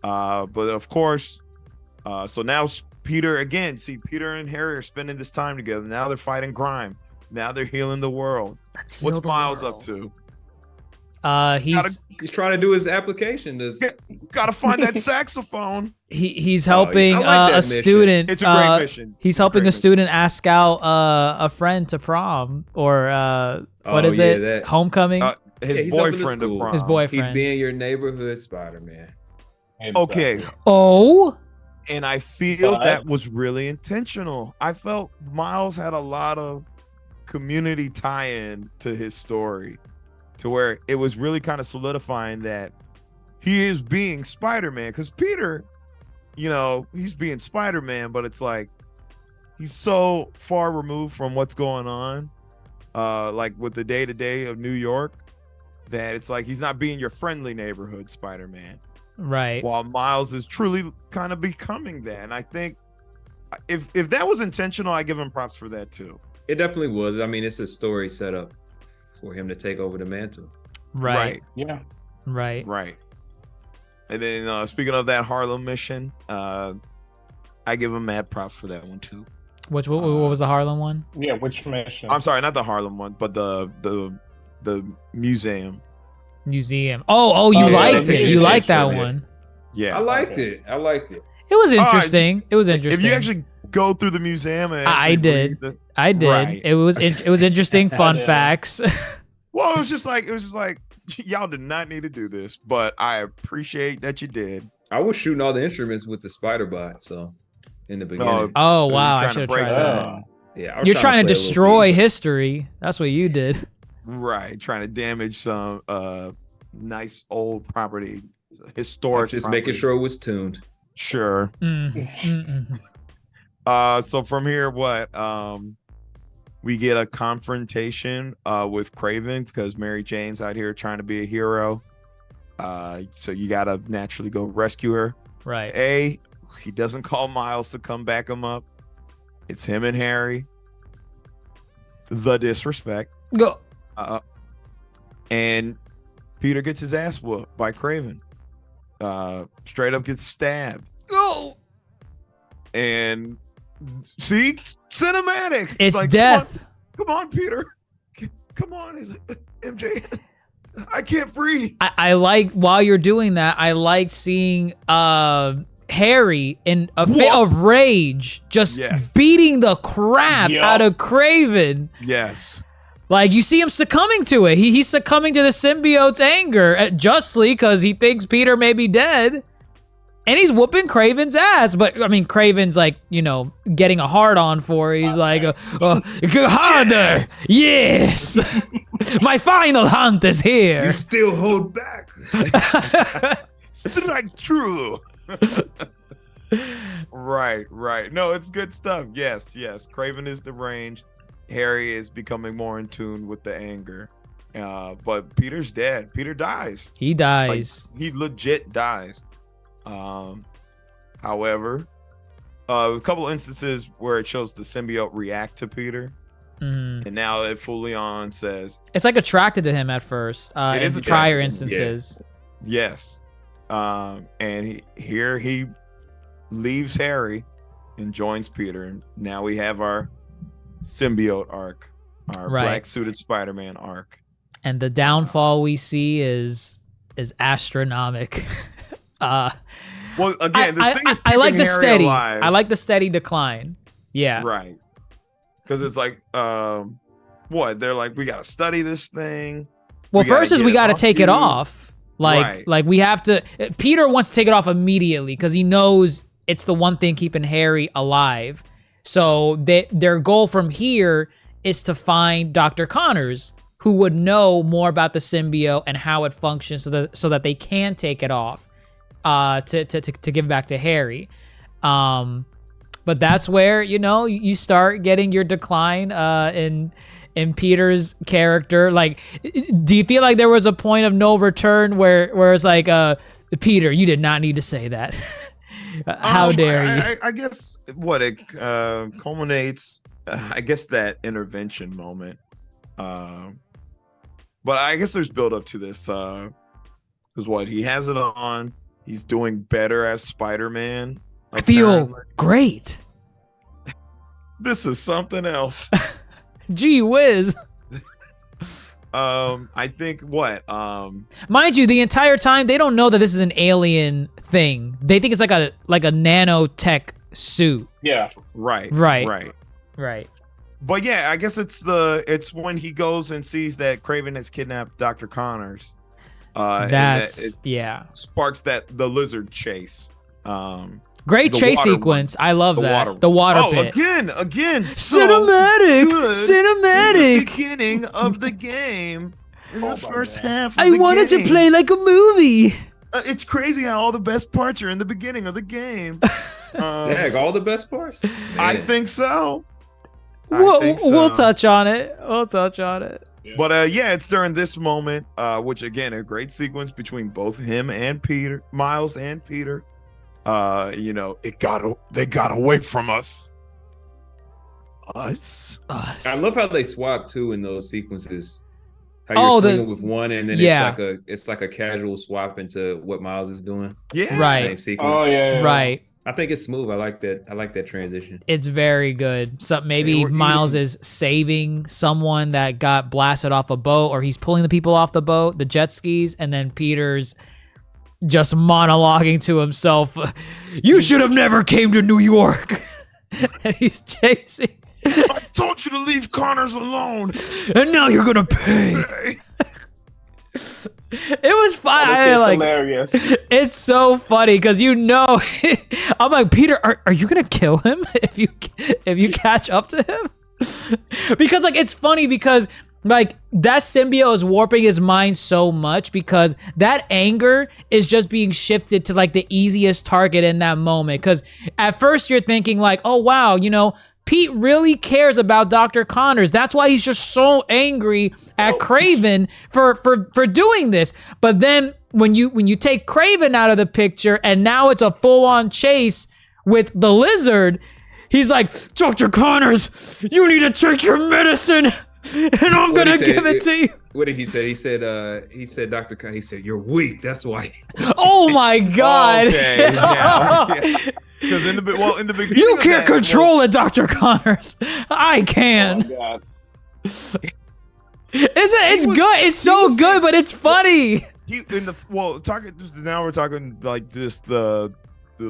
S4: But of course, so now Peter again. See, Peter and Harry are spending this time together. Now they're fighting crime. Now they're healing the world.
S3: Let's heal
S4: What's
S3: the
S4: Miles
S3: world.
S4: up to?
S3: He's
S6: He's trying to do his application.
S4: Gotta find that saxophone.
S3: he's helping
S6: I like that
S3: a
S6: mission.
S3: student.
S4: It's a great mission.
S3: He's
S4: It's a
S3: helping
S4: great
S3: a student ask out a friend to prom or what is it?
S6: that-
S3: Homecoming.
S4: His
S6: he's up in the
S4: boyfriend of
S6: school.
S4: prom.
S3: His boyfriend.
S6: He's being your neighborhood Spider-Man.
S4: Okay,
S5: Exactly.
S3: Oh,
S4: and I feel
S5: But-
S4: that was really intentional. I felt Miles had a lot of community tie-in to his story, to where it was really kind of solidifying that he is being Spider-Man. Because Peter, you know, he's being Spider-Man, but it's like he's so far removed from what's going on, like with the day-to-day of New York, that it's like he's not being your friendly neighborhood Spider-Man.
S3: right.
S4: While Miles is truly kind of becoming that. And I think if that was intentional, I give him props for that too.
S6: It definitely was. I mean, it's a story set up for him to take over the mantle.
S3: Right.
S5: Yeah.
S3: Right.
S4: Right. And then speaking of that Harlem mission, I give him mad props for that one too.
S3: What was the Harlem one?
S5: Yeah. Which mission?
S4: I'm sorry, not the Harlem one, but the museum.
S3: Museum. Oh, you
S5: Oh, yeah,
S3: liked
S5: the
S3: it. You liked that
S6: museum, yes.
S3: one.
S4: Yeah.
S6: I liked
S5: Okay.
S6: it. I liked it.
S3: It was interesting. It was
S4: If
S3: interesting.
S4: you actually go through the museum and
S3: I
S4: actually
S3: did.
S4: read the-
S3: I did.
S4: Right.
S3: It was interesting fun
S5: Yeah.
S3: facts.
S4: well, it was just like y'all did not need to do this, but I appreciate that you did.
S6: I was shooting all the instruments with the spider bot. So in the beginning,
S3: Oh
S4: You're
S3: wow, I
S4: trying to
S3: should have
S4: break
S3: tried
S4: that.
S3: that.
S6: yeah, I was
S3: You're trying to
S6: play a little
S3: destroy
S6: piece.
S3: history. That's what you did.
S4: Right, trying to damage some nice old property,
S6: I
S4: historic.
S6: was just
S4: property.
S6: making sure it was tuned.
S4: Sure. So from here, we get a confrontation with Craven because Mary Jane's out here trying to be a hero. So you gotta naturally go rescue her.
S3: Right.
S4: He doesn't call Miles to come back him up. It's him and Harry. The disrespect.
S3: Go.
S4: And Peter gets his ass whooped by Craven. Straight up gets stabbed.
S3: Go.
S4: And see, cinematic.
S3: It's
S4: like,
S3: death.
S4: Come on, Peter. Come on, is it MJ? I can't breathe.
S3: I like while you're doing that. I like seeing Harry in a fit
S4: What?
S3: of rage, just
S4: Yes.
S3: beating the crap
S5: Yup.
S3: out of Craven.
S4: Yes.
S3: Like you see him succumbing to it. He's succumbing to the symbiote's anger justly because he thinks Peter may be dead. And he's whooping Craven's ass. But, I mean, Craven's like, you know, getting a hard on for it. He's like, harder. Yes. My final hunt is here.
S6: You still hold back.
S4: Strike true. Right. No, it's good stuff. Yes. Craven is deranged. Harry is becoming more in tune with the anger. But Peter's dead. Peter dies.
S3: He dies.
S4: He legit dies. However, a couple instances where it shows the symbiote react to Peter. And now it fully on says
S3: it's like attracted to him at first.
S4: It is
S3: in
S4: attracted
S3: prior
S4: to him,
S3: instances.
S4: yes. And he leaves Harry and joins Peter. And now we have our symbiote arc, our black suited Spider-Man arc.
S3: And the downfall we see is astronomical.
S4: Well, again, this thing is
S3: I like
S4: keeping
S3: the
S4: Harry
S3: steady.
S4: alive.
S3: I like the steady decline. Yeah.
S4: Right. Because it's like, what? They're like, we got to study this thing.
S3: Well,
S4: We gotta
S3: first is
S4: get
S3: we
S4: it
S3: got to
S4: off
S3: take it
S4: you.
S3: off. Like we have to. Peter wants to take it off immediately because he knows it's the one thing keeping Harry alive. So their goal from here is to find Dr. Connors, who would know more about the symbiote and how it functions, so that they can take it off, to give back to Harry. But that's where you start getting your decline in Peter's character. Like, do you feel like there was a point of no return where it's like, Peter, you did not need to say that. How dare you?
S4: I guess what it culminates, I guess that intervention moment. But I guess there's build up to this. Because what, he has it on. He's doing better as Spider-Man.
S3: I feel great.
S4: This is something else.
S3: Gee whiz.
S4: I think what?
S3: Mind you, the entire time they don't know that this is an alien thing. They think it's like a nanotech suit.
S5: Yeah.
S4: Right. But yeah, I guess it's when he goes and sees that Craven has kidnapped Dr. Connors. Sparks the lizard chase.
S3: Great
S4: the
S3: chase
S4: water
S3: sequence. I love that. The
S4: water
S3: water pit.
S4: Again.
S3: Cinematic.
S4: The beginning of the game. In the first half.
S3: I wanted to play like a movie.
S4: It's crazy how all the best parts are in the beginning of the game.
S6: All the best parts.
S4: I think so.
S3: We'll touch on it.
S4: But it's during this moment, which again, a great sequence between both him and Peter, Miles and Peter. They got away from us.
S6: I love how they swap too in those sequences. How you're swinging with one, and then it's like a casual swap into what Miles is doing.
S4: Yeah,
S3: right.
S6: Same sequence.
S5: Oh yeah.
S3: Right.
S6: I think it's smooth. I like that transition.
S3: It's very good. So maybe Miles is saving someone that got blasted off a boat, or he's pulling the people off the boat, the jet skis, and then Peter's just monologuing to himself. You should have never came to New York. And he's chasing.
S4: I told you to leave Connors alone.
S3: And now you're gonna pay. It was fun.
S5: It's hilarious.
S3: It's so funny because I'm like, Peter, are you gonna kill him if you catch up to him? Because it's funny because that symbiote is warping his mind so much because that anger is just being shifted to the easiest target in that moment. Because at first you're thinking oh wow, Pete really cares about Dr. Connors. That's why he's just so angry at Craven for doing this. But then when you take Craven out of the picture and now it's a full-on chase with the lizard, he's like, Dr. Connors, you need to take your medicine and I'm gonna give it to you.
S6: What did he say? He said, Dr. Connors, he said, you're weak. That's why.
S3: Oh my God.
S4: Okay. Yeah. Because in the beginning,
S3: you can't control it, Dr. Connors. I can.
S5: Oh, God.
S3: It's good. It's so good, but it's funny.
S4: Now we're talking just the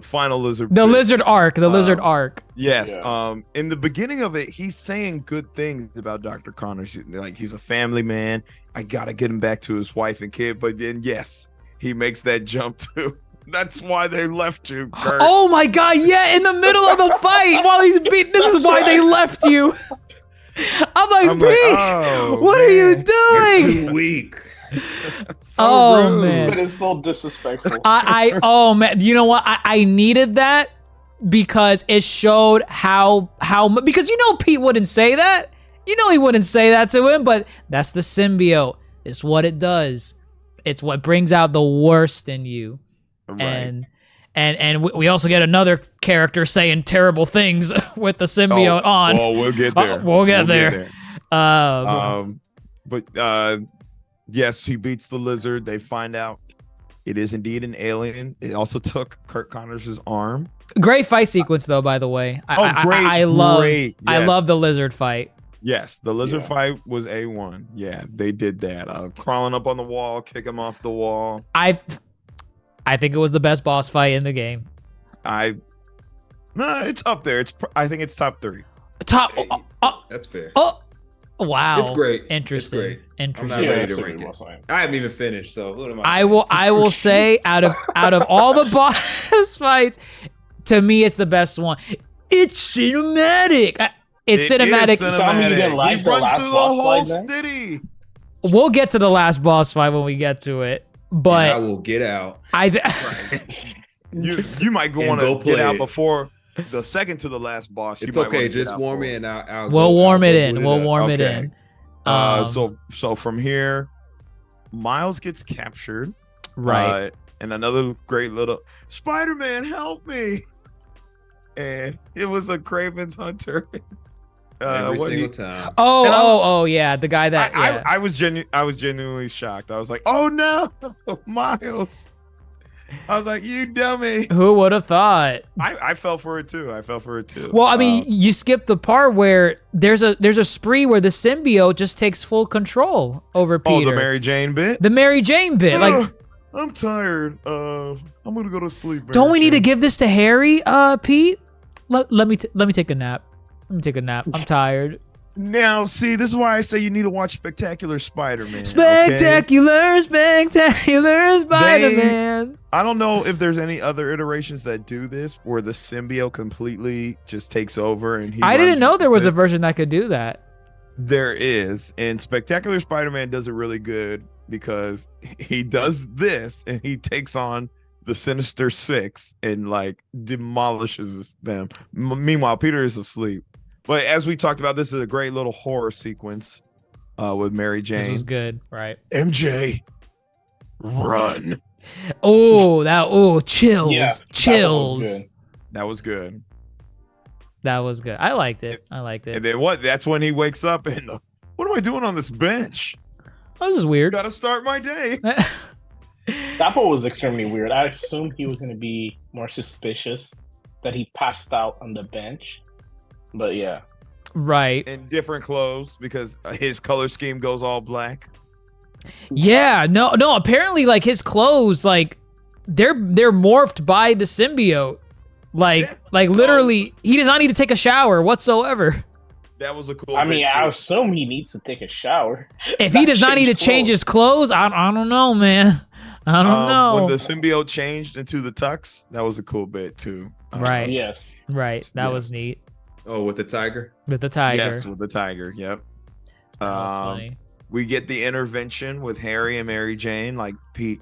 S4: final lizard.
S3: The lizard arc. The lizard arc.
S4: Yes. Yeah. In the beginning of it, he's saying good things about Dr. Connors. He's a family man. I gotta get him back to his wife and kid. But then yes, he makes that jump too. That's why they left you, Kurt.
S3: Oh my God, yeah, in the middle of the fight while he's beating. This is why they left you. I'm like, Pete, what are you doing?
S6: You're too weak.
S3: So rude. Man.
S5: But it's so disrespectful.
S3: Oh man, you know what? I needed that because it showed how because Pete wouldn't say that. He wouldn't say that to him, but that's the symbiote. It's what it does. It's what brings out the worst in you. Right. And we also get another character saying terrible things with the symbiote on.
S4: Oh, we'll get there.
S3: We'll get there.
S4: But yes, he beats the lizard. They find out it is indeed an alien. It also took Kurt Connors' arm.
S3: Great fight sequence, though. By the way, I love the lizard fight.
S4: Yes, the lizard fight was A1. Yeah, they did that. Crawling up on the wall, kick him off the wall.
S3: I think it was the best boss fight in the game.
S4: No, it's up there. I think it's top 3.
S6: That's fair.
S3: Oh, wow.
S6: It's great.
S3: Interesting.
S6: It's great.
S3: Interesting.
S6: I'm not ready to rank it. I haven't even finished, so what am
S3: I will say out of all the boss fights, to me it's the best one. It's cinematic. It's cinematic.
S5: Tell me you didn't like the last
S4: through the
S5: boss
S4: whole
S5: fight, man.
S4: city.
S3: We'll get to the last boss fight when we get to it. But
S6: and I will get out.
S4: You might want to get out before the second to the last boss.
S6: It's okay. Just warm it and
S3: we'll warm it in. We'll warm it in.
S4: So from here, Miles gets captured.
S3: Right.
S4: And another great little Spider-Man, help me. And it was a Craven's Hunter.
S6: Every single time.
S3: Oh, yeah. The guy that
S4: I was genuinely shocked. I was like, oh no, Miles. I was like, you dummy.
S3: Who would have thought?
S4: I fell for it too.
S3: Well, I mean, you skipped the part where there's a spree where the symbiote just takes full control over Peter.
S4: Oh, the Mary Jane bit?
S3: The Mary Jane bit. Like,
S4: I'm tired. I'm gonna go to sleep. Mary
S3: don't we need to
S4: Jane.
S3: give this to Harry, Pete? Let me take a nap. I'm tired.
S4: Now, see, this is why I say you need to watch Spectacular Spider-Man.
S3: Spectacular Spider-Man.
S4: I don't know if there's any other iterations that do this where the symbiote completely just takes over and
S3: I didn't know there was a version that could do that.
S4: There is, and Spectacular Spider-Man does it really good because he does this and he takes on the Sinister Six and like demolishes them. Meanwhile, Peter is asleep. But as we talked about, this is a great little horror sequence with Mary Jane.
S3: This was good, right?
S4: MJ, run.
S3: Chills.
S5: Yeah,
S3: chills.
S4: That was good.
S3: That was good. I liked it.
S4: And then what? That's when he wakes up and what am I doing on this bench?
S3: This is weird.
S4: Gotta start my day.
S5: That part was extremely weird. I assumed he was going to be more suspicious that he passed out on the bench. But yeah.
S3: Right.
S4: In different clothes because his color scheme goes all black.
S3: Yeah. No. Apparently, like his clothes, like they're morphed by the symbiote. Like literally, he does not need to take a shower whatsoever.
S4: That was a cool.
S5: I mean, I assume he needs to take a shower.
S3: If he does not need to change his clothes, I don't know, man. I don't know.
S4: When the symbiote changed into the tux, that was a cool bit too.
S3: Right.
S5: Yes.
S3: Right. That was neat.
S6: Oh, with the tiger?
S3: With the tiger.
S4: Yes, with the tiger. Yep.
S3: That was funny.
S4: We get the intervention with Harry and Mary Jane. Like, Pete,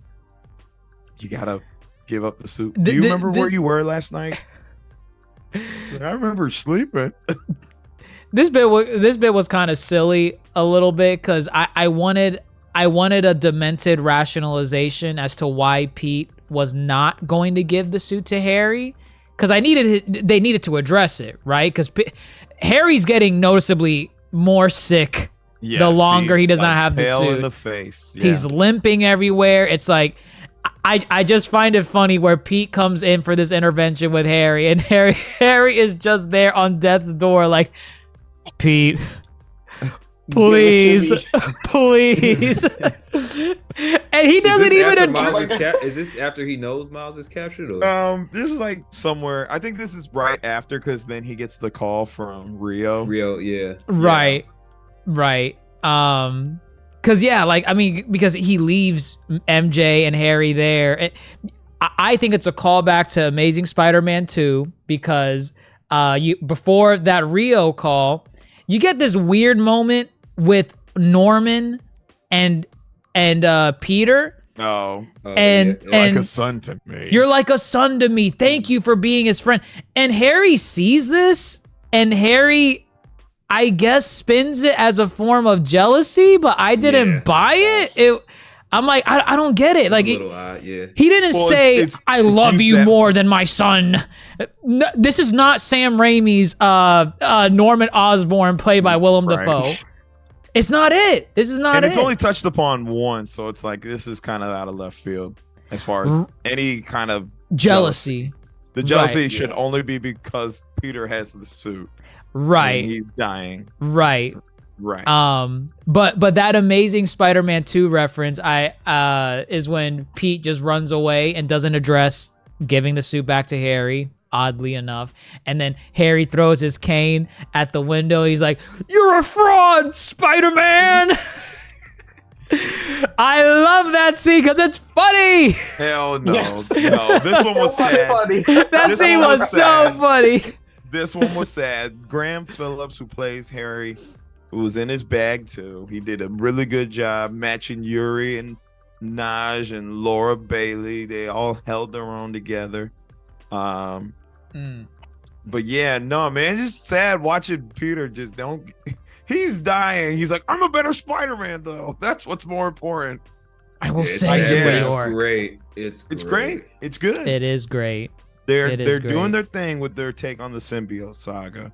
S4: you gotta give up the suit. Do you remember where you were last night? I remember sleeping.
S3: This bit was kind of silly a little bit because I wanted a demented rationalization as to why Pete was not going to give the suit to Harry. Because they needed to address it, right? Because Harry's getting noticeably more sick the longer he does not have the suit.
S4: In the face. Yeah.
S3: He's limping everywhere. It's like, I just find it funny where Pete comes in for this intervention with Harry, and Harry is just there on death's door, like, Pete, please. And he doesn't even address.
S6: Is this after he knows Miles is captured? Or?
S4: This is like somewhere. I think this is right after because then he gets the call from Rio.
S6: Yeah.
S3: Right. Because because he leaves MJ and Harry there. I think it's a callback to Amazing Spider-Man 2 because before that Rio call, you get this weird moment with Norman and Peter.
S4: And you're like a son to me.
S3: You're like a son to me. Thank you for being his friend. And Harry sees this, and Harry, I guess, spins it as a form of jealousy, but I didn't buy it. I'm like, I don't get it. Like, he didn't say, I love you more than my son. No, this is not Sam Raimi's Norman Osborn played by Willem Dafoe. It's not it. This is not
S4: And
S3: it.
S4: it's only touched upon once, so it's like this is kind of out of left field as far as any kind of
S3: jealousy.
S4: The jealousy
S3: Right.
S4: should only be because Peter has the suit.
S3: Right.
S4: And he's dying.
S3: Right.
S4: Right.
S3: But that amazing Spider-Man 2 reference is when Pete just runs away and doesn't address giving the suit back to Harry, oddly enough. And then Harry throws his cane at the window. He's like, "You're a fraud, Spider-Man!" I love that scene because it's funny.
S4: Hell no.
S5: Yes.
S4: No. This one was sad.
S5: funny.
S3: That
S4: This
S3: scene
S4: one
S3: was
S4: was
S3: so
S4: sad.
S3: funny.
S4: This one was sad. Graham Phillips, who plays Harry, who was in his bag too. He did a really good job matching Yuri and Naj and Laura Bailey. They all held their own together. But yeah, no, man, it's just sad watching Peter just don't. He's dying. He's like, I'm a better Spider-Man though. That's what's more important.
S3: I will
S6: It's
S3: say New
S4: guess.
S3: York.
S6: great. It's
S4: great. It's good.
S3: It is great.
S4: They're
S3: it is
S4: doing
S3: great.
S4: their thing with their take on the symbiote saga.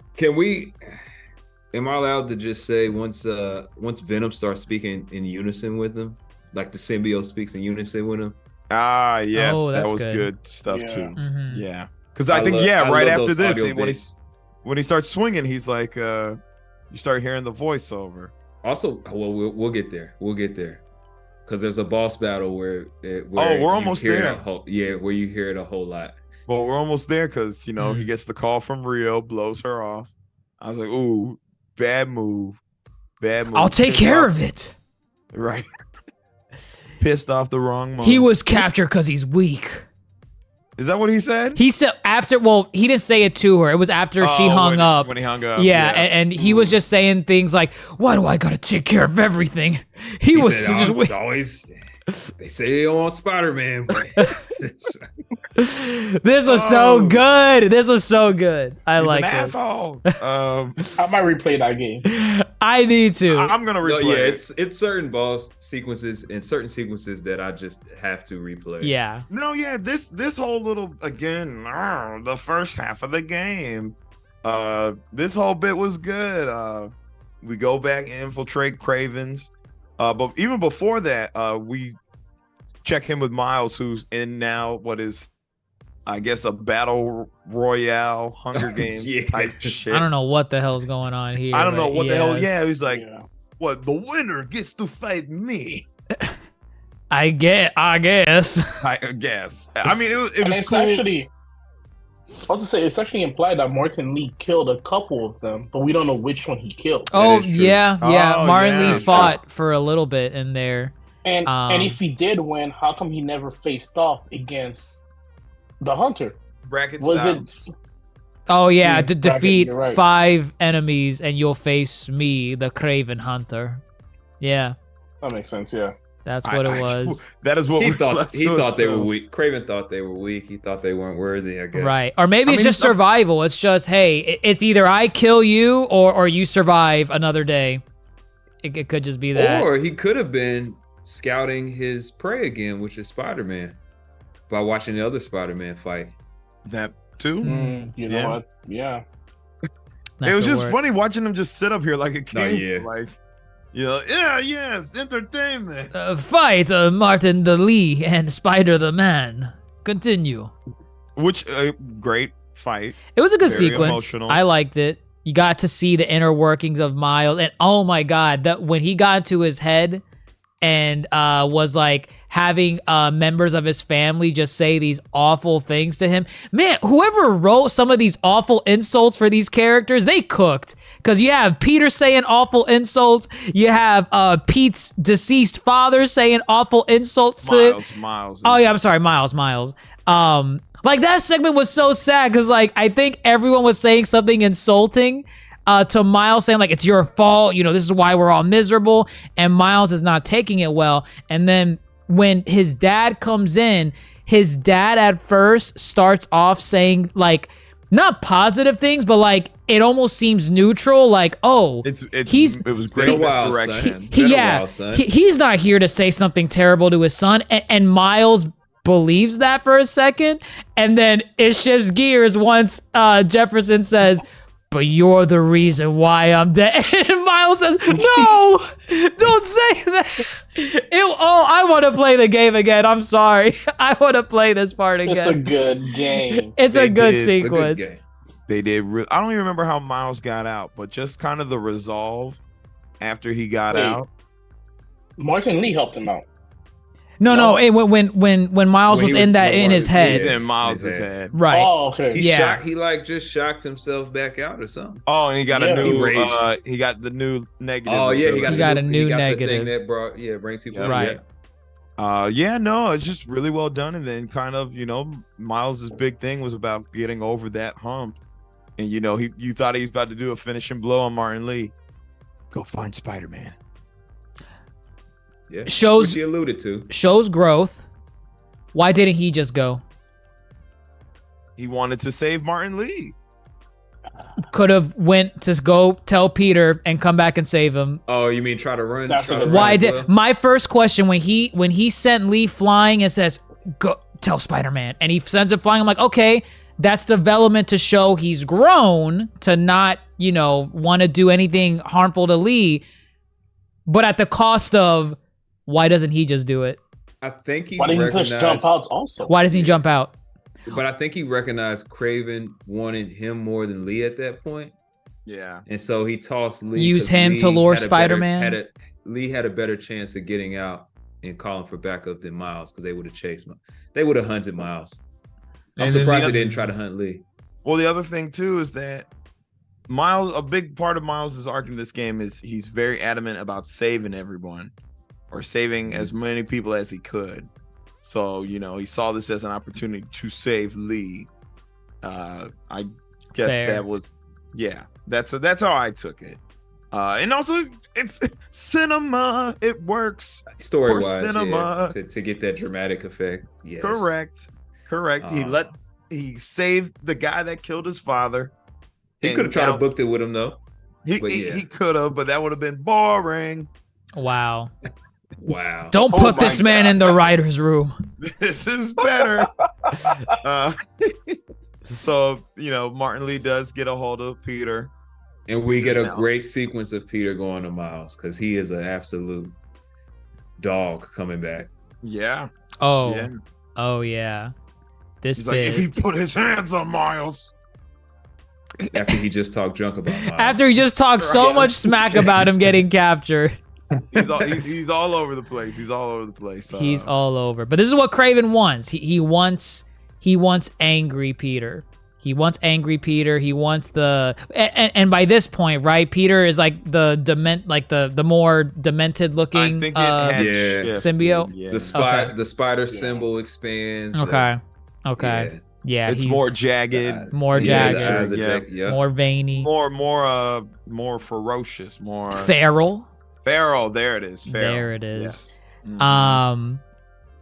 S6: Am I allowed to just say once Venom starts speaking in unison with them, like the symbiote speaks in unison with him?
S4: Ah, yes,
S3: Oh,
S4: that
S3: that's
S4: was
S3: good.
S4: good stuff
S5: Yeah.
S4: too.
S3: Mhm.
S4: Yeah, because I think right
S6: love
S4: after
S6: those
S4: this,
S6: audio bits.
S4: when he starts swinging, he's like, you start hearing the voiceover.
S6: Also, well, we'll get there. We'll get there, because there's a boss battle where
S4: we're
S6: you
S4: almost
S6: hear it
S4: there.
S6: where you hear it a whole lot.
S4: Well, we're almost there because he gets the call from Rio, blows her off. I was like, ooh, bad move.
S3: I'll take care of it.
S4: Right. Pissed off the wrong moment.
S3: He was captured because he's weak.
S4: Is that what he said?
S3: He said he didn't say it to her. It was after she hung up.
S4: When he hung up.
S3: Yeah, and he was just saying things like, "Why do I gotta take care of everything?" He was
S6: said,
S3: just
S6: it's always. They say they don't want Spider-Man, but
S3: This was so good. This was so good. I
S4: He's
S3: like
S4: an
S3: it.
S4: asshole.
S5: I might replay that game.
S3: I need to.
S4: I'm gonna
S6: no,
S4: replay
S6: yeah,
S4: it.
S6: it's certain boss sequences and certain sequences that I just have to replay.
S3: Yeah.
S4: No, yeah, this whole little again, the first half of the game. This whole bit was good. We go back and infiltrate Craven's. But even before that, we check him with Miles, who's in now what is, I guess, a battle royale Hunger Games
S6: Yeah.
S4: type shit.
S3: I don't know what the hell's going on here.
S4: I don't know
S3: but
S4: what the hell.
S3: yes.
S4: Yeah, he's like,
S5: Yeah.
S4: what? The winner gets to fight me.
S3: I guess.
S4: I guess. I mean, it was
S5: And it's
S4: cool.
S5: actually, I was to say, it's actually implied that Martin Lee killed a couple of them, but we don't know which one he killed.
S3: Oh
S6: is true.
S3: yeah.
S4: Oh,
S3: Martin
S4: yeah.
S3: Lee fought for a little bit in there.
S5: And if he did win, how come he never faced off against the Hunter?
S4: Bracket
S5: Was
S4: styles.
S5: it?
S3: Oh yeah,
S5: Yeah,
S3: to
S5: bracket,
S3: defeat
S5: you're right.
S3: 5 enemies and you'll face me, the Craven Hunter. Yeah,
S5: That makes sense. Yeah.
S3: that's what it was.
S4: That is what
S6: He
S4: we
S6: thought
S4: left
S6: he
S4: to
S6: thought they were
S4: assume.
S6: weak. Craven thought they were weak. He thought they weren't worthy. I guess.
S3: Right. Or maybe
S4: I
S3: it's
S4: mean,
S3: just survival. It's just, hey, it's either I kill you or you survive another day. It could just be that.
S6: Or he could have been scouting his prey again, which is Spider-Man, by watching the other Spider-Man fight.
S4: That too.
S5: You know
S4: Yeah.
S5: what? Yeah.
S3: That
S4: It was
S3: could
S4: just
S3: work.
S4: funny watching him just sit up here like a king.
S6: yeah.
S4: Like, yes, entertainment.
S3: Fight Martin the Lee and Spider the Man. Continue.
S4: Which great fight.
S3: It was a good
S4: Very
S3: sequence.
S4: emotional.
S3: I liked it. You got to see the inner workings of Miles, and oh my god, that when he got into his head and was like having members of his family just say these awful things to him. Man, whoever wrote some of these awful insults for these characters, they cooked. Because you have Peter saying awful insults. You have Pete's deceased father saying awful insults to
S4: Miles.
S3: Oh yeah, I'm sorry, Miles. Like that segment was so sad because like I think everyone was saying something insulting to Miles, saying like it's your fault, you know, this is why we're all miserable, and Miles is not taking it well. And then when his dad comes in, his dad at first starts off saying like not positive things, but like it almost seems neutral, like it was
S6: Been
S4: great
S6: a while,
S4: misdirection.
S6: son. Been a
S3: yeah,
S6: while, son.
S3: he's not here to say something terrible to his son, and Miles believes that for a second, and then it shifts gears once Jefferson says, but you're the reason why I'm dead. And Miles says, no, don't say that. I want to play the game again. I'm sorry. I want to play this part again.
S5: It's a good game.
S3: It's a good
S4: It's
S6: It's a
S3: sequence.
S6: good game.
S4: They did. I don't even remember how Miles got out, but just kind of the resolve after he got
S5: Wait.
S4: out.
S5: Martin Lee helped him out.
S3: No. When Miles
S6: When
S3: was
S6: he
S3: in
S6: was
S3: that in his
S6: yeah.
S3: head.
S4: He's in Miles'
S6: His
S4: head.
S3: Right.
S5: Oh, okay.
S6: He
S3: Yeah.
S6: shocked, he like just shocked himself back out or something.
S4: Oh, and he got a
S5: Yeah.
S4: new.
S6: He raged.
S4: He got the new negative.
S6: Oh yeah,
S3: He got a new
S6: the
S3: negative.
S6: thing that brought brings people
S3: Right.
S4: Yeah, no, it's just really well done. And then kind of, Miles's big thing was about getting over that hump. And you thought he was about to do a finishing blow on Martin Lee. Go find Spider-Man.
S6: Yeah.
S3: Shows-
S6: Which he alluded to.
S3: Shows growth. Why didn't he just go?
S4: He wanted to save Martin Lee.
S3: Could have went to go tell Peter and come back and save him.
S6: Oh, you mean try to run?
S5: That's
S6: try
S5: a
S6: to
S5: good
S6: run
S3: Why
S6: as
S3: did
S6: well?
S3: my first question when he sent Lee flying and says, go tell Spider-Man, and he sends him flying, I'm like, okay, that's development to show he's grown to not, want to do anything harmful to Lee, but at the cost of, why doesn't he just do it?
S6: I think he
S5: Why didn't he
S6: recognized,
S5: just jump out also?
S3: Why doesn't he jump out?
S6: But I think he recognized Craven wanted him more than Lee at that point,
S4: Yeah.
S6: and so he tossed Lee.
S3: Use
S6: 'cause
S3: him
S6: Lee
S3: to lure
S6: had a better-
S3: Spider-Man?
S6: Lee had a better chance of getting out and calling for backup than Miles because they would have chased him. They would have hunted Miles. I'm
S4: And then
S6: surprised
S4: the
S6: they
S4: other-
S6: didn't try to hunt Lee.
S4: Well, the other thing too is that a big part of Miles's arc in this game is he's very adamant about saving everyone or saving as many people as he could. So, he saw this as an opportunity to save Lee. I guess
S3: Fair.
S4: that was, that's how I took it. And also, if cinema, it works.
S6: Story
S4: For
S6: wise,
S4: cinema.
S6: to get that dramatic effect. Yes.
S4: Correct. He saved the guy that killed his father.
S6: He
S4: And
S6: could have tried to
S4: now-
S6: booked it with him though. but yeah.
S4: He could have, but that would have been boring.
S3: Wow.
S6: Wow.
S3: Don't
S5: Oh
S3: put
S5: my
S3: this man
S5: God.
S3: in the writer's room.
S4: This is better. So, Martin Lee does get a hold of Peter.
S6: And we get a
S4: Now.
S6: great sequence of Peter going to Miles because he is an absolute dog coming back.
S4: Yeah.
S3: Oh.
S4: Yeah.
S3: Oh yeah. This
S4: He's like, if
S3: bit.
S4: he put his hands on Miles.
S6: After he just talked junk about Miles.
S3: After he just talked so
S5: Yes.
S3: much smack about him getting captured.
S4: He's all over the place. He's all over the place.
S3: He's all over. But this is what Craven wants. He wants angry Peter. He wants angry Peter. He wants the and by this point, right? Peter is like the more demented
S4: I
S3: looking
S4: think it had
S6: Yeah.
S4: shifted.
S3: symbiote?
S4: Yeah.
S6: The spider
S5: Yeah.
S6: symbol expands.
S3: Okay.
S6: Yeah.
S3: Okay. Yeah,
S4: It's
S3: he's
S4: more jagged,
S3: more
S6: Yeah,
S3: jagged.
S6: the eyes are
S4: Yeah.
S6: jagged, yeah.
S3: more veiny.
S4: more ferocious, more
S3: Feral.
S4: feral. There it is. Feral.
S3: There it is.
S4: Yes. Mhm.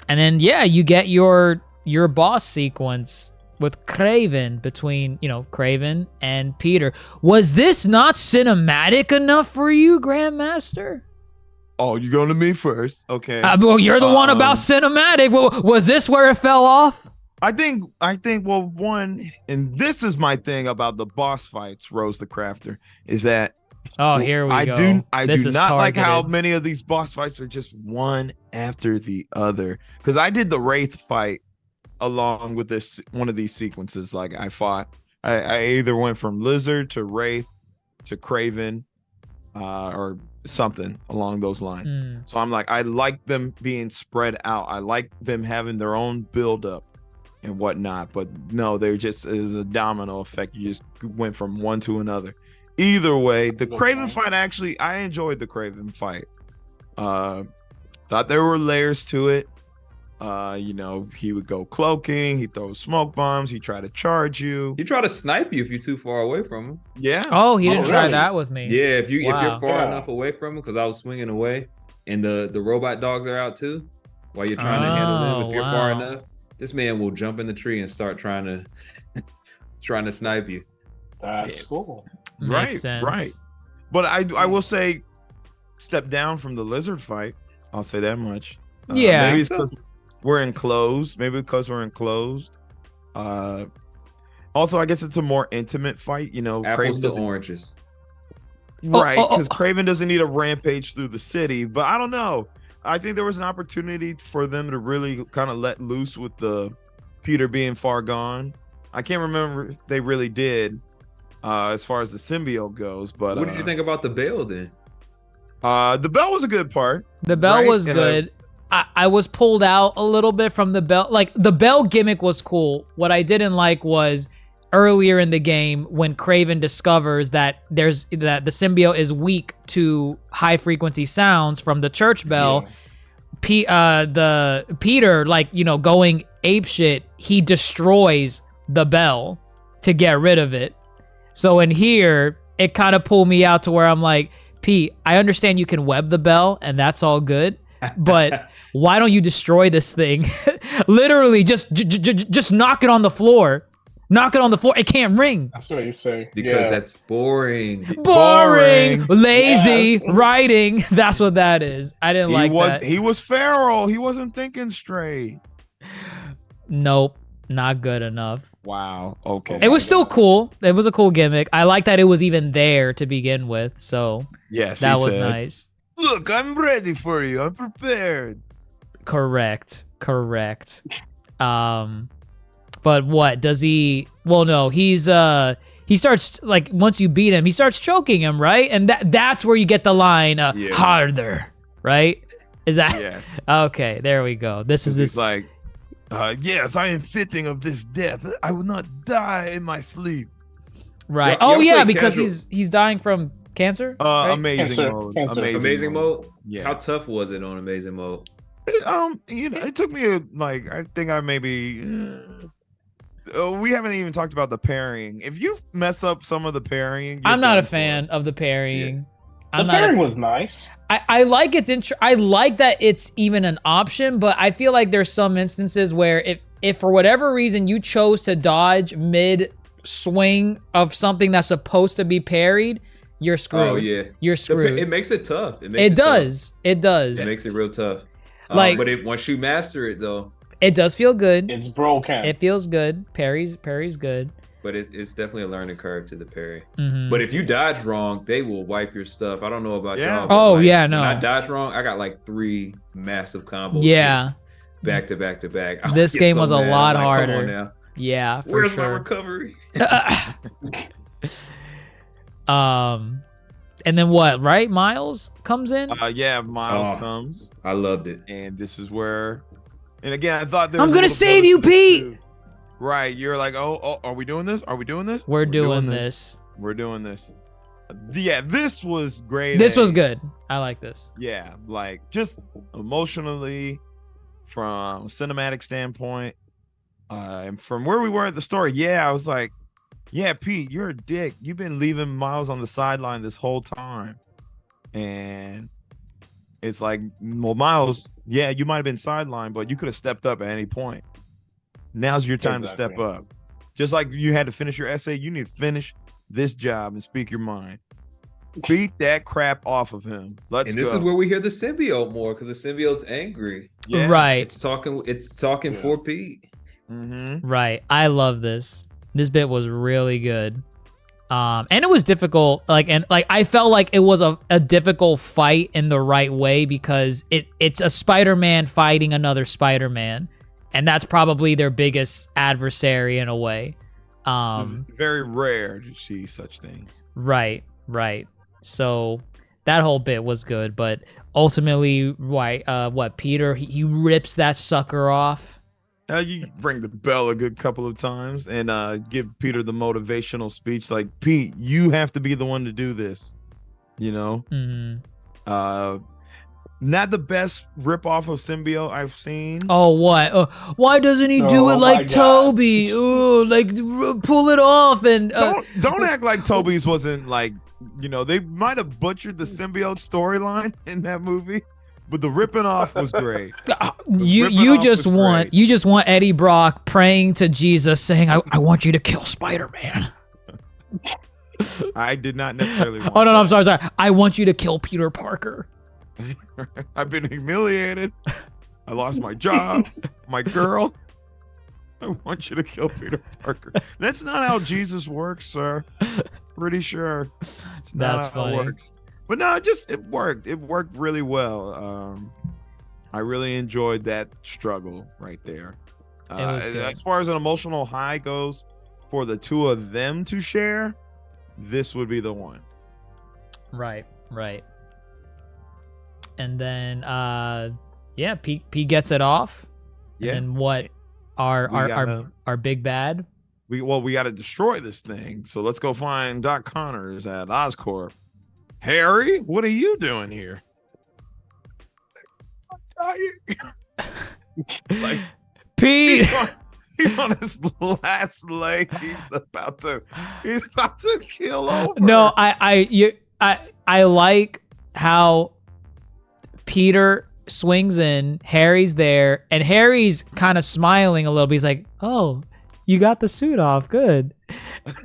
S3: And then you get your boss sequence with Craven between Craven and Peter. Was this not cinematic enough for you, Grandmaster?
S4: Oh, you going to me first? Okay.
S3: Well, you're the one about
S4: Um,
S3: cinematic. Was this where it fell off?
S4: I think. Well, one, and this is my thing about the boss fights. Rose the Crafter is that
S3: Oh, here we go.
S4: I
S3: This
S4: do
S3: is
S4: not like how
S3: targeted.
S4: many of these boss fights are just one after the other. Because I did the Wraith fight along with one of these sequences. Like I either went from Lizard to Wraith to Craven, or something along those lines.
S3: Mm.
S4: So I'm like, I like them being spread out. I like them having their own build up and whatnot. But no, they're just is a domino effect. You just went from one to another. Either way, the
S5: That's
S4: Craven
S5: okay.
S4: fight, actually, I enjoyed the Craven fight. Thought there were layers to it. He would go cloaking, he throws smoke bombs, he tried to charge you.
S6: He try to snipe you if you're too far away from him.
S4: Yeah.
S3: Oh, he didn't
S5: Oh,
S3: try
S5: really?
S3: that with me.
S6: Yeah, if you're
S3: Wow.
S6: far
S5: Yeah.
S6: enough away from him, because I was swinging away, and the robot dogs are out too, while you're trying to handle them. If you're far
S3: wow.
S6: enough, this man will jump in the tree and start trying to snipe you.
S5: That's cool.
S3: Makes
S4: Right,
S3: sense.
S4: right. But I will say, step down from the lizard fight. I'll say that much.
S3: Yeah.
S4: Maybe it's 'cause we're enclosed. Maybe because we're enclosed. Also, I guess it's a more intimate fight. You know,
S6: Apples
S4: Kraven
S6: to
S4: doesn't,
S6: oranges.
S4: right?
S3: oh,
S4: Because Kraven doesn't need a rampage through the city. But I don't know. I think there was an opportunity for them to really kind of let loose with the Peter being far gone. I can't remember if they really did as far as the symbiote goes. But
S6: What did you think about the Bell then?
S4: The bell was a good part.
S3: The bell
S4: Right?
S3: was
S4: And,
S3: good. I was pulled out a little bit from the bell. Like, the bell gimmick was cool. What I didn't like was earlier in the game when Kraven discovers that the symbiote is weak to high frequency sounds from the church bell. Peter, like, you know, going ape shit, he destroys the bell to get rid of it. So in here, it kind of pulled me out to where I'm like, Pete, I understand you can web the bell and that's all good, but why don't you destroy this thing? Literally, just knock it on the floor. Knock it on the floor. It can't ring.
S5: That's what you say.
S6: Because that's boring.
S3: Boring. Lazy.
S5: Yes.
S3: Writing. That's what that is. I didn't like that.
S4: He was feral. He wasn't thinking straight.
S3: Nope. Not good enough.
S4: Wow. Okay.
S3: It was still cool. It was a cool gimmick. I like that it was even there to begin with. So
S4: yes,
S3: that
S4: he
S3: was
S4: said,
S3: nice.
S4: Look, I'm ready for you. I'm prepared.
S3: Correct. But what does he? Well, no, he starts, like, once you beat him, he starts choking him, right? And that's where you get the line
S4: Yeah.
S3: harder, right? Is that
S4: Yes.
S3: okay? There we go. This is
S4: He's
S3: this.
S4: like, yes, I am fitting of this death. I will not die in my sleep.
S3: Right.
S6: Y'all
S3: Oh yeah,
S6: play
S3: because
S6: casual.
S3: he's dying from cancer. Right?
S4: Amazing
S5: Cancer.
S4: mode.
S5: Cancer.
S6: Amazing mode?
S4: Yeah.
S6: How tough was it on amazing mode?
S4: You know, it took me I think I maybe. We haven't even talked about the parrying. If you mess up some of the parrying,
S3: I'm not a
S4: done for.
S3: fan of the parrying. I'm
S5: The
S3: not a
S5: pairing was nice.
S3: I like I like that it's even an option, but I feel like there's some instances where if for whatever reason you chose to dodge mid swing of something that's supposed to be parried, you're screwed.
S6: Oh yeah,
S3: You're screwed.
S6: It makes it tough.
S3: It does. It does.
S6: It makes it real tough.
S3: Like-
S6: But once you master it though,
S3: It does feel good.
S5: It's broken.
S3: It feels good. Parry's good.
S6: but it's definitely a learning curve to the parry.
S3: Mhm.
S6: But if you dodge wrong, they will wipe your stuff. I don't know about
S4: Yeah.
S6: y'all. but,
S3: Oh,
S6: like,
S3: yeah, no.
S6: When I dodge wrong, I got like 3 massive combos.
S3: Yeah.
S6: Back to back to back. I
S3: This
S6: get
S3: game
S6: so
S3: was a
S6: mad.
S3: lot
S6: I'm like,
S3: harder.
S6: Come on now.
S3: Yeah, for
S6: Where's my
S3: sure.
S6: recovery?
S3: And then what, right? Miles comes in?
S4: Yeah, Miles
S6: Oh.
S4: comes,
S6: I loved it.
S4: and this is where. And again, I thought there
S3: I'm
S4: was a
S3: gonna
S4: little
S3: save
S4: bit
S3: you,
S4: of-
S3: Pete!
S4: Right, you're like, oh, are we doing this? Are we doing this?
S3: We're doing this.
S4: We're doing this. Yeah, this was great.
S3: This was good. I like this.
S4: Yeah, like just emotionally, from a cinematic standpoint, and from where we were at the story. Yeah, I was like, yeah, Pete, you're a dick. You've been leaving Miles on the sideline this whole time, and it's like, well, Miles, yeah, you might have been sidelined, but you could have stepped up at any point. Now's your time to step
S5: Exactly.
S4: up. Just like you had to finish your essay, you need to finish this job and speak your mind. Beat that crap off of him. Let's
S6: And this
S4: go.
S6: is where we hear the symbiote more because the symbiote's angry.
S4: Yeah.
S3: Right.
S6: It's talking
S5: Yeah.
S6: for Pete.
S4: Mm-hmm.
S3: Right. I love this. This bit was really good. And it was difficult. I felt like it was a difficult fight in the right way because it's a Spider-Man fighting another Spider-Man. And that's probably their biggest adversary in a way.
S4: Very rare to see such things.
S3: Right. So that whole bit was good, but ultimately, Peter, he rips that sucker off.
S4: You ring the bell a good couple of times and give Peter the motivational speech like, Pete, you have to be the one to do this. You know?
S3: Mhm.
S4: Not the best ripoff of symbiote I've seen.
S3: Oh, what? Why doesn't he do
S5: Oh
S3: it
S5: my
S3: like
S5: God.
S3: Toby? Oh, like pull it off and
S4: Don't act like Toby's wasn't like, they might have butchered the symbiote storyline in that movie, but the ripping off was great.
S3: you
S4: ripping
S3: you
S4: off
S3: just
S4: was
S3: want
S4: great.
S3: Eddie Brock praying to Jesus saying, I want you to kill Spider-Man.
S4: I did not necessarily want
S3: Oh no,
S4: that.
S3: I'm sorry. I want you to kill Peter Parker.
S4: I've been humiliated. I lost my job, my girl. I want you to kill Peter Parker. That's not how Jesus works, sir. Pretty sure it's not
S3: That's
S4: how
S3: funny.
S4: it works. But no, it worked. It worked really well. I really enjoyed that struggle right there.
S3: It was good.
S4: As far as an emotional high goes, for the two of them to share, this would be the one.
S3: Right. And then Pete gets it off.
S4: Yeah.
S3: And then what? Our big bad.
S4: We got to destroy this thing. So let's go find Doc Connors at Oscorp. Harry, what are you doing here? Like
S3: Pete.
S4: he's on his last leg. He's about to kill over.
S3: No, I like how Peter swings in, Harry's there, and Harry's kind of smiling a little bit. He's like, "Oh, you got the suit off, good."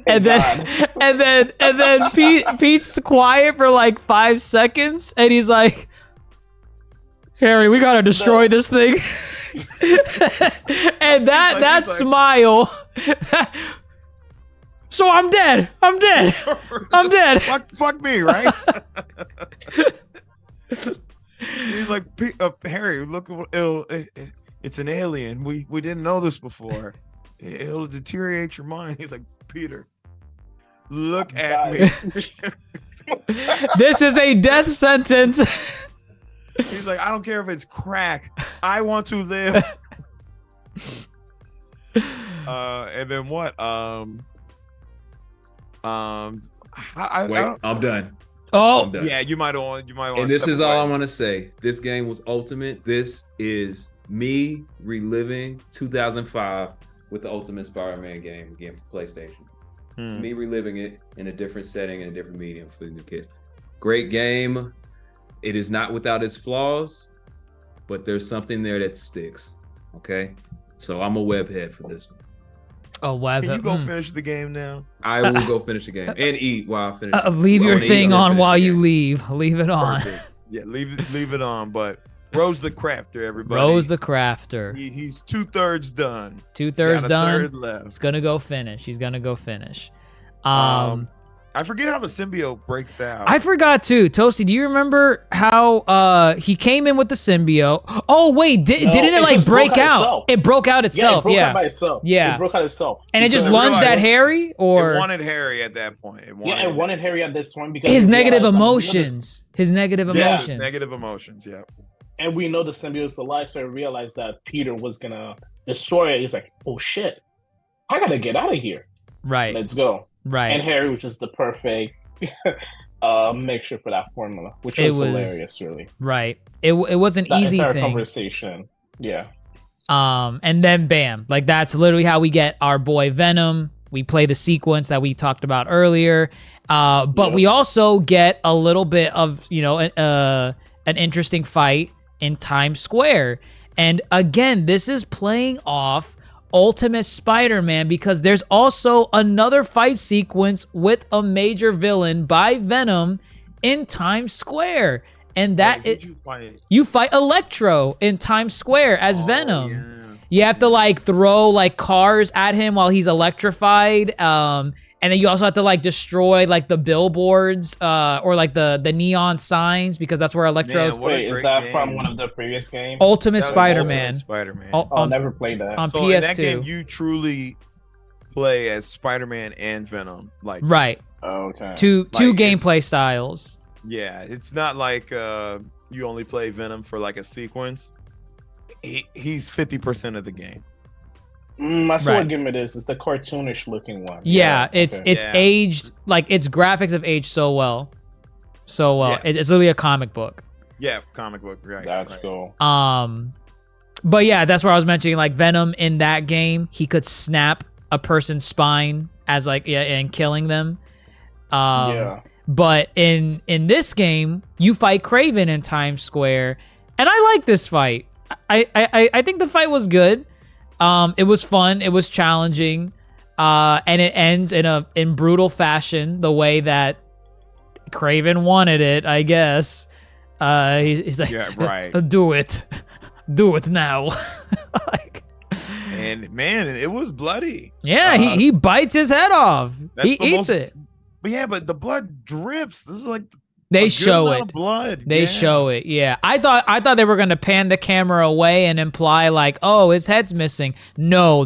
S3: And then Pete's quiet for like 5 seconds, and he's like, "Harry, we gotta destroy this thing." And that smile. So I'm dead. I'm dead.
S4: Fuck me, right? He's like, Harry, look, it's an alien. We didn't know this before. It'll deteriorate your mind. He's like, Peter, look at me.
S3: This is a death sentence.
S4: He's like, I don't care if it's crack. I want to live. And then what?
S6: I'm done.
S3: Oh,
S6: I'm done.
S4: Yeah, you might want.
S6: And this is all I want to say. This game was ultimate. This is me reliving 2005 with the Ultimate Spider-Man game again for PlayStation. It's me reliving it in a different setting and a different medium for the new kids. Great game. It is not without its flaws, but there's something there that sticks. Okay, so I'm a webhead for this one.
S3: Oh, wow.
S4: Can you go finish the game now?
S6: I will go finish the game and eat while I finish.
S3: Leave your thing on while you leave. Leave it on.
S4: Perfect. Yeah, leave it on. But Rose the Crafter, everybody.
S3: Rose the Crafter.
S4: He's 2/3 done.
S3: 2/3 done.
S4: Third left.
S3: He's gonna go finish.
S4: I forget how the symbiote breaks out.
S3: I forgot too. Toasty, do you remember how he came in with the symbiote? Oh wait, didn't it like
S5: just
S3: break
S5: broke out
S3: out?
S5: itself.
S3: It broke out itself.
S5: It broke
S3: Yeah.
S5: out by itself.
S3: Yeah.
S5: It broke out itself.
S3: And it just
S5: Because-
S3: lunged at Harry, or
S4: It wanted Harry at that point. It
S5: wanted Harry at this point because
S3: his
S5: it
S3: negative
S5: realized that
S3: emotions. His negative
S4: Yes,
S3: emotions.
S4: his negative emotions. Yeah.
S5: And we know the symbiote's alive, so I realized that Peter was gonna destroy it. He's like, "Oh shit, I gotta get out of here.
S3: Right.
S5: Let's go."
S3: Right.
S5: And Harry was just the perfect mixture for that formula, which
S3: It
S5: was
S3: was-
S5: hilarious, really.
S3: Right. It was an
S5: That
S3: easy
S5: entire
S3: thing.
S5: conversation. Yeah.
S3: And then bam, like that's literally how we get our boy Venom. We play the sequence that we talked about earlier. But we also get a little bit of, an interesting fight in Times Square. And again, this is playing off Ultimate Spider-Man because there's also another fight sequence with a major villain by Venom in Times Square. And you fight Electro in Times Square as Venom.
S4: Yeah.
S3: You have to like throw like cars at him while he's electrified. And then you also have to like destroy like the billboards or like the neon signs because that's where Electro's.
S4: Man, what a
S5: Wait, is
S4: great
S5: that
S4: game.
S5: from one of the previous games?
S3: Ultimate
S4: That was
S3: Spider-Man.
S4: Ultimate Spider-Man.
S5: I'll never play that.
S3: On
S4: So
S3: PS2.
S4: in that game, you truly play as Spider-Man and Venom. Like,
S3: Right.
S5: Okay.
S3: Two
S4: Like, it's-
S3: gameplay styles.
S4: yeah, it's not like you only play Venom for like a sequence. He's 50% of the game.
S5: I see
S3: Right.
S5: what game it is. It's the cartoonish looking one.
S3: Yeah, it's
S4: Yeah.
S3: aged, like its graphics have aged so well. So well.
S4: Yes.
S3: It's literally a comic book.
S4: Yeah, comic book, right?
S5: That's
S4: right.
S5: cool.
S3: But yeah, that's where I was mentioning like Venom in that game, he could snap a person's spine as like and killing them.
S5: Yeah.
S3: But in this game, you fight Kraven in Times Square, and I like this fight. I think the fight was good. It was fun. It was challenging, and it ends in brutal fashion, the way that Kraven wanted it, I guess. He's like,
S4: Yeah, right.
S3: do it now. Like,
S4: And man, it was bloody.
S3: Yeah, he bites his head off.
S4: That's
S3: He eats it.
S4: But yeah, but the blood drips. This is like
S3: They
S4: a good
S3: show
S4: amount
S3: it.
S4: of blood.
S3: They show it. Yeah, I thought they were gonna pan the camera away and imply like, oh, his head's missing. No,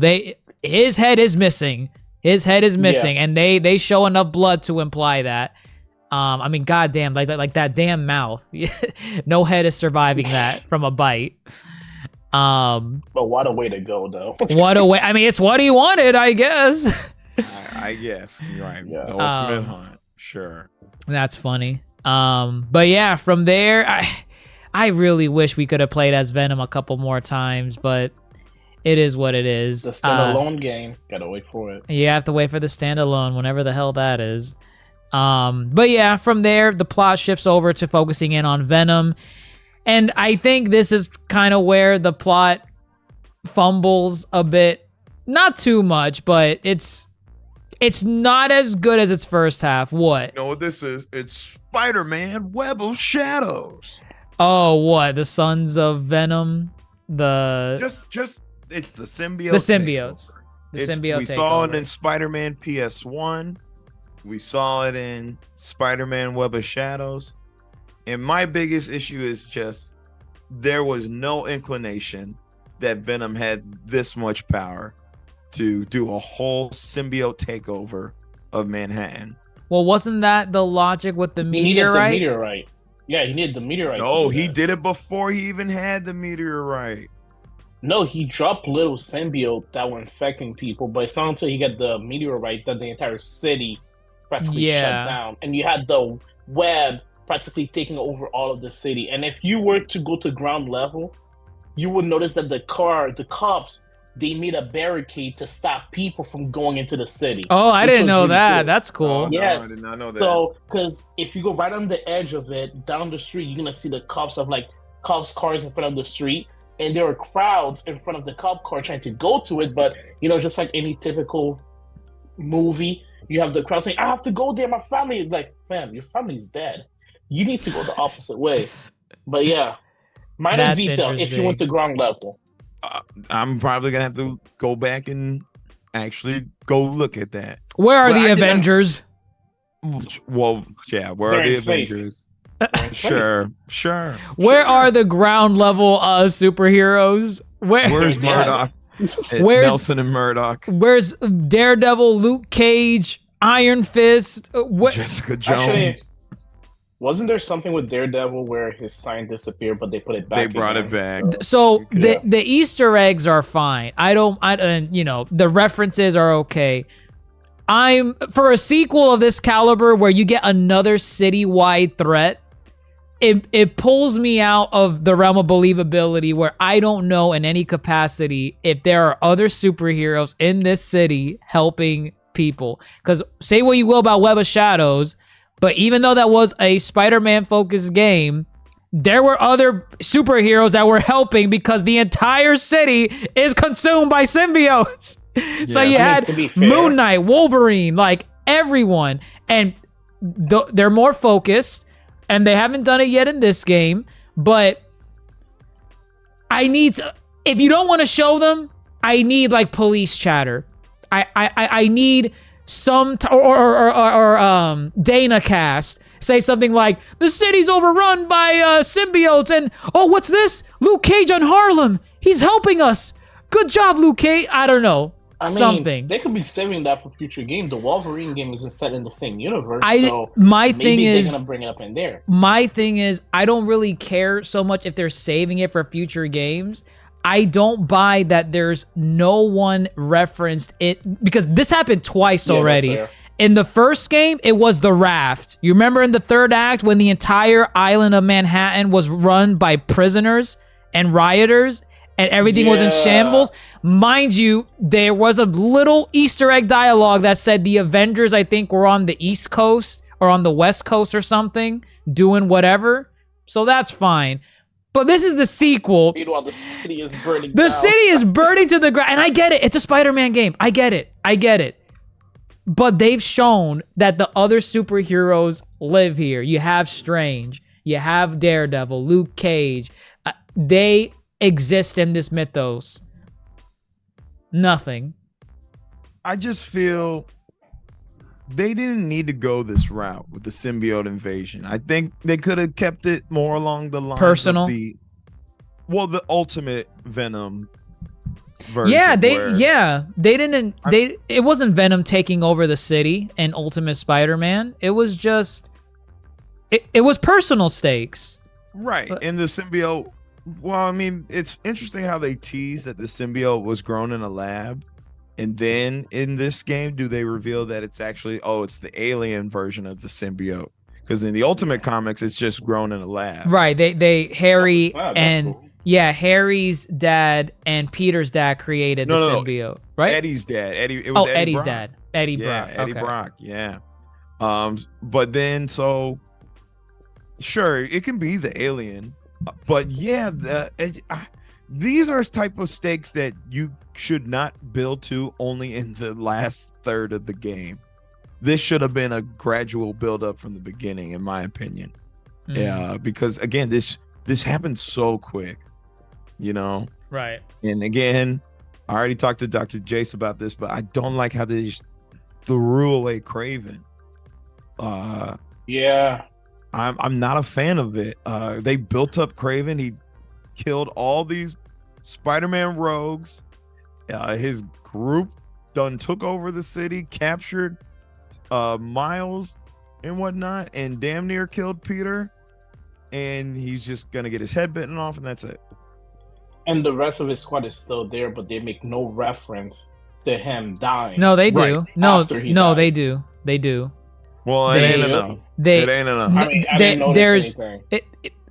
S3: his head is missing. His head is missing, and they show enough blood to imply that. I mean, goddamn, like that damn mouth. No head is surviving that from a bite.
S5: But what a way to go, though.
S3: What a way! I mean, it's what he wanted, I guess.
S4: I guess you're right.
S5: Yeah.
S4: The ultimate hunt. Sure.
S3: That's funny. But yeah, from there, I really wish we could have played as Venom a couple more times, but it is what it is.
S5: The standalone game. Gotta wait for it.
S3: You have to wait for the standalone, whenever the hell that is. But yeah, from there, the plot shifts over to focusing in on Venom. And I think this is kind of where the plot fumbles a bit. Not too much, but it's not as good as its first half. What?
S4: You know what this is? It's Spider-Man Web of Shadows.
S3: Oh, what? The Sons of Venom?
S4: Just it's the symbiote.
S3: The symbiotes.
S4: takeover.
S3: The symbiote
S4: We saw it
S3: takeover.
S4: in Spider-Man PS1. We saw it in Spider-Man Web of Shadows. And my biggest issue is just there was no inclination that Venom had this much power to do a whole symbiote takeover of Manhattan.
S3: Well, wasn't that the logic with the
S5: He needed the
S3: meteorite?
S5: meteorite. Yeah, he needed the meteorite.
S4: No,
S5: to do
S4: he
S5: that.
S4: did it before he even had the meteorite.
S5: No, he dropped little symbiote that were infecting people, but it's not until he got the meteorite that the entire city practically
S3: Yeah.
S5: shut down. And you had the web practically taking over all of the city. And if you were to go to ground level, you would notice that the cops, they made a barricade to stop people from going into the city.
S3: Oh, I
S5: which
S3: didn't
S5: was
S3: know
S5: really
S3: that.
S5: cool.
S3: That's cool.
S4: Oh, no,
S5: Yes.
S4: I did not know that.
S5: So, because if you go right on the edge of it, down the street, you're gonna see the cops have like cops cars in front of the street, and there are crowds in front of the cop car trying to go to it. But just like any typical movie, you have the crowd saying, "I have to go there, my family." Like, fam, your family's dead. You need to go the opposite way. But yeah, minor
S3: That's
S5: detail if you went to ground level.
S4: I'm probably gonna have to go back and actually go look at that.
S3: Where are
S4: But
S3: the
S4: I did not-
S3: Avengers?
S4: Well, yeah, where
S5: They're
S4: are the
S5: in space.
S4: Avengers?
S5: They're in space.
S4: Sure.
S3: Where are the ground level superheroes?
S4: Where's
S5: Yeah.
S4: Murdoch?
S3: Where's-
S4: Nelson and Murdoch?
S3: Where's Daredevil, Luke Cage, Iron Fist? What?
S4: Jessica Jones.
S5: Actually, wasn't there something with Daredevil where his sign disappeared, but they put it back?
S4: They brought it
S5: again?
S4: back.
S3: So
S5: Yeah.
S3: the Easter eggs are fine. The references are okay. I'm for a sequel of this caliber where you get another citywide threat. It pulls me out of the realm of believability where I don't know in any capacity if there are other superheroes in this city helping people. Because say what you will about Web of Shadows, but even though that was a Spider-Man focused game, there were other superheroes that were helping because the entire city is consumed by symbiotes. So you had
S5: to be fair-
S3: Moon Knight, Wolverine, like everyone, and they're more focused, and they haven't done it yet in this game. But I need to, if you don't want to show them, I need like police chatter. I need some Dana cast say something like the city's overrun by symbiotes, and oh, what's this? Luke Cage on Harlem. He's helping us. Good job, Luke Cage. I don't know.
S5: I mean,
S3: Something.
S5: they could be saving that for future games. The Wolverine game isn't set in the same universe, so
S3: my
S5: maybe
S3: thing
S5: they're
S3: is
S5: gonna bring it up in there.
S3: my thing is I don't really care so much if they're saving it for future games. I don't buy that there's no one referenced it because this happened twice
S5: Yeah, that's
S3: already.
S5: fair.
S3: In the first game, it was the raft. You remember in the third act when the entire island of Manhattan was run by prisoners and rioters and everything was in
S5: Yeah.
S3: shambles? Mind you, there was a little Easter egg dialogue that said the Avengers, I think, were on the East Coast or on the West Coast or something, doing whatever. So that's fine. But this is the sequel.
S5: Meanwhile, the city is burning
S3: The
S5: down.
S3: city is burning to the ground. And I get it. It's a Spider-Man game. I get it. But they've shown that the other superheroes live here. You have Strange. You have Daredevil, Luke Cage. They exist in this mythos. Nothing.
S4: I just feel they didn't need to go this route with the symbiote invasion. I think they could have kept it more along the lines
S3: Personal.
S4: of the ultimate Venom version.
S3: Yeah,
S4: where-
S3: they didn't. It wasn't Venom taking over the city in Ultimate Spider-Man. It was just. It was personal stakes.
S4: Right.
S3: But-
S4: And the symbiote, well, I mean, it's interesting how they tease that the symbiote was grown in a lab. And then in this game, do they reveal that it's actually, it's the alien version of the symbiote? Because in the Ultimate Comics, it's just grown in a lab.
S3: Right. They Harry
S5: Oh, that's
S3: and
S5: cool.
S3: Harry's dad and Peter's dad created the
S4: No.
S3: symbiote. Right.
S4: Eddie's dad. It was Eddie
S3: Eddie's
S4: Brock.
S3: dad. Eddie
S4: Yeah,
S3: Brock.
S4: Eddie
S3: Okay.
S4: Brock. Yeah. But then sure, it can be the alien, but yeah, these are type of stakes that you should not build to only in the last third of the game. This should have been a gradual build up from the beginning, in my opinion.
S3: Mhm.
S4: Yeah, because again, this happened so quick,
S3: Right.
S4: And again, I already talked to Dr. Jace about this, but I don't like how they just threw away Craven.
S5: Yeah.
S4: I'm not a fan of it. They built up Craven. He killed all these Spider-Man rogues. His group done took over the city, captured Miles and whatnot, and damn near killed Peter. And he's just gonna get his head bitten off, and that's it.
S5: And the rest of his squad is still there, but they make no reference to him dying.
S3: No, they do.
S4: Right.
S3: No,
S5: After he
S3: they
S5: dies.
S3: do. They do.
S4: Well, it
S3: They-
S4: ain't enough.
S3: They
S4: It ain't enough.
S5: I mean, I didn't notice
S3: there's
S5: anything.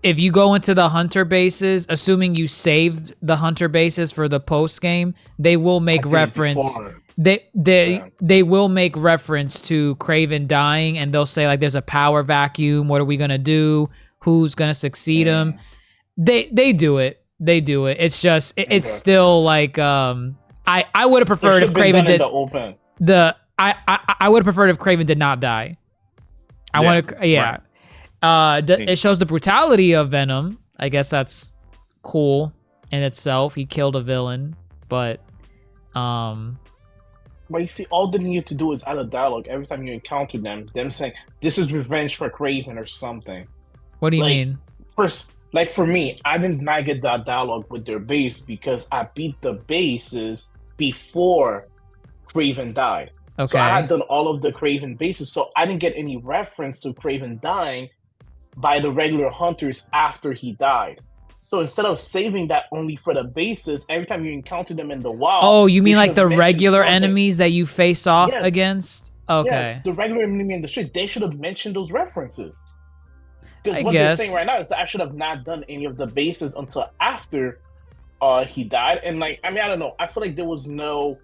S3: if you go into the hunter bases, assuming you saved the hunter bases for the post game, they will make
S5: I did
S3: reference.
S5: before.
S3: They will make reference to Craven dying, and they'll say like, "There's a power vacuum. What are we gonna do? Who's gonna succeed him?" They do it. They do it. It's just it's
S5: Okay.
S3: still like I would have
S5: It
S3: preferred if
S5: should've been
S3: Craven
S5: done in
S3: did
S5: the open.
S3: I would have preferred if Craven did not die. I
S4: Yeah,
S3: want to, it shows the brutality of Venom. I guess that's cool in itself. He killed a villain, but
S5: But you see, all they need to do is add a dialogue every time you encounter them saying, "This is revenge for Craven" or something.
S3: what do you
S5: Like,
S3: mean?
S5: First, like for me, I did not get that dialogue with their base because I beat the bases before Craven died.
S3: Okay.
S5: So I had done all of the Craven bases, so I didn't get any reference to Craven dying by the regular hunters after he died. So instead of saving that only for the bases, every time you encounter them in the wild.
S3: Oh, you
S5: they
S3: mean
S5: should
S3: like
S5: have
S3: the
S5: mentioned
S3: regular
S5: something.
S3: enemies that you face off
S5: Yes.
S3: against? Okay.
S5: Yes, the regular enemy in the street, they should have mentioned those references. Because
S3: I
S5: what
S3: guess.
S5: they're saying right now is that I should have not done any of the bases until after he died. And like, I mean, I don't know. I feel like there was no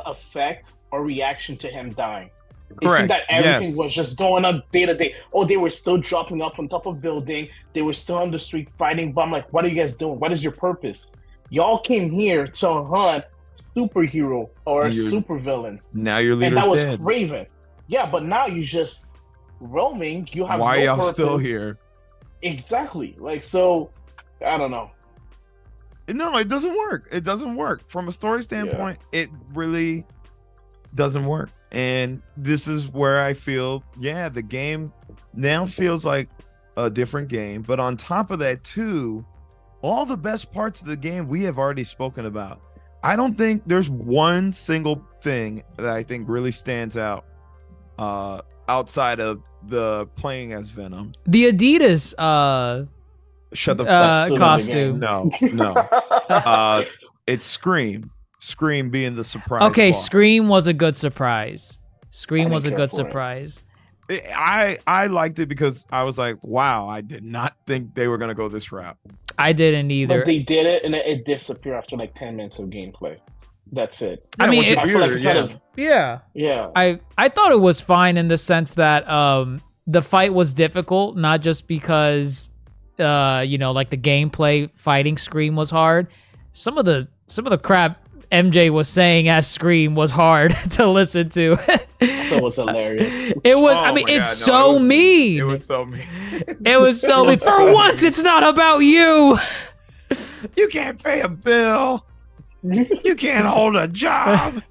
S5: effect or reaction to him dying. It
S4: Correct.
S5: seemed that everything
S4: Yes.
S5: was just going on day to day. Oh, they were still dropping up on top of building. They were still on the street fighting. But I'm like, what are you guys doing? What is your purpose? Y'all came here to hunt superhero or
S4: And you're-
S5: super villains.
S4: Now your
S5: And
S4: leader's
S5: that was
S4: dead.
S5: Craven. Yeah, but now you just roaming. You have
S4: Why
S5: no
S4: y'all
S5: purpose.
S4: still here?
S5: Exactly. Like, so I don't know.
S4: No, it doesn't work. It doesn't work. From a story standpoint, it really doesn't work. And this is where I feel, the game now feels like a different game. But on top of that, too, all the best parts of the game we have already spoken about. I don't think there's one single thing that I think really stands out outside of the playing as Venom.
S3: The Adidas
S4: Shut the fuck up.
S5: Suit of the
S3: costume.
S5: game.
S4: No. It's Scream. Scream being the surprise.
S3: Okay,
S4: boss.
S3: Scream was a good surprise. Scream
S5: I
S3: was a
S5: didn't
S3: good
S5: care for it.
S3: surprise.
S4: I liked it because I was like, wow, I did not think they were gonna go this route.
S3: I didn't either.
S5: But they did it, and it disappeared after like 10 minutes of gameplay. That's it.
S3: I mean,
S4: once you
S3: it-
S5: I
S4: beat
S5: feel like
S4: her,
S5: instead
S4: yeah.
S5: of
S3: Yeah.
S5: yeah,
S3: I thought it was fine in the sense that the fight was difficult, not just because like the gameplay fighting Scream was hard. Some of the crap MJ was saying as Scream was hard to listen to.
S5: that was hilarious.
S3: It was.
S4: Oh
S3: I mean,
S4: my
S3: it's
S4: God, no,
S3: so
S4: it
S3: mean.
S4: It was so mean.
S3: It was so mean. For once, it's not about you.
S4: You can't pay a bill. You can't hold a job.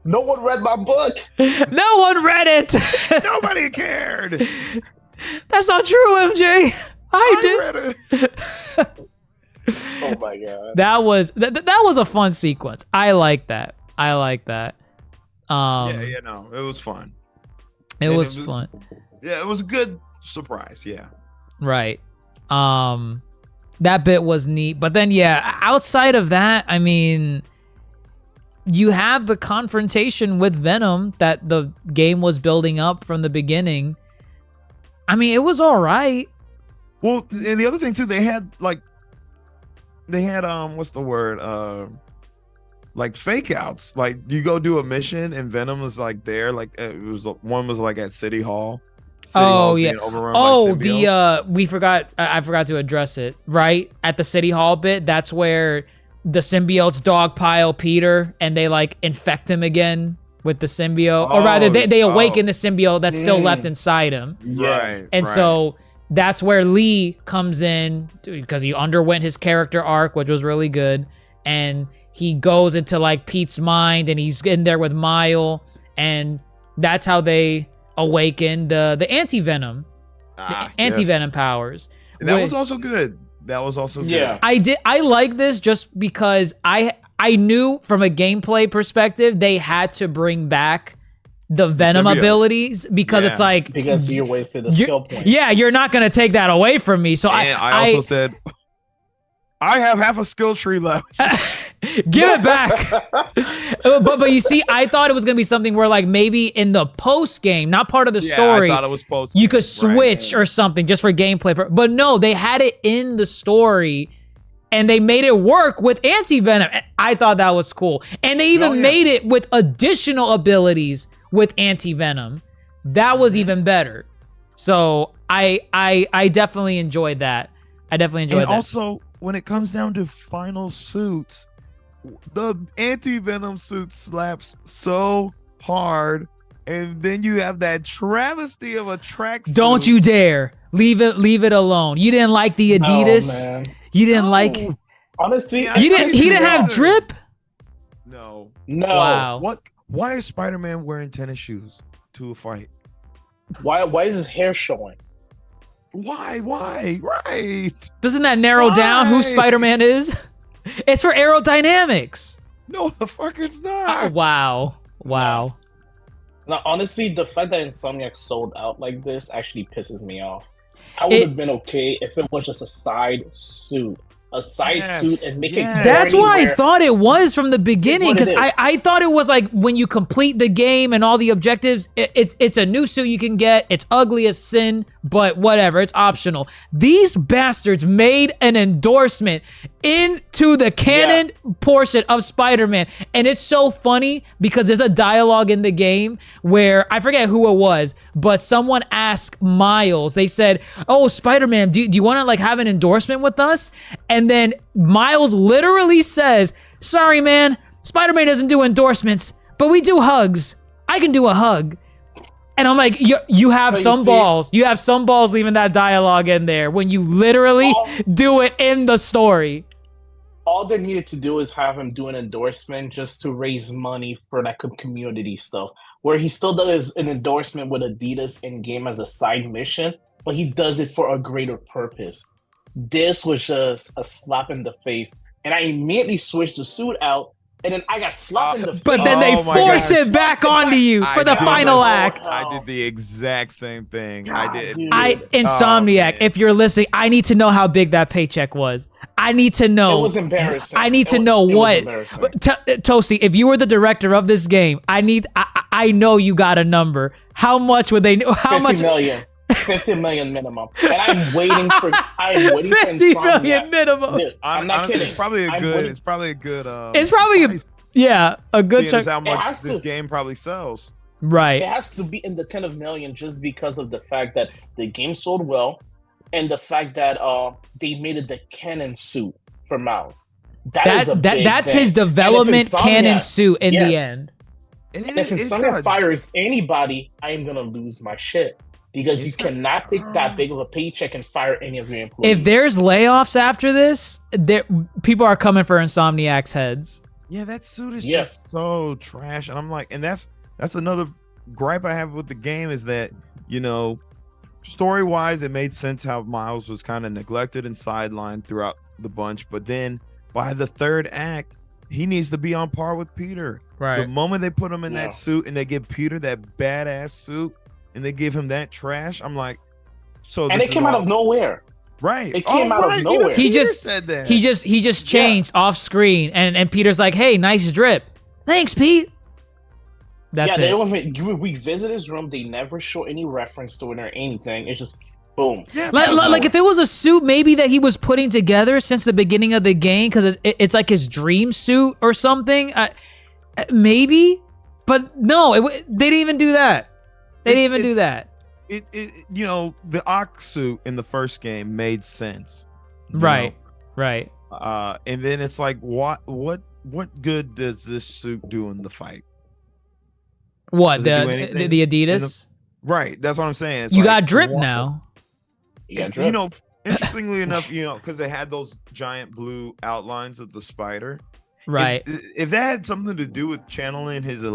S5: No one read my book.
S3: No one read it.
S4: Nobody cared.
S3: That's not true, MJ. I did.
S4: read it.
S5: Oh my god.
S3: That was a fun sequence. I like that.
S4: No, it was fun.
S3: It
S4: And
S3: was fun.
S4: Yeah, it was a good surprise. Yeah.
S3: Right. That bit was neat. But then, yeah, outside of that, I mean, you have the confrontation with Venom that the game was building up from the beginning. I mean, it was all right.
S4: Well, and the other thing too, they had what's the word? Like fake outs. Like you go do a mission and Venom was like there. Like one was like at City Hall. Hall's being overrun by symbiotes.
S3: I forgot to address it. Right at the City Hall bit, that's where the symbiotes dogpile Peter and they like infect him again with the symbiote, or rather they awaken the symbiote that's still left inside him.
S4: Right.
S3: And so that's where Lee comes in because he underwent his character arc, which was really good. And he goes into like Pete's mind and he's in there with Mile, and that's how they awaken the anti-venom, anti-venom powers.
S4: And that was also good.
S5: Yeah.
S3: I like this just because I knew from a gameplay perspective they had to bring back the Venom abilities because it's like
S5: because you wasted the skill points.
S3: Yeah, you're not gonna take that away from me. So
S4: and I also said I have half a skill tree left.
S3: Give it back. but you see, I thought it was gonna be something where like maybe in the post game, not part of the story,
S4: I thought it was post.
S3: You could switch or something just for gameplay. But no, they had it in the story. And they made it work with anti-venom. I thought that was cool. And they even made it with additional abilities with anti-venom. That was even better. So I definitely enjoyed that. And
S4: also, when it comes down to final suits, the anti-venom suit slaps so hard. And then you have that travesty of a tracksuit.
S3: Don't you dare. Leave it alone. You didn't like the Adidas?
S5: Oh, man.
S3: You didn't like.
S5: Honestly,
S3: he didn't have drip.
S4: No.
S3: Wow.
S4: What? Why is Spider-Man wearing tennis shoes to a fight?
S5: Why is his hair showing?
S4: Why? Right.
S3: Doesn't that narrow down who Spider-Man is? It's for aerodynamics.
S4: No, the fuck it's not.
S3: Wow.
S5: Now, honestly, the fact that Insomniac sold out like this actually pisses me off. I would have been okay if it was just a side suit. And make it.
S3: That's what I thought it was from the beginning, because I thought it was like when you complete the game and all the objectives, it's a new suit you can get. It's ugly as sin, but whatever, it's optional. These bastards made an endorsement into the canon portion of Spider-Man, and it's so funny because there's a dialogue in the game where I forget who it was, but someone asked Miles. They said, "Oh, Spider-Man, do you want to like have an endorsement with us?" And then Miles literally says, "Sorry, man, Spider-Man doesn't do endorsements, but we do hugs. I can do a hug." And I'm like, you have some balls. You have some balls leaving that dialogue in there when you literally do it in the story.
S5: All they needed to do is have him do an endorsement just to raise money for that community stuff, where he still does an endorsement with Adidas in-game as a side mission, but he does it for a greater purpose. This was just a slap in the face, and I immediately switched the suit out, and then I got slapped in the face.
S3: But then they force it back onto you for the final act.
S4: I did the exact same thing. Dude.
S3: Insomniac, if you're listening, I need to know how big that paycheck was. I need to know.
S5: It was embarrassing.
S3: I need to know what. Toasty, if you were the director of this game, I know you got a number. How much would they? How
S5: 50
S3: much?
S5: Million. 50 million minimum. And I'm waiting for
S3: 50 million minimum.
S5: Dude, I'm not kidding.
S4: It's probably a good. It's probably a good
S3: chunk.
S4: How much this game probably sells.
S3: Right.
S5: It has to be in the 10 of million just because of the fact that the game sold well, and the fact that they made it the canon suit for Miles.
S3: That's his development canon suit in the end.
S5: And if Insomniac fires anybody, I am gonna lose my shit. because you cannot take that big of a paycheck and fire any of your employees.
S3: If there's layoffs after this, people are coming for Insomniac's heads.
S4: Yeah, that suit is just so trash, and I'm like, and that's another gripe I have with the game is that, you know, story wise, it made sense how Miles was kind of neglected and sidelined throughout the bunch, but then by the third act, he needs to be on par with Peter.
S3: Right.
S4: The moment they put him in that suit and they give Peter that badass suit and they give him that trash, I'm like, so.
S5: And it came out of nowhere.
S4: Right.
S5: It came out of nowhere.
S3: He just
S4: said that.
S3: He just changed off screen, and Peter's like, "Hey, nice drip. Thanks, Pete." That's it.
S5: They don't even, we visit his room. They never show any reference to it or anything. It's just boom.
S4: Yeah,
S3: like if it was a suit maybe that he was putting together since the beginning of the game, because it's like his dream suit or something. Maybe, but no, they didn't even do that. They didn't even do that.
S4: It you know, the Ox suit in the first game made sense.
S3: Right.
S4: And then it's like, what good does this suit do in the fight?
S3: What,
S4: Does it do
S3: the Adidas?
S4: Right, that's what I'm saying. It's
S3: you
S4: like,
S3: got drip now.
S5: You got drip.
S4: You know, interestingly enough, you know, because they had those giant blue outlines of the spider.
S3: Right.
S4: If that had something to do with channeling his
S3: it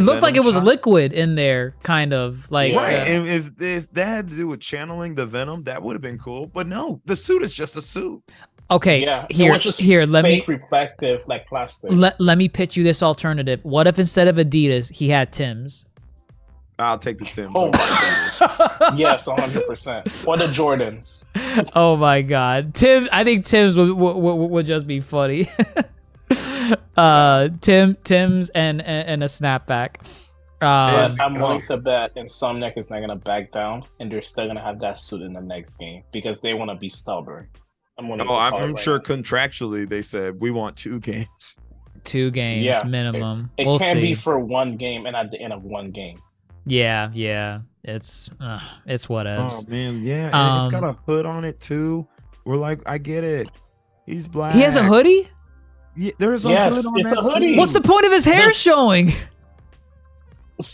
S3: looked like it was
S4: shot,
S3: liquid in there, kind of like.
S4: Right, and if that had to do with channeling the venom, that would have been cool. But no, the suit is just a suit.
S3: Okay, here, let me
S5: reflective like plastic.
S3: Let me pitch you this alternative. What if instead of Adidas, he had Tim's?
S4: I'll take the Tim's.
S5: Oh my God. Yes, 100%. Or the Jordans.
S3: Oh my God, I think Tim's would just be funny. Tim's and a snapback.
S5: But I'm willing to bet Insomniac is not gonna back down, and they're still gonna have that suit in the next game because they want to be stubborn.
S4: I'm sure contractually they said we want 2 games.
S3: 2 games minimum.
S5: It
S3: we'll
S5: can't
S3: see.
S5: be for 1 game and at the end of 1 game.
S3: Yeah. It's whatevs.
S4: Oh man, yeah. And it's got a hood on it too. We're like, I get it. He's black.
S3: He has a hoodie?
S4: Yeah, there's a hood on
S5: it's
S4: that
S5: a hoodie.
S4: suit.
S3: What's the point of his hair showing?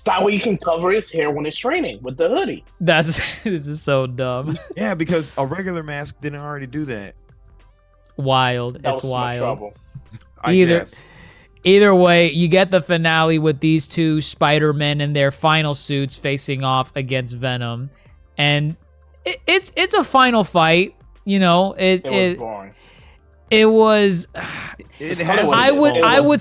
S5: That way you can cover his hair when it's raining with the hoodie.
S3: This is so dumb.
S4: Yeah, because a regular mask didn't already do that.
S3: Wild.
S5: That
S3: It's
S5: was so much
S3: wild.
S5: trouble.
S3: Either way, you get the finale with these 2 Spider-Men in their final suits facing off against Venom, and it's a final fight. You know, it
S5: was boring.
S3: It was. I would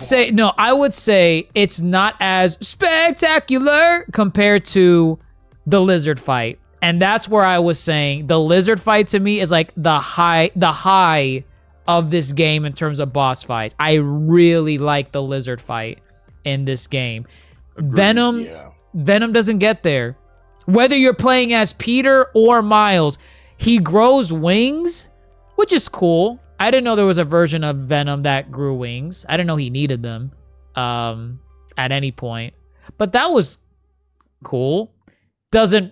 S3: say it's not as spectacular compared to the Lizard fight, and that's where I was saying the Lizard fight to me is like the high of this game in terms of boss fights. I really like the Lizard fight in this game. Agreed. Venom doesn't get there. Whether you're playing as Peter or Miles, he grows wings, which is cool. I didn't know there was a version of Venom that grew wings. I didn't know he needed them at any point. But that was cool. Doesn't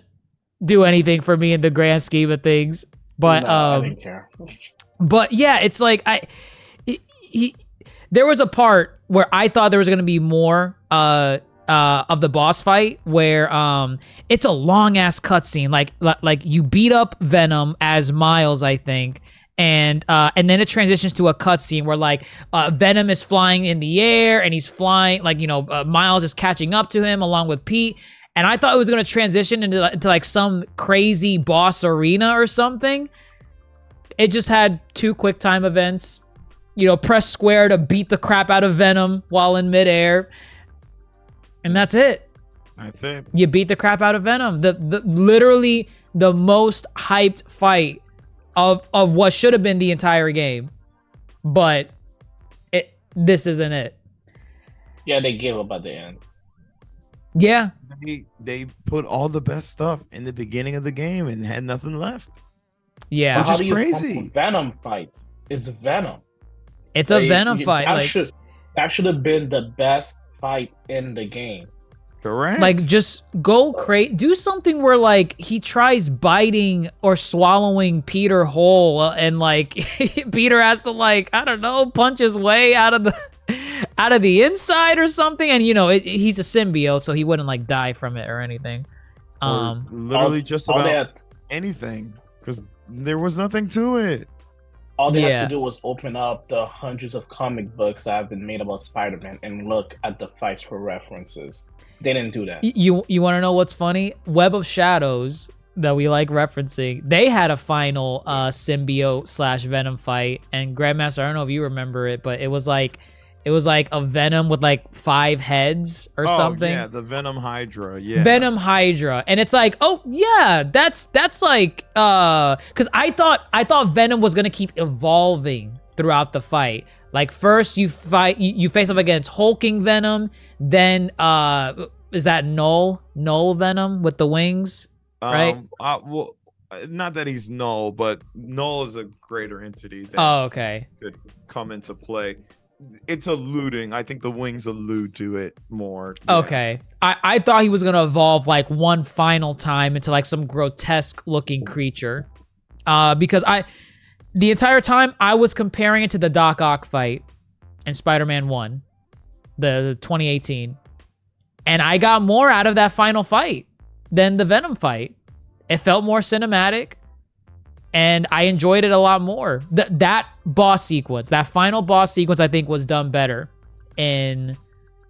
S3: do anything for me in the grand scheme of things. But
S5: I didn't care.
S3: But yeah, it's like there was a part where I thought there was gonna be more of the boss fight where it's a long ass cutscene. Like you beat up Venom as Miles, I think. And then it transitions to a cutscene where like Venom is flying in the air and he's flying like, you know, Miles is catching up to him along with Pete. And I thought it was going to transition into like some crazy boss arena or something. It just had 2 quick time events, you know, press square to beat the crap out of Venom while in midair. And that's it.
S4: That's it.
S3: You beat the crap out of Venom. The literally the most hyped fight of what should have been the entire game, but this isn't it.
S5: Yeah, they gave up at the end.
S3: Yeah,
S4: they put all the best stuff in the beginning of the game and had nothing left.
S3: Yeah,
S4: which is crazy.
S5: Venom fights. It's Venom.
S3: It's a Venom fight.
S5: That should have been the best fight in the game.
S4: Correct.
S3: Like, just go crazy. Do something where, like, he tries biting or swallowing Peter whole, and like Peter has to, like, I don't know, punch his way out of the inside or something. And you know, he's a symbiote, so he wouldn't like die from it or anything.
S4: Literally just
S5: all they
S4: about
S5: had,
S4: anything, because there was nothing to it.
S5: all they had
S3: Yeah.
S5: to do was open up the hundreds of comic books that have been made about Spider-Man and look at the fights for references. They didn't do that.
S3: You want to know what's funny? Web of Shadows that we like referencing, they had a final symbiote slash Venom fight, and Grandmaster, I don't know if you remember it, but it was like a Venom with like 5 heads or something.
S4: Yeah, the Venom Hydra. Yeah.
S3: Venom Hydra, and it's like, oh yeah, that's like because I thought Venom was gonna keep evolving throughout the fight. Like first you face up against hulking Venom, then is that Null Venom with the wings, right?
S4: Well, not that he's Null, but Null is a greater entity that
S3: Oh, okay.
S4: could come into play. It's alluding. I think the wings allude to it more. Yeah.
S3: Okay. I thought he was gonna evolve like one final time into like some grotesque looking creature. Because the entire time I was comparing it to the Doc Ock fight in Spider-Man 1, the 2018. And I got more out of that final fight than the Venom fight. It felt more cinematic, and I enjoyed it a lot more. That boss sequence, that final boss sequence, I think was done better in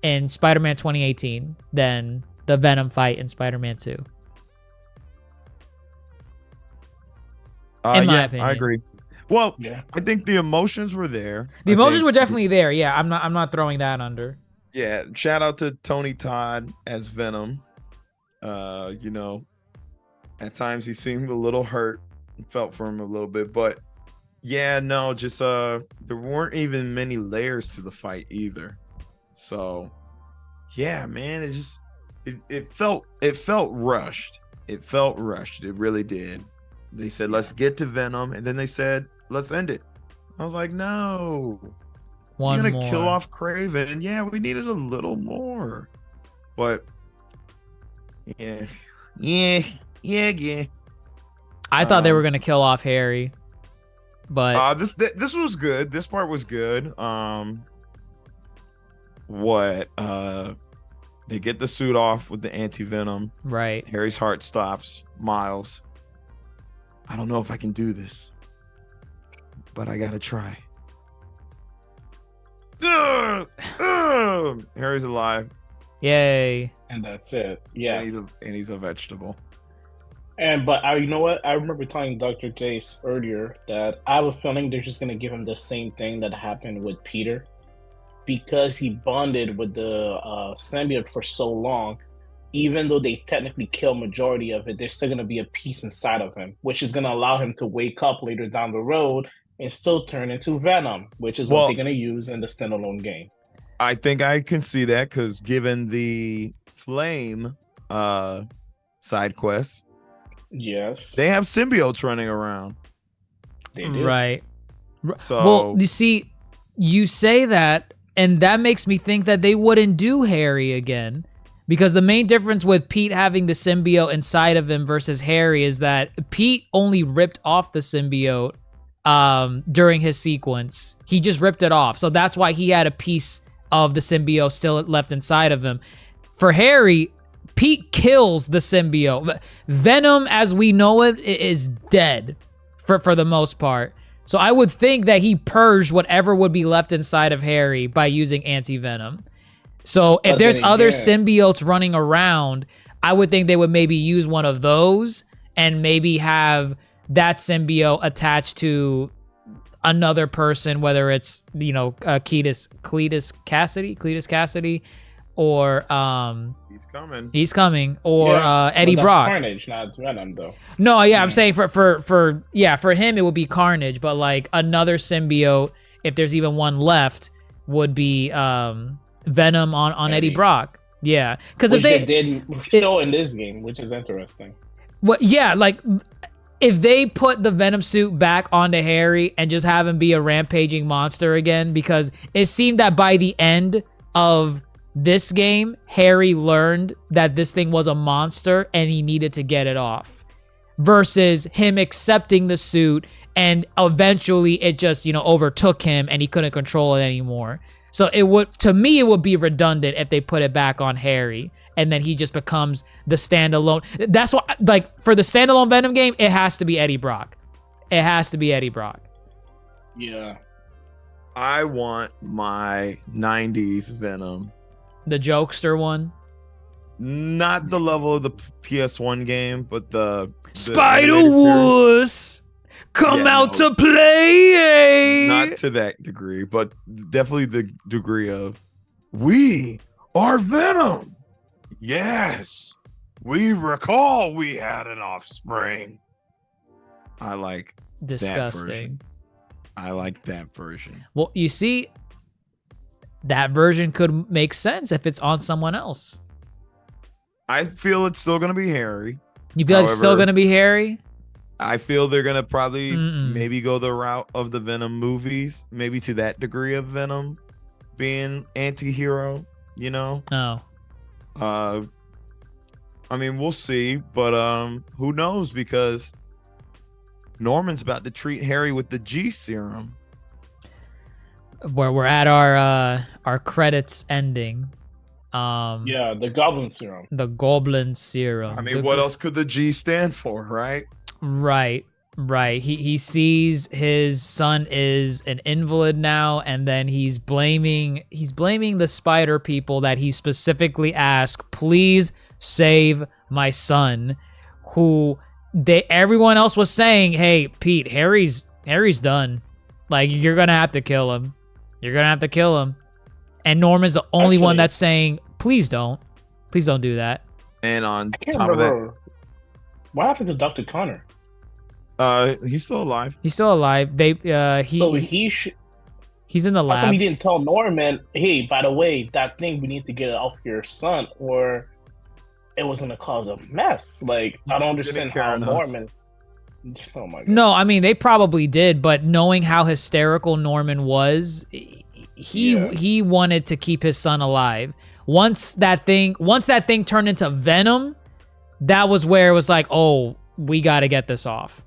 S3: Spider-Man 2018 than the Venom fight in Spider-Man 2. In my opinion.
S4: I agree. Well,
S5: Yeah.
S4: I think the emotions were there.
S3: The emotions were definitely there. Yeah, I'm not throwing that under.
S4: Yeah, shout out to Tony Todd as Venom. You know, at times he seemed a little hurt. Felt for him a little bit, but yeah, no, just there weren't even many layers to the fight either. So yeah, man, it felt rushed. It felt rushed. It really did. They said, let's get to Venom, and then they said, let's end it. I was like, no.
S3: One
S4: You're
S3: more.
S4: gonna kill off Craven. Yeah, we needed a little more. But yeah.
S3: I thought they were gonna kill off Harry, but
S4: This was good. This part was good. They get the suit off with the anti-venom.
S3: right.
S4: Harry's heart stops. Miles, I don't know if I can do this, but I gotta try. Harry's alive.
S3: Yay.
S5: And that's it. Yeah.
S4: And he's a vegetable.
S5: But you know what? I remember telling Dr. Jace earlier that I have a feeling they're just gonna give him the same thing that happened with Peter, because he bonded with the symbiote for so long. Even though they technically kill majority of it, there's still gonna be a piece inside of him, which is gonna allow him to wake up later down the road and still turn into Venom, which is what they're gonna use in the standalone game.
S4: I think I can see that, because given the Flame side quest,
S5: Yes,
S4: they have symbiotes running around.
S5: they do.
S3: Right.
S4: So
S3: Well, you see, you say that, and that makes me think that they wouldn't do Harry again. Because the main difference with Pete having the symbiote inside of him versus Harry is that Pete only ripped off the symbiote during his sequence. He just ripped it off. So that's why he had a piece of the symbiote still left inside of him. For Harry, Pete kills the symbiote. Venom, as we know it, is dead for the most part. So I would think that he purged whatever would be left inside of Harry by using anti-venom. So if
S5: But
S3: there's
S5: then
S3: other
S5: again-
S3: symbiotes running around, I would think they would maybe use one of those and maybe have that symbiote attached to another person, whether it's, you know, Cletus Cassidy, or
S4: he's coming.
S3: Or
S5: Yeah,
S3: Eddie
S5: but that's
S3: Brock.
S5: Carnage, not Venom, though.
S3: No, yeah, I'm saying for him it would be Carnage, but like another symbiote, if there's even one left, would be Venom on Eddie Brock. Yeah, because if
S5: Which they did show in this game, which is interesting.
S3: well, yeah, like if they put the Venom suit back onto Harry and just have him be a rampaging monster again, because it seemed that by the end of this game, Harry learned that this thing was a monster and he needed to get it off, versus him accepting the suit and eventually it just, you know, overtook him and he couldn't control it anymore. So it would, to me, it would be redundant if they put it back on Harry and then he just becomes the standalone. That's why, like, for the standalone Venom game, it has to be Eddie Brock. It has to be Eddie Brock.
S5: Yeah.
S4: I want my 90s Venom.
S3: The jokester one.
S4: Not the level of the PS1 game, but the
S3: Spider
S4: animated series.
S3: Wuss, come
S4: Yeah,
S3: out
S4: no.
S3: to play.
S4: Not to that degree, but definitely the degree of we are Venom. Yes, we recall we had an offspring. I like that version.
S3: Disgusting.
S4: I like that version.
S3: Well, you see, that version could make sense if it's on someone else.
S4: I feel it's still gonna be Harry.
S3: You feel like it's still
S4: However,
S3: going to be Harry?
S4: I feel they're gonna probably
S3: Mm-mm.
S4: maybe go the route of the Venom movies, maybe to that degree of Venom being anti-hero, you know?
S3: Oh.
S4: I mean, we'll see, but who knows, because Norman's about to treat Harry with the G serum.
S3: Where we're at our credits ending.
S5: Yeah, the Goblin Serum.
S3: The Goblin Serum.
S4: I mean, what else could the G stand for, right?
S3: Right. He sees his son is an invalid now, and then he's blaming the spider people that he specifically asked, please save my son. Who everyone else was saying, hey Pete, Harry's done. Like, you're gonna have to kill him. You're gonna have to kill him. And Norman's the only one that's saying, please don't do that.
S4: And on
S5: I can't
S4: top
S5: remember what happened to Dr. Connor.
S4: of that, he's still alive.
S3: He's still alive. He's in the
S5: How come
S3: lab.
S5: he didn't tell Norman, hey, by the way, that thing, we need to get it off your son, or it was gonna cause a mess? Like, I don't understand
S4: care
S5: how
S4: enough.
S5: Norman. Oh my god.
S3: No, I mean, they probably did, but knowing how hysterical Norman was, he wanted to keep his son alive. Once that thing turned into Venom, that was where it was like, oh, we got to get this off.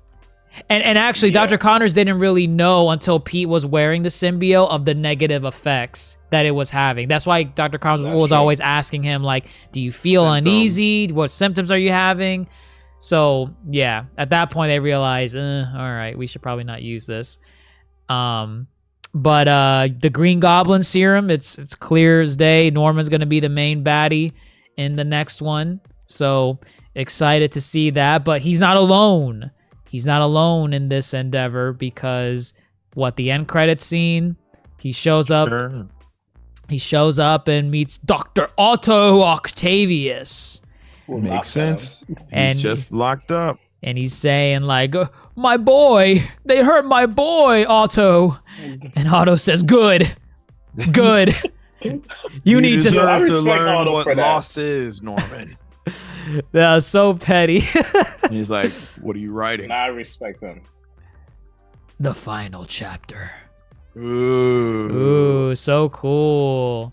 S3: And actually,
S5: Yeah.
S3: Dr. Connors didn't really know until Pete was wearing the symbiote of the negative effects that it was having. That's why Dr. Connors
S5: That's
S3: was
S5: true.
S3: always asking him, like, do you feel
S4: Symptoms.
S3: uneasy? What symptoms are you having? So, yeah, at that point, they realized, all right, we should probably not use this. But the Green Goblin serum, it's clear as day. Norman's going to be the main baddie in the next one. So, excited to see that. But he's not alone. He's not alone in this endeavor because, the end credits scene, he shows up.
S4: Sure.
S3: He shows up and meets Dr. Otto Octavius.
S5: We'll
S4: Makes
S5: laugh at
S4: sense.
S5: him.
S3: And
S4: He's just locked up.
S3: And he's saying, like, my boy, they hurt my boy, Otto. And Otto says, good. You need to.
S4: deserve
S5: I
S4: to
S5: respect
S4: learn
S5: Otto
S4: what
S5: for that.
S4: loss is, Norman.
S3: That was so petty.
S4: And he's like, what are you writing?
S5: I respect him.
S3: The final chapter.
S4: Ooh.
S3: Ooh, so cool.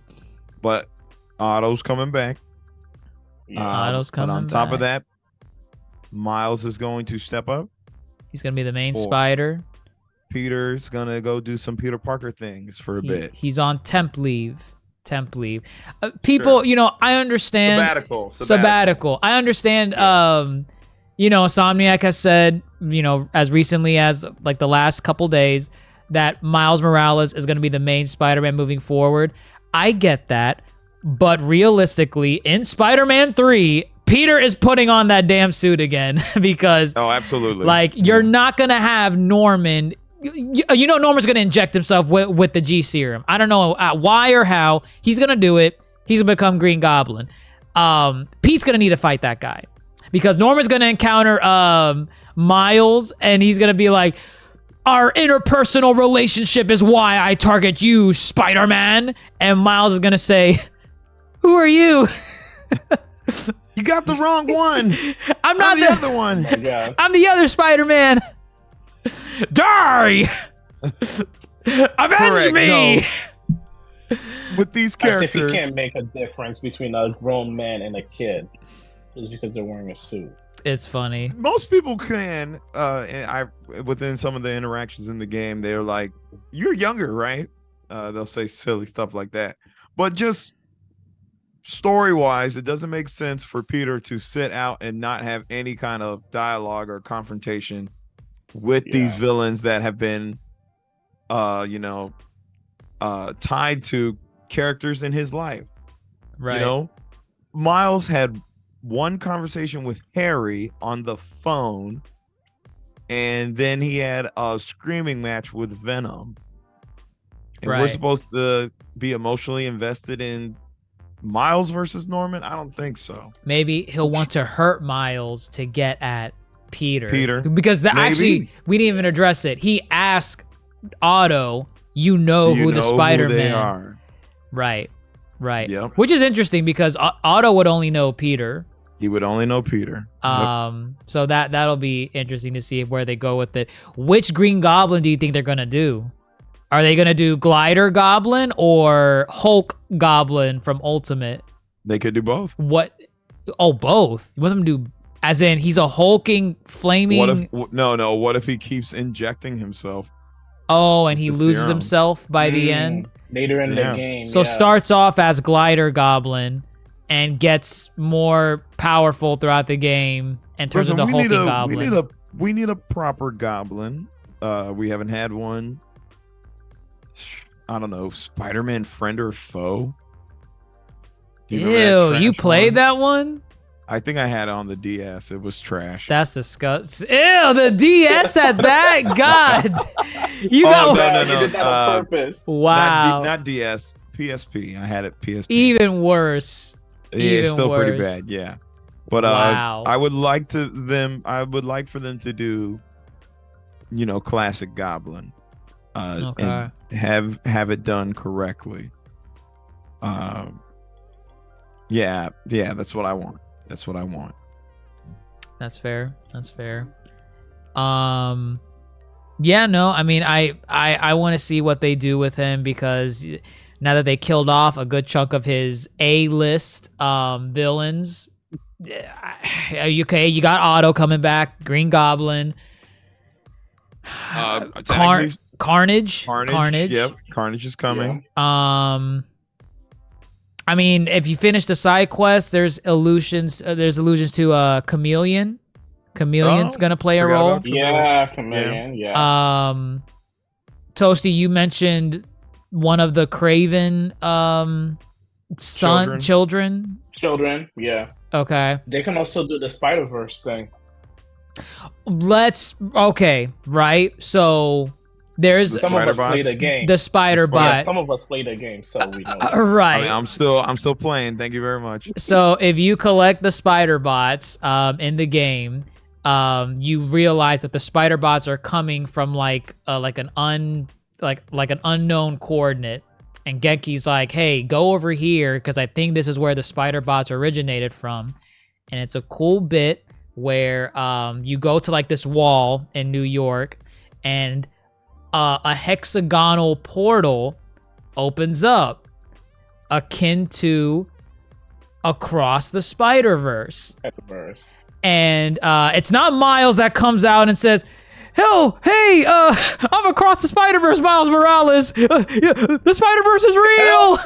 S4: But Otto's coming back.
S5: Yeah.
S3: Otto's
S4: But on
S3: coming
S4: top of
S3: back.
S4: that, Miles is going to step up.
S3: He's going to be the main
S4: Cool.
S3: spider.
S4: Peter's gonna go do some Peter Parker things for a bit.
S3: He's on temp leave. People,
S4: Sure.
S3: I understand.
S4: Sabbatical.
S3: I understand. Insomniac has said, as recently as like the last couple days, that Miles Morales is going to be the main Spider-Man moving forward. I get that, but realistically, in Spider-Man 3, Peter is putting on that damn suit again because,
S4: Oh, absolutely.
S3: like, you're not gonna have Norman. Norman's gonna inject himself with the G serum. I don't know why or how. He's gonna do it. He's gonna become Green Goblin. Pete's gonna need to fight that guy because Norman's gonna encounter Miles, and he's gonna be like, our interpersonal relationship is why I target you, Spider-Man. And Miles is gonna say, who are you?
S4: You got the wrong one.
S3: I'm not
S4: the other one.
S5: Oh my god.
S3: I'm the other Spider-Man. Die! Avenge
S4: Correct,
S3: me!
S4: With these
S5: As if he
S4: characters,
S5: can't make a difference between a grown man and a kid just because they're wearing a suit.
S3: It's funny.
S4: most people can. And within some of the interactions in the game, they're like, "You're younger, right?" they'll say silly stuff like that. But just story-wise, it doesn't make sense for Peter to sit out and not have any kind of dialogue or confrontation with these villains that have been tied to characters in his life.
S3: Right.
S4: You know, Miles had one conversation with Harry on the phone, and then he had a screaming match with Venom. And we're supposed to be emotionally invested in Miles versus Norman? I don't think so.
S3: Maybe he'll want to hurt Miles to get at Peter. Because
S4: Maybe.
S3: we didn't even address it. He asked Otto, who the Spider-Man
S4: who they are?
S3: Right.
S4: Yep.
S3: Which is interesting because Otto would only know Peter.
S4: He would only know Peter.
S3: So that'll be interesting to see where they go with it. Which Green Goblin do you think they're gonna do? Are they gonna do Glider Goblin or Hulk Goblin from Ultimate?
S4: They could do both.
S3: What? Oh, both. You want them to do, as in he's a hulking, flaming.
S4: What if he keeps injecting himself?
S3: Oh, and he
S4: The
S3: loses
S4: serum.
S3: himself by the end.
S5: Later in the game.
S3: So starts off as Glider Goblin and gets more powerful throughout the game and turns into hulking Goblin.
S4: We need a proper Goblin. We haven't had one. I don't know, Spider-Man friend or foe. Do you remember that
S3: You
S4: trash
S3: played
S4: one?
S3: that one?
S4: I think I had it on the DS. It was trash.
S3: That's disgusting. Ew, the DS at that. God. You
S4: Oh,
S3: got
S5: You did that on purpose.
S3: Wow.
S4: Not DS, PSP. I had it PSP.
S3: Even worse.
S4: Yeah, it's
S3: even
S4: still pretty
S3: worse.
S4: bad. Yeah, but
S3: Wow.
S4: I would like for them to do, classic Goblin,
S3: Okay.
S4: and have it done correctly. Yeah, that's what I want. That's what I want.
S3: That's fair. Yeah, no, I mean, I want to see what they do with him because now that they killed off a good chunk of his A-list villains, okay, you got Otto coming back, Green Goblin,
S4: Carnage.
S3: Carnage.
S4: Yep, Carnage is coming.
S3: I mean, if you finish the side quest, there's allusions to Chameleon. Chameleon's gonna play a role.
S5: Yeah, Chameleon. Yeah.
S3: Toasty, you mentioned one of the Craven children.
S5: Children. Yeah.
S3: Okay.
S5: They can also do the Spider-Verse thing.
S3: Right. So there's
S5: Some of us
S4: Spider-Bots?
S5: played a game.
S3: the Spider
S5: Yeah,
S3: Bot.
S5: some of us played a game, so we know. this.
S3: Right.
S4: I mean, I'm still playing. Thank you very much.
S3: So if you collect the Spider Bots in the game, you realize that the Spider Bots are coming from like an unknown coordinate, and Genki's like, "Hey, go over here because I think this is where the Spider Bots originated from," and it's a cool bit where you go to like this wall in New York, and a hexagonal portal opens up, akin to Across the Spider-Verse.
S5: Spider-Verse.
S3: And it's not Miles that comes out and says, hey, I'm across the Spider-Verse, Miles Morales. The Spider-Verse is real.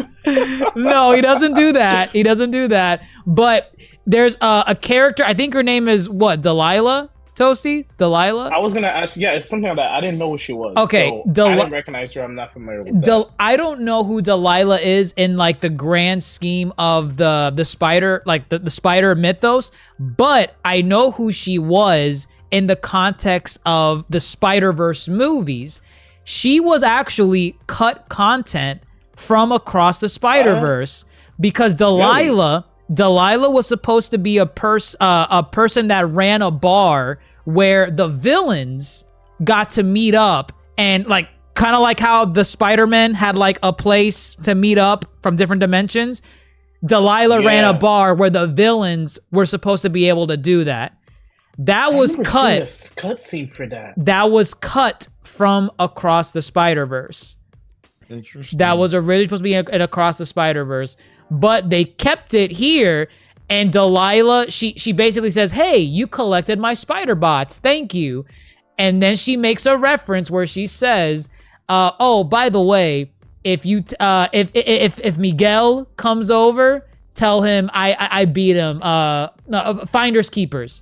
S3: No, he doesn't do that. But there's a character, I think her name is what, Delilah? Toasty? Delilah?
S5: I was gonna ask. Yeah, it's something like that. I didn't know who she was.
S3: Okay,
S5: so I didn't recognize her. I'm not familiar with that.
S3: I don't know who Delilah is in like the grand scheme of the spider, like the spider mythos, but I know who she was in the context of the Spider-Verse movies. She was actually cut content from Across the Spider-Verse because Delilah was supposed to be a person that ran a bar where the villains got to meet up, and like kind of like how the Spider-Man had like a place to meet up from different dimensions. Delilah ran a bar where the villains were supposed to be able to do that. That was cut.
S5: Cutscene for that.
S3: That was cut from Across the Spider-Verse.
S4: Interesting.
S3: That was originally supposed to be in Across the Spider-Verse, but they kept it here. And Delilah, she basically says, "Hey, you collected my Spider Bots, thank you." And then she makes a reference where she says, "Oh, by the way, if Miguel comes over, tell him I beat him. No, finders keepers.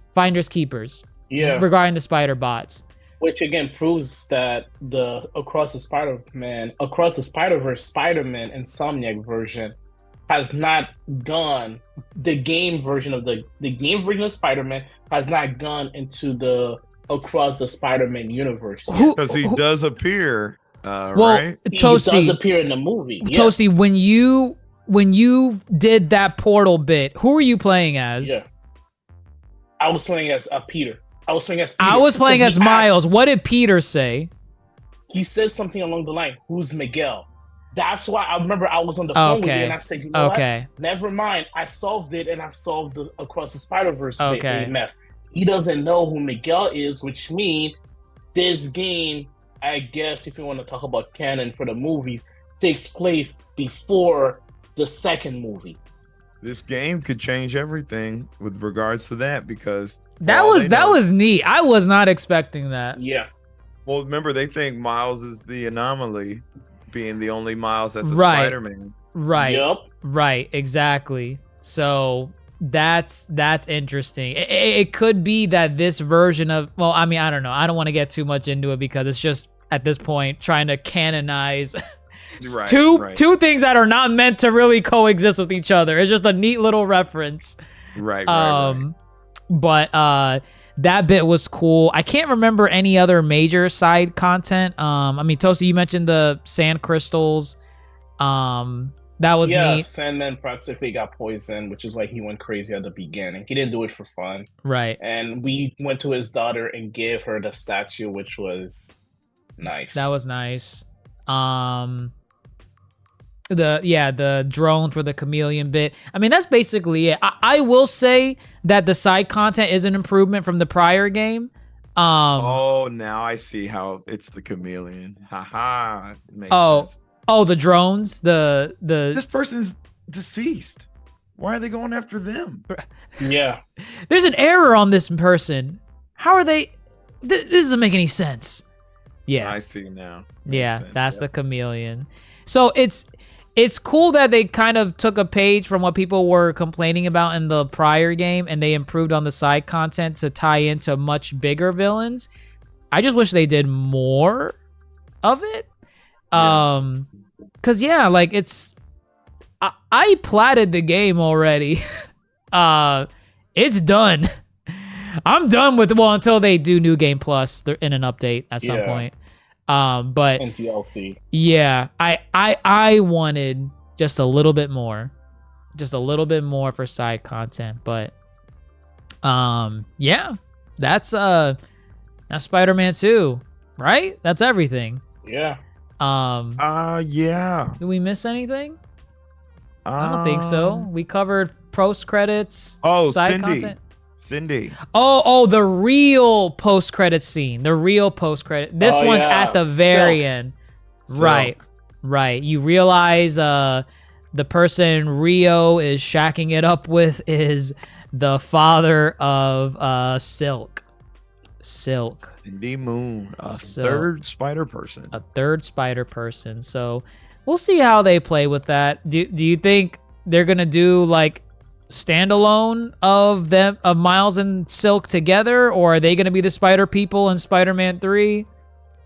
S5: Yeah.
S3: Regarding the spider bots.
S5: Which again proves that the Across the Spider-Verse Spider-Man Insomniac version has not gone. The game version of Spider-Man has not gone into the Across the Spider-Man universe yet.
S4: Because he does appear,
S3: well,
S4: right?
S5: He does appear in the movie.
S3: Toasty, when you did that portal bit, who were you playing as?
S5: Yeah. I was playing as Peter. I was playing as
S3: Miles. What did Peter say?
S5: He said something along the line, "Who's Miguel?" That's why I remember I was on the phone with you and I said, you know what? Never mind. I solved it and I solved the Across the Spider-Verse mess. He doesn't know who Miguel is, which means this game, I guess if you want to talk about canon for the movies, takes place before the second movie.
S4: This game could change everything with regards to that, because
S3: that was neat. I was not expecting that.
S5: Yeah.
S4: Well, remember, they think Miles is the anomaly, being the only Miles that's a Spider-Man.
S3: Right.
S5: Yep.
S3: Right. Exactly. So that's interesting. It could be that this version of, well, I mean, I don't know. I don't want to get too much into it because it's just at this point trying to canonize two things that are not meant to really coexist with each other. It's just a neat little reference.
S4: Right.
S3: But that bit was cool. I can't remember any other major side content. I mean, Toasty, you mentioned the sand crystals. That was neat.
S5: Sandman practically got poisoned, which is why he went crazy at the beginning. He didn't do it for fun.
S3: Right.
S5: And we went to his daughter and gave her the statue, which was nice.
S3: That was nice. The drones for the chameleon bit. I mean, that's basically it. I will say that the side content is an improvement from the prior game.
S4: Now I see how it's the chameleon. Haha. Makes sense.
S3: Oh, the drones. This
S4: person's deceased. Why are they going after them?
S5: Yeah.
S3: There's an error on this person. How are they? This doesn't make any sense. Yeah.
S4: I see now.
S3: Makes sense. That's the chameleon. So it's cool that they kind of took a page from what people were complaining about in the prior game, and they improved on the side content to tie into much bigger villains. I just wish they did more of it. Cause like I platted the game already. It's done. I'm done with until they do New Game Plus in an update at some point. But
S5: and DLC.
S3: Yeah, I wanted just a little bit more for side content, but that's Spider-Man 2, right? That's everything.
S5: Yeah.
S4: Yeah.
S3: Did we miss anything? I don't think so. We covered post credits.
S4: Side
S3: content.
S4: Cindy.
S3: Oh, the real post credit scene. The real post credit. This one's at the very end.
S4: Silk.
S3: Right. You realize the person Rio is shacking it up with is the father of Silk.
S4: Cindy Moon, third spider person.
S3: A third spider person. So we'll see how they play with that. Do you think they're gonna do like standalone of Miles and Silk together, or are they gonna be the Spider People in Spider-Man 3?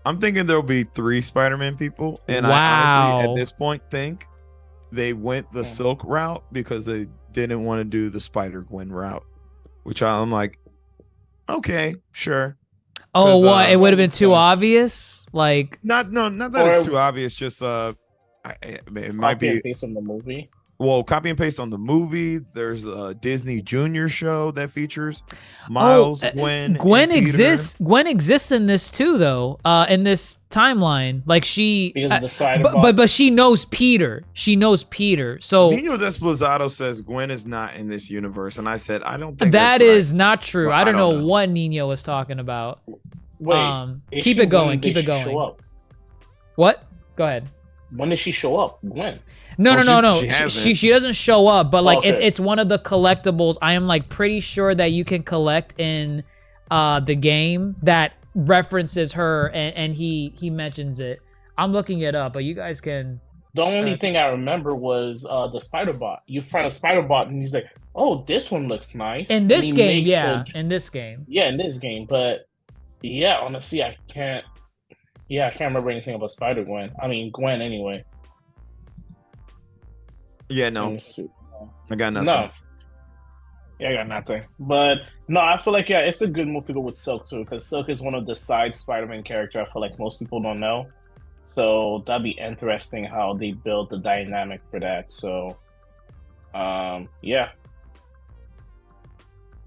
S4: I'm thinking there'll be 3 Spider-Man people, and I honestly at this point think they went the Silk route because they didn't want to do the Spider-Gwen route, which I'm like, okay, sure.
S3: Oh, what? It would have been too obvious. Like,
S4: not that it's too obvious. Just it might be
S5: based on the movie.
S4: Well, copy and paste on the movie. There's a Disney Junior show that features Miles, Gwen.
S3: Gwen exists. Gwen exists in this too, though. In this timeline, like
S5: because of the side
S3: but she knows Peter. So
S4: Nino Desplazado says Gwen is not in this universe, and I said I don't think
S3: that
S4: that's
S3: is
S4: right.
S3: not true.
S4: Well,
S3: I don't know what Nino was talking about.
S5: Wait,
S3: keep it going. Keep it going. What? Go ahead.
S5: When did she show up, Gwen?
S3: No. She doesn't show up, but like it's one of the collectibles. I am like pretty sure that you can collect in the game that references her, and he mentions it. I'm looking it up, but you guys can
S5: The only thing I remember was the spider bot. You find a spider bot, and he's like, "Oh, this one looks nice."
S3: In
S5: And
S3: this
S5: he
S3: game,
S5: makes
S3: yeah. In this game.
S5: Yeah, in this game. But yeah, honestly, I can't. Yeah, I can't remember anything about Spider Gwen. I mean, Gwen anyway.
S4: Yeah,
S5: Let
S4: no,
S5: me see.
S4: I got nothing.
S5: No. Yeah, I got nothing. But no, I feel like it's a good move to go with Silk too, because Silk is one of the side Spider-Man character I feel like most people don't know. So that'd be interesting how they build the dynamic for that. So, yeah.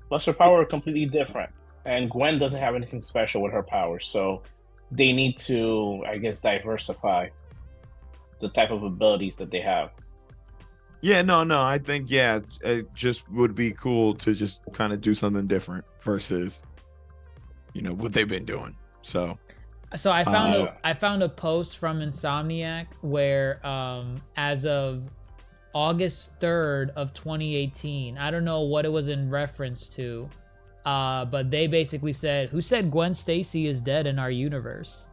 S5: Plus, her power are completely different, and Gwen doesn't have anything special with her powers. So they need to, I guess, diversify the type of abilities that they have.
S4: Yeah, no, I think it just would be cool to just kind of do something different versus, what they've been doing. So
S3: I found a post from Insomniac where as of August 3rd of 2018, I don't know what it was in reference to, but they basically said, "Who said Gwen Stacy is dead in our universe?"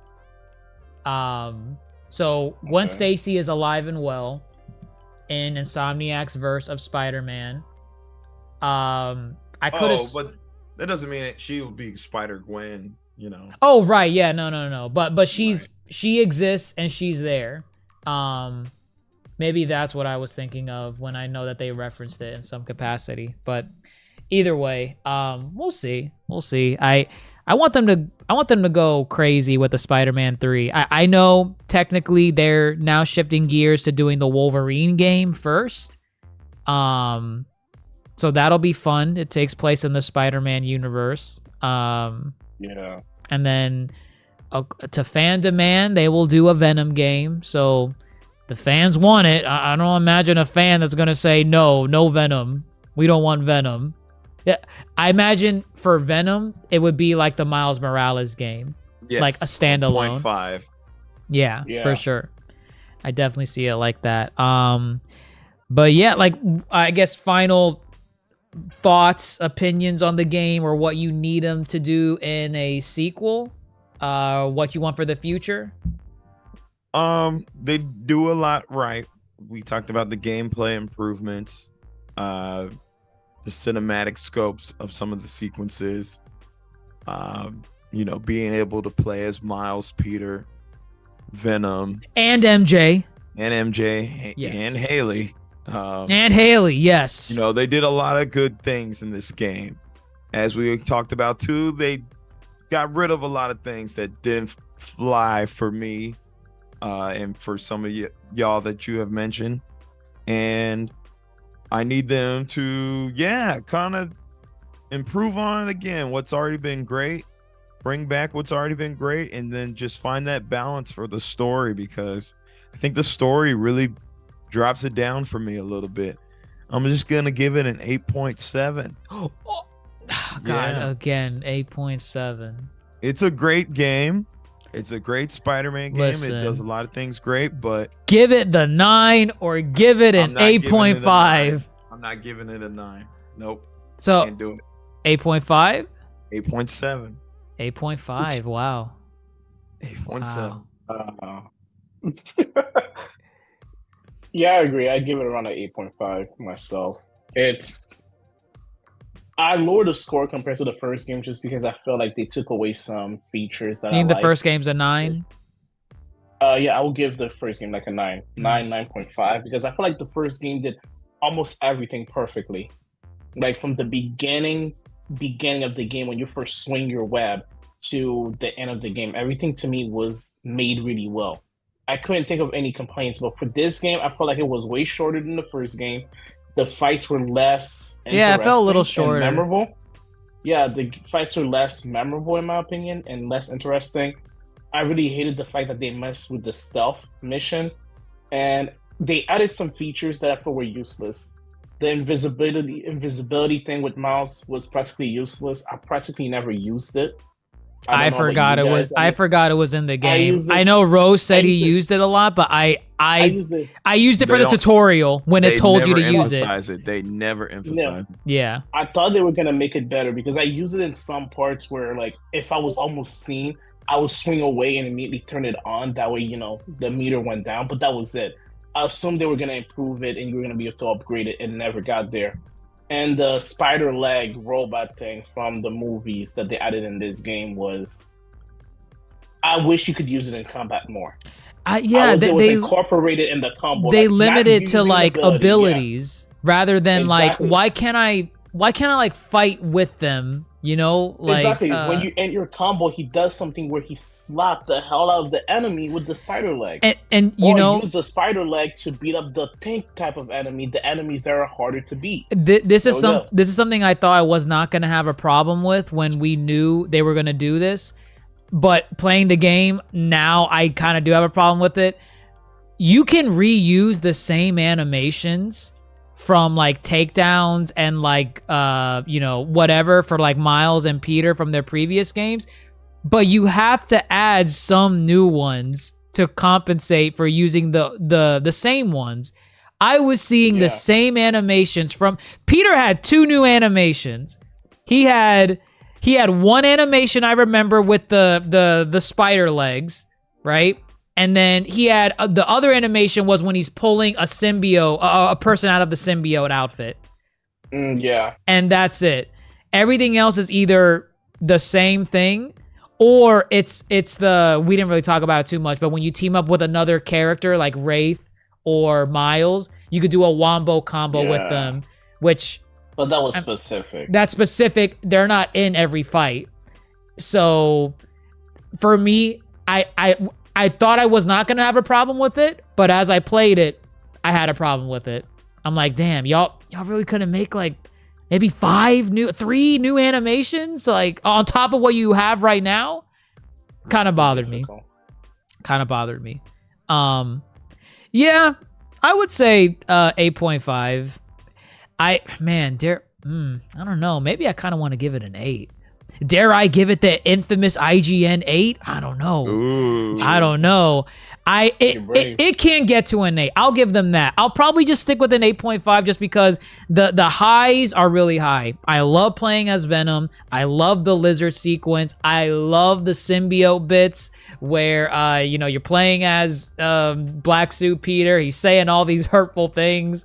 S3: So Gwen Stacy is alive and well in Insomniac's verse of Spider-Man. I could have.
S4: But that doesn't mean she will be Spider Gwen.
S3: Oh right, yeah, no. But she exists and she's there. Maybe that's what I was thinking of when I know that they referenced it in some capacity. But either way, we'll see. I want them to go crazy with the Spider-Man 3. I know technically they're now shifting gears to doing the Wolverine game first. So that'll be fun. It takes place in the Spider-Man universe.
S5: Yeah.
S3: And then to fan demand, they will do a Venom game. So the fans want it. I don't imagine a fan that's going to say, no Venom. We don't want Venom. Yeah, I imagine for Venom, it would be like the Miles Morales game.
S4: Yes,
S3: like a standalone.
S4: 0.5.
S3: Yeah, for sure. I definitely see it like that. But yeah, like, I guess final thoughts, opinions on the game, or what you need them to do in a sequel, what you want for the future.
S4: They do a lot right. We talked about the gameplay improvements, the cinematic scopes of some of the sequences, being able to play as Miles, Peter, Venom,
S3: and MJ,
S4: yes. And Haley.
S3: And Haley, yes.
S4: They did a lot of good things in this game. As we talked about too, they got rid of a lot of things that didn't fly for me, and for some of y'all that you have mentioned. And I need them to, kind of improve on it again. What's already been great, bring back what's already been great, and then just find that balance for the story, because I think the story really drops it down for me a little bit. I'm just gonna give it an 8.7.
S3: Oh, God, again, 8.7.
S4: It's a great game. It's a great Spider-Man game.
S3: Listen,
S4: it does a lot of things great, but
S3: give it the 9 or give it an 8.5.
S4: I'm not giving it a 9. Nope.
S3: So
S4: can't do it.
S3: 8.5?
S4: 8.7.
S3: 8.5. Wow.
S4: 8.7.
S3: Wow.
S5: Yeah, I agree. I give it around an 8.5 myself. I lowered the score compared to the first game just because I felt like they took away some features that I
S3: the
S5: liked.
S3: first game's a 9?
S5: Yeah, I will give the first game like a 9. 9.5, because I feel like the first game did almost everything perfectly. Like from the beginning of the game, when you first swing your web, to the end of the game, everything to me was made really well. I couldn't think of any complaints, but for this game, I felt like it was way shorter than the first game. The fights were less
S3: it felt a little shorter.
S5: Memorable. Yeah, the fights were less memorable in my opinion and less interesting. I really hated the fact that they messed with the stealth mission, and they added some features that I thought were useless. The invisibility thing with Miles was practically useless. I practically never used it.
S3: I forgot it was in the game. I know Rose said he used it a lot, but I used it for the tutorial when it told you to use it.
S4: They never emphasize it.
S3: Yeah.
S5: I thought they were gonna make it better because I used it in some parts where, like, if I was almost seen, I would swing away and immediately turn it on. That way, the meter went down. But that was it. I assumed they were gonna improve it and you were gonna be able to upgrade it, and never got there. And the spider leg robot thing from the movies that they added in this game was, I wish you could use it in combat more.
S3: Yeah,
S5: it was incorporated in the combo.
S3: They
S5: like,
S3: limit
S5: not
S3: it to
S5: using
S3: like abilities rather than
S5: Exactly.
S3: like why can't I like fight with them? You know, like
S5: exactly. When you end your combo, he does something where he slapped the hell out of the enemy with the spider leg.
S3: and you
S5: or
S3: know,
S5: use the spider leg to beat up the tank type of enemy, the enemies that are harder to beat.
S3: this is something I thought I was not going to have a problem with when we knew they were going to do this, but playing the game now, I kind of do have a problem with it. You can reuse the same animations from like takedowns and like you know, whatever for like Miles and Peter from their previous games, but you have to add some new ones to compensate for using the same ones. I was seeing the same animations from Peter. Had 2 new animations. He had one animation I remember with the spider legs, right? And then he had the other animation was when he's pulling a symbiote, a person out of the symbiote outfit.
S5: Yeah.
S3: And that's it. Everything else is either the same thing, or it's the, we didn't really talk about it too much, but when you team up with another character like Wraith or Miles, you could do a wombo combo with them, which...
S5: But that was specific.
S3: That's specific. They're not in every fight. So for me, I thought I was not going to have a problem with it, but as I played it, I had a problem with it. I'm like, damn, y'all really couldn't make like maybe 3 new animations like on top of what you have right now? Kind of bothered me. Yeah, I would say 8.5. I don't know. Maybe I kind of want to give it an 8. Dare I give it the infamous IGN 8? I don't know.
S4: Ooh.
S3: I don't know. It can get to an 8. I'll give them that. I'll probably just stick with an 8.5 just because the highs are really high. I love playing as Venom. I love the lizard sequence. I love the symbiote bits where you know, you're playing as Black Suit Peter. He's saying all these hurtful things.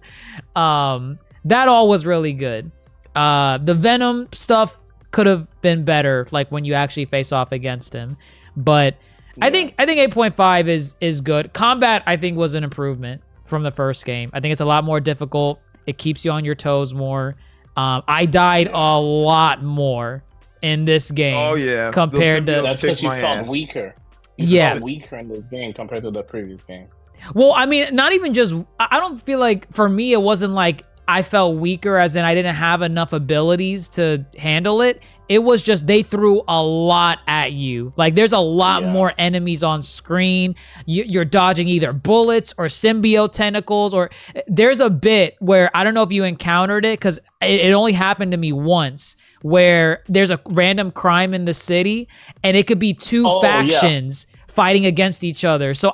S3: That all was really good. The Venom stuff could have been better, like when you actually face off against him. But I think 8.5 is good. Combat, I think, was an improvement from the first game. I think it's a lot more difficult. It keeps you on your toes more. I died a lot more in this game.
S4: Oh yeah,
S3: compared to
S5: that's because you felt weaker. You felt weaker in this game compared to the previous game.
S3: Well, I mean, not even just. I don't feel like for me it wasn't like I felt weaker as in I didn't have enough abilities to handle it. It was just they threw a lot at you. Like there's a lot more enemies on screen. You're dodging either bullets or symbiote tentacles, or there's a bit where I don't know if you encountered it because it only happened to me once, where there's a random crime in the city and it could be 2 factions fighting against each other. So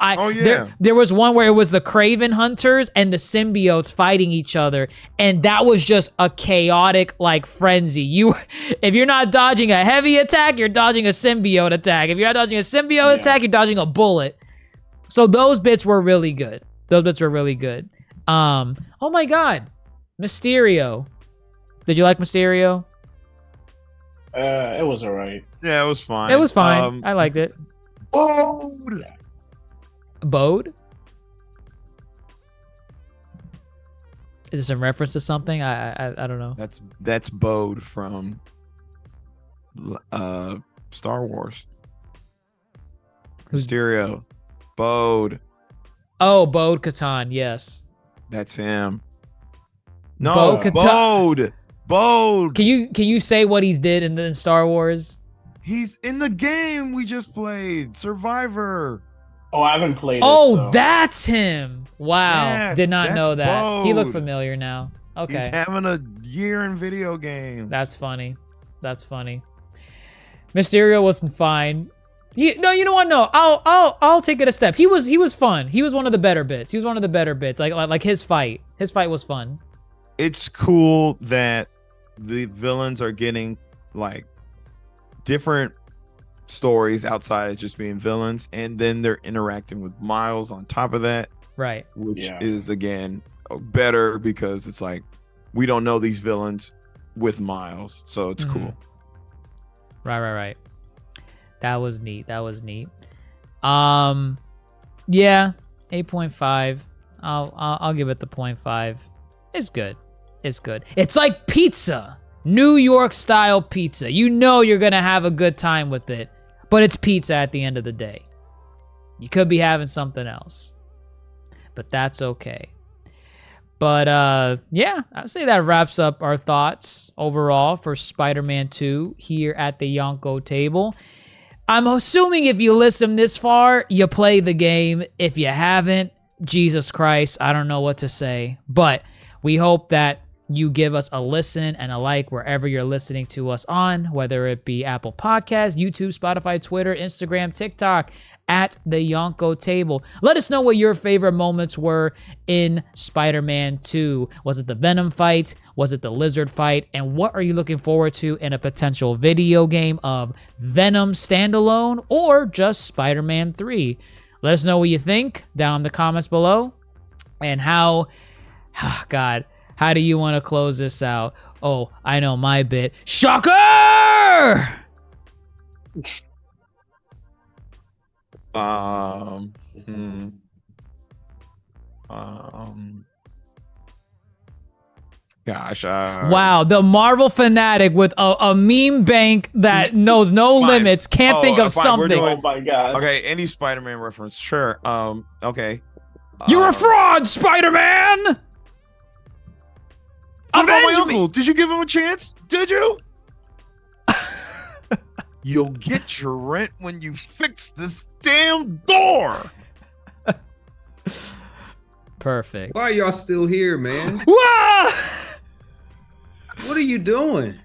S3: there was one where it was the Craven Hunters and the symbiotes fighting each other, and that was just a chaotic like frenzy. If you're not dodging a heavy attack, you're dodging a symbiote attack. If you're not dodging a symbiote attack, you're dodging a bullet. So those bits were really good. Oh my god, Mysterio. Did you like Mysterio?
S5: It was alright.
S4: Yeah, it was fine.
S3: It was fine. I liked it.
S4: Bode.
S3: Bode? Is this in reference to something? I don't know.
S4: That's Bode from Star Wars. Mysterio. Bode.
S3: Oh, Bode Katan, yes.
S4: That's him. No, Bode.
S3: Can you say what he did in Star Wars?
S4: He's in the game we just played, Survivor.
S5: Oh, I haven't played it.
S3: Oh, that's him. Wow.
S4: Yes,
S3: did not know that.
S4: Bode.
S3: He looked familiar now. Okay.
S4: He's having a year in video games.
S3: That's funny. Mysterio wasn't fine. You know what? No, I'll take it a step. He was fun. He was one of the better bits. Like his fight. His fight was fun.
S4: It's cool that the villains are getting like different stories outside of just being villains, and then they're interacting with Miles on top of that.
S3: Right.
S4: which is again better because it's like we don't know these villains with Miles, so it's cool.
S3: Right. That was neat. Yeah, 8.5. I'll give it the 0.5. It's good. It's like pizza. New York style pizza. You know you're going to have a good time with it, but it's pizza at the end of the day. You could be having something else, but that's okay. But yeah, I'd say that wraps up our thoughts overall for Spider-Man 2 here at the Yonko table. I'm assuming if you listen this far, you play the game. If you haven't, Jesus Christ, I don't know what to say. But we hope that you give us a listen and a like wherever you're listening to us on, whether it be Apple Podcasts, YouTube, Spotify, Twitter, Instagram, TikTok, at the Yonko table. Let us know what your favorite moments were in Spider-Man 2. Was it the Venom fight? Was it the Lizard fight? And what are you looking forward to in a potential video game of Venom standalone or just Spider-Man 3? Let us know what you think down in the comments below. And how do you want to close this out? Oh, I know my bit. Shocker!
S4: Gosh.
S3: Wow, the Marvel fanatic with a meme bank that knows no limits can't think of
S4: fine,
S3: something.
S5: Oh my god.
S4: Okay, any Spider-Man reference, sure. Okay.
S3: You're a fraud, Spider-Man!
S4: What about my
S3: Avenge me!
S4: uncle? Did you give him a chance? Did you? You'll get your rent when you fix this damn door.
S3: Perfect.
S6: Why are y'all still here, man?
S3: Wah!
S6: What are you doing?